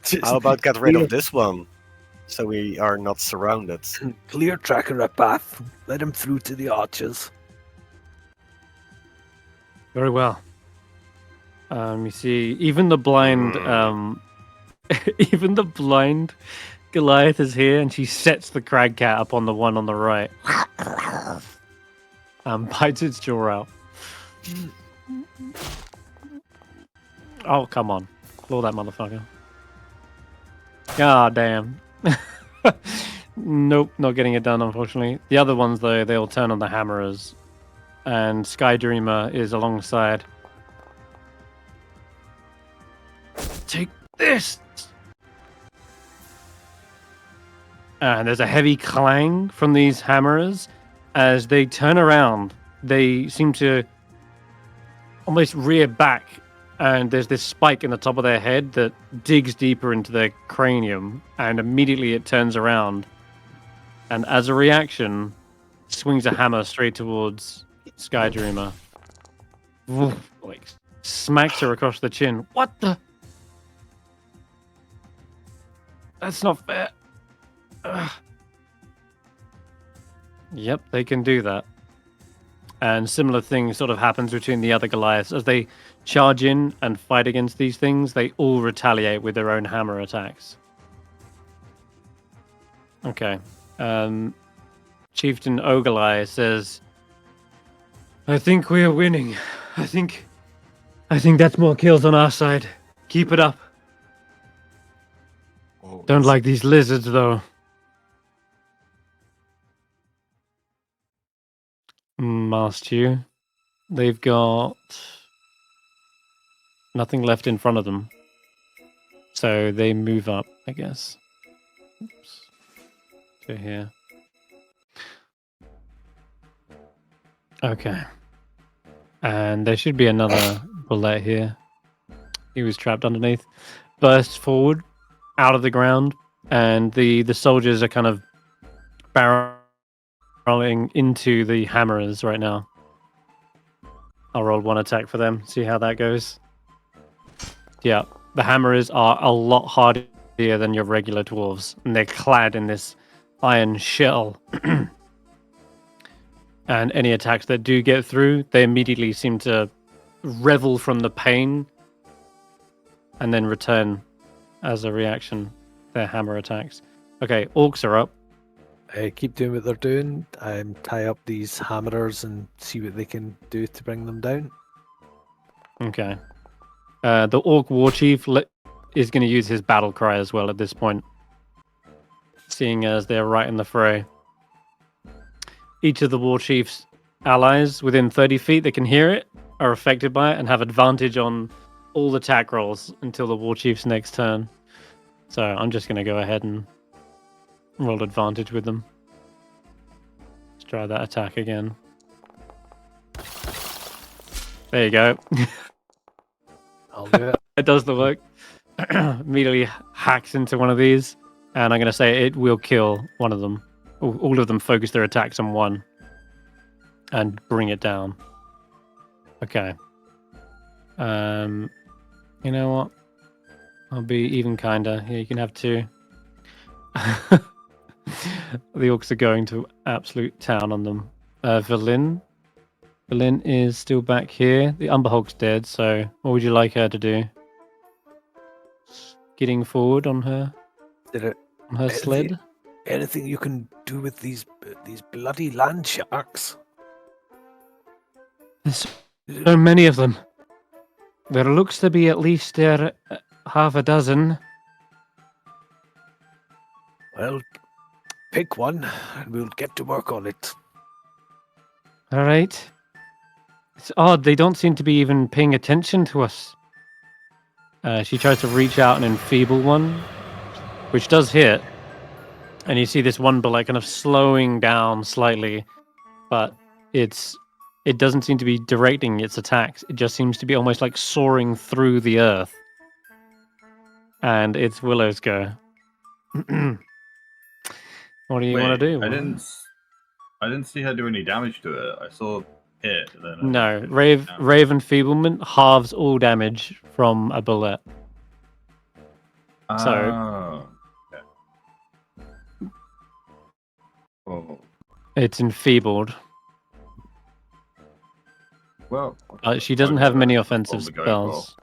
Just How about get rid clear- of this one? So we are not surrounded. Clear Tracker a path. Let him through to the archers. Very well. You see, even the blind, even the blind Goliath is here, and she sets the crag cat up on the one on the right, and bites its jaw out. Oh, come on, claw that motherfucker! God damn. Nope, not getting it done, unfortunately. The other ones, though, they'll turn on the hammerers, and Sky Dreamer is alongside. Take this! And there's a heavy clang from these hammerers. As they turn around, they seem to almost rear back, and there's this spike in the top of their head that digs deeper into their cranium, and immediately it turns around. And as a reaction, swings a hammer straight towards Sky Dreamer. Woof, like smacks her across the chin. What the? That's not fair. Ugh. Yep, they can do that. And similar thing sort of happens between the other Goliaths. As they charge in and fight against these things, they all retaliate with their own hammer attacks. Okay. Chieftain Ogalai says, I think we are winning. I think that's more kills on our side. Keep it up. Oh, Don't that's- like these lizards, though. Master, they've got nothing left in front of them. So they move up, I guess. Oops. To here. Okay. And there should be another bullet here. He was trapped underneath. Bursts forward, out of the ground, and the soldiers are kind of barreling into the hammerers right now. I'll roll one attack for them, see how that goes. Yeah, the hammerers are a lot hardier than your regular dwarves, and they're clad in this iron shell. And any attacks that do get through, they immediately seem to revel from the pain and then return as a reaction their hammer attacks. Okay, orcs are up. Keep doing what they're doing. Tie up these hammerers and see what they can do to bring them down. Okay. The orc war chief is going to use his battle cry as well at this point, seeing as they're right in the fray. Each of the war chief's allies within 30 feet that can hear it are affected by it and have advantage on all attack rolls until the war chief's next turn. So I'm just going to go ahead and roll advantage with them. Let's try that attack again. There you go. I'll do it. It does the work. Immediately hacks into one of these, and I'm going to say it will kill one of them. All of them focus their attacks on one and bring it down. Okay. You know what? I'll be even kinder. Here, you can have two. The orcs are going to absolute town on them. Velin is still back here. The Umber Hulk's dead, so what would you like her to do? Getting forward on her sled? Anything you can do with these bloody land sharks? There's so many of them. There looks to be at least half a dozen. Well, pick one, and we'll get to work on it. All right. It's odd. They don't seem to be even paying attention to us. She tries to reach out and enfeeble one, which does hit. And you see this one bullet kind of slowing down slightly, but it doesn't seem to be directing its attacks. It just seems to be almost like soaring through the earth. And it's Willow's go. What do you want to do? I didn't see her do any damage to it. I saw hit. Then No, Rave Enfeeblement halves all damage from a bullet. So oh. it's enfeebled. Well, She doesn't have many offensive on the go as well. spells.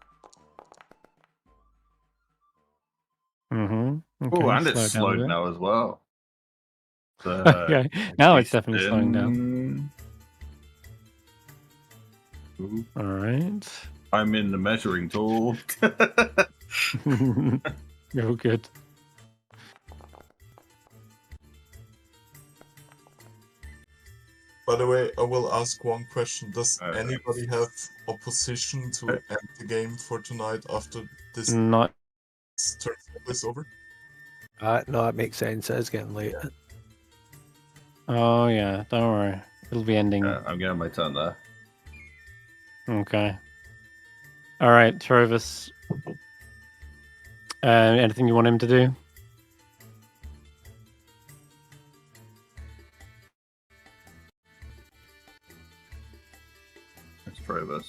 Mm-hmm. Okay, Oh, and it's slow down a slowed bit. now as well. So, Okay, now it's definitely slowing down. Ooh, All right. I'm in the measuring tool. You're good. By the way, I will ask one question. Does Okay. anybody have opposition to end the game for tonight after this Not. turn is over? No, that makes sense. It is getting late. Oh yeah, don't worry. It'll be ending. I'm getting my turn there. Okay. All right, Trovis. Anything you want him to do? of us.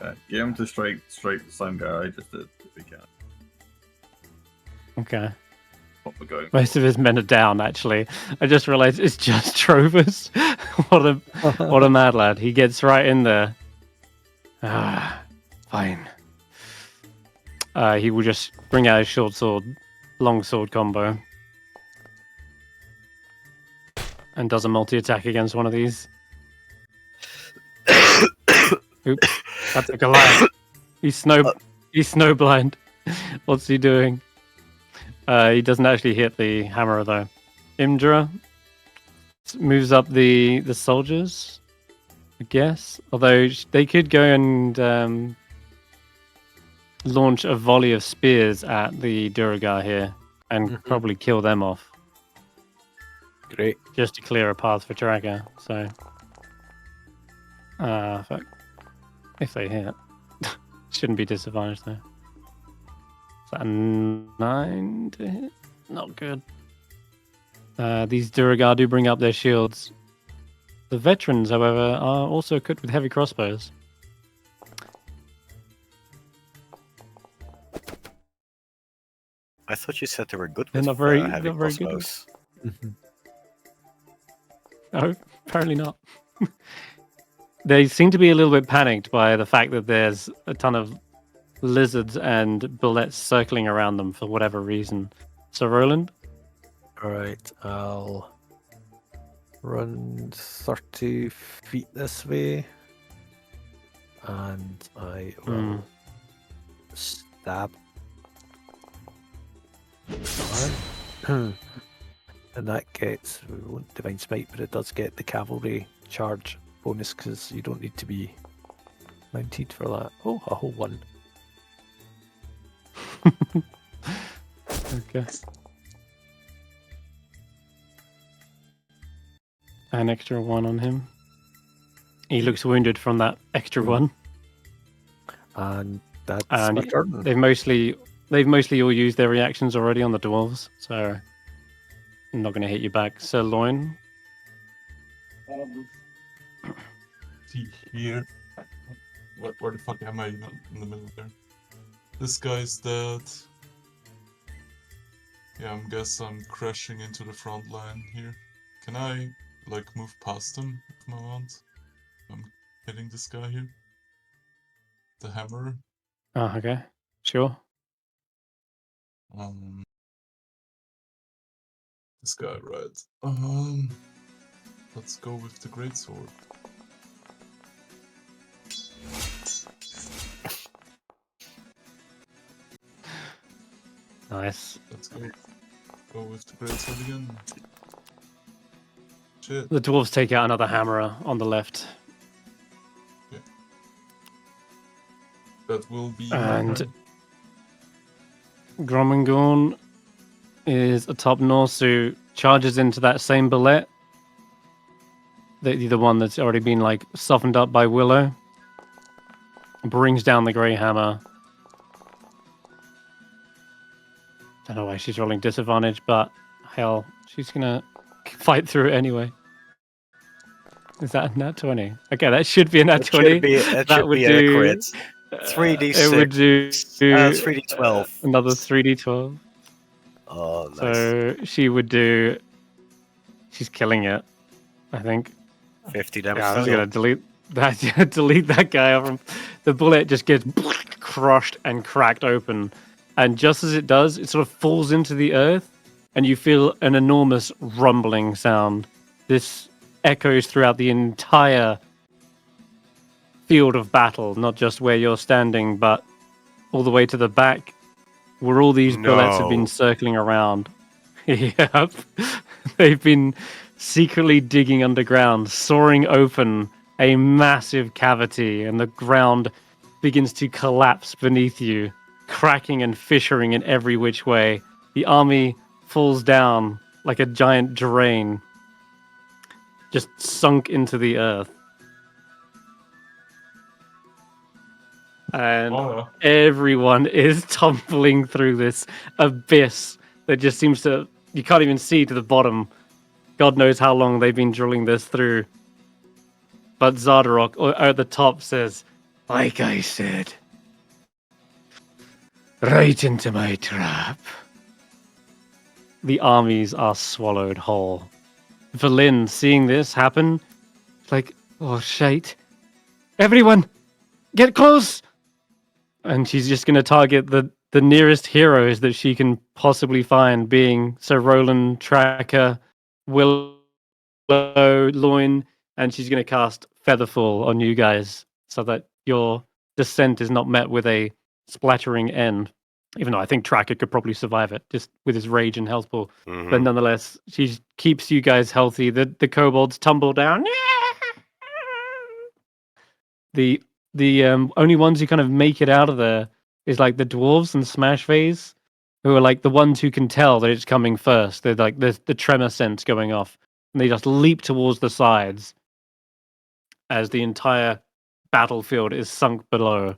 Uh, Get him to straight the same guy I just did, if he can. Okay. What we're going Most for. of his men are down, actually. I just realized it's just Trovus. what a mad lad. He gets right in there. Ah, fine. He will just bring out his short sword, long sword combo. And does a multi-attack against one of these. Oops. That's a Goliath. He's snowblind. What's he doing? He doesn't actually hit the hammer, though. Imdra moves up the soldiers, I guess. Although they could go and launch a volley of spears at the Duragar here and probably kill them off. Great. Just to clear a path for Tracker. So, fuck. If they hit, shouldn't be disadvantaged though. Is that a 9 to hit? Not good. These Duragar do bring up their shields. The veterans, however, are also equipped with heavy crossbows. I thought you said they were good They're with not very, heavy not very good. crossbows. No, apparently not. They seem to be a little bit panicked by the fact that there's a ton of lizards and bullets circling around them for whatever reason. So, Roland? Alright, I'll run 30 feet this way. And I will stab. And that gets, we won't Divine Smite, but it does get the cavalry charge bonus because you don't need to be mounted for that. Oh, a whole one. Okay. An extra 1 on him. He looks wounded from that extra 1. And that's my turn. They've mostly all used their reactions already on the dwarves, so I'm not going to hit you back. Sir Loin. See here. Where the fuck am I in the middle there? This guy's dead. Yeah, I guess I'm crashing into the front line here. Can I, like, move past him if I want? I'm hitting this guy here. The hammer. Oh, okay. Sure. This guy, right? Let's go with the greatsword. Nice. Let's go with the greatsword again. Shit. The dwarves take out another hammerer on the left. Okay. That will be. And Gromangorn is atop Norsu, charges into that same bullet. The one that's already been like softened up by Willow. Brings down the Grey Hammer. Don't know why she's rolling disadvantage, but hell, she's gonna fight through it anyway. Is that a nat 20? Okay, that should be a nat 20. That would be a crit. 3d6. It would do 3d12. Another 3d12. Oh, nice. So she would do. She's killing it, I think. 50 damage. Yeah, I was gonna delete that. Delete that guy off. The bullet just gets crushed and cracked open, and just as it does, it sort of falls into the earth, and you feel an enormous rumbling sound. This echoes throughout the entire field of battle, not just where you're standing, but all the way to the back, where all these bullets have been circling around. Yep. They've been secretly digging underground, sawing open a massive cavity, and the ground begins to collapse beneath you, cracking and fissuring in every which way. The army falls down like a giant drain, just sunk into the earth. And everyone is tumbling through this abyss that just seems to... You can't even see to the bottom. God knows how long they've been drilling this through. But Zardarok at the top says, "Like I said, right into my trap." The armies are swallowed whole. Valin, seeing this happen, like, "Oh shit! Everyone, get close!" And she's just going to target the nearest heroes that she can possibly find, being Sir Roland, Tracker, Willow, Loin, and she's going to cast Featherfall on you guys so that your descent is not met with a splattering end. Even though I think Tracker could probably survive it just with his rage and health pool. But nonetheless, she keeps you guys healthy. The kobolds tumble down. The only ones who kind of make it out of there is like the dwarves and Smash Phase, who are like the ones who can tell that it's coming first. They're like the tremor sense going off, and they just leap towards the sides as the entire battlefield is sunk below.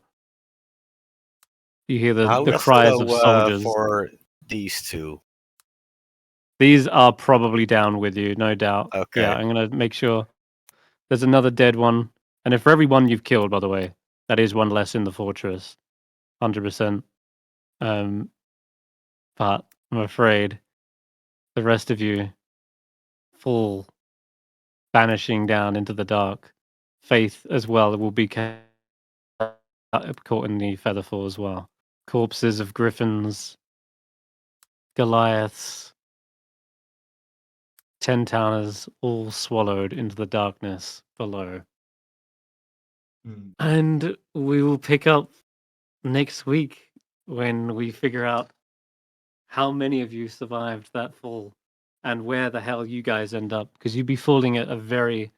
You hear the cries of soldiers. For these two? These are probably down with you, no doubt. Okay. Yeah, I'm gonna make sure. There's another dead one, and for every one you've killed, by the way, that is one less in the fortress, 100%. But I'm afraid the rest of you fall, vanishing down into the dark. Faith as well will be caught in the Featherfall as well. Corpses of griffins, Goliaths, 10-towners, all swallowed into the darkness below. And we will pick up next week when we figure out how many of you survived that fall and where the hell you guys end up, because you'd be falling at a very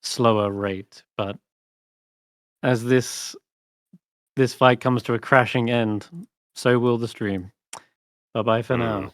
slower rate. But as this fight comes to a crashing end, so will the stream. Bye-bye for now.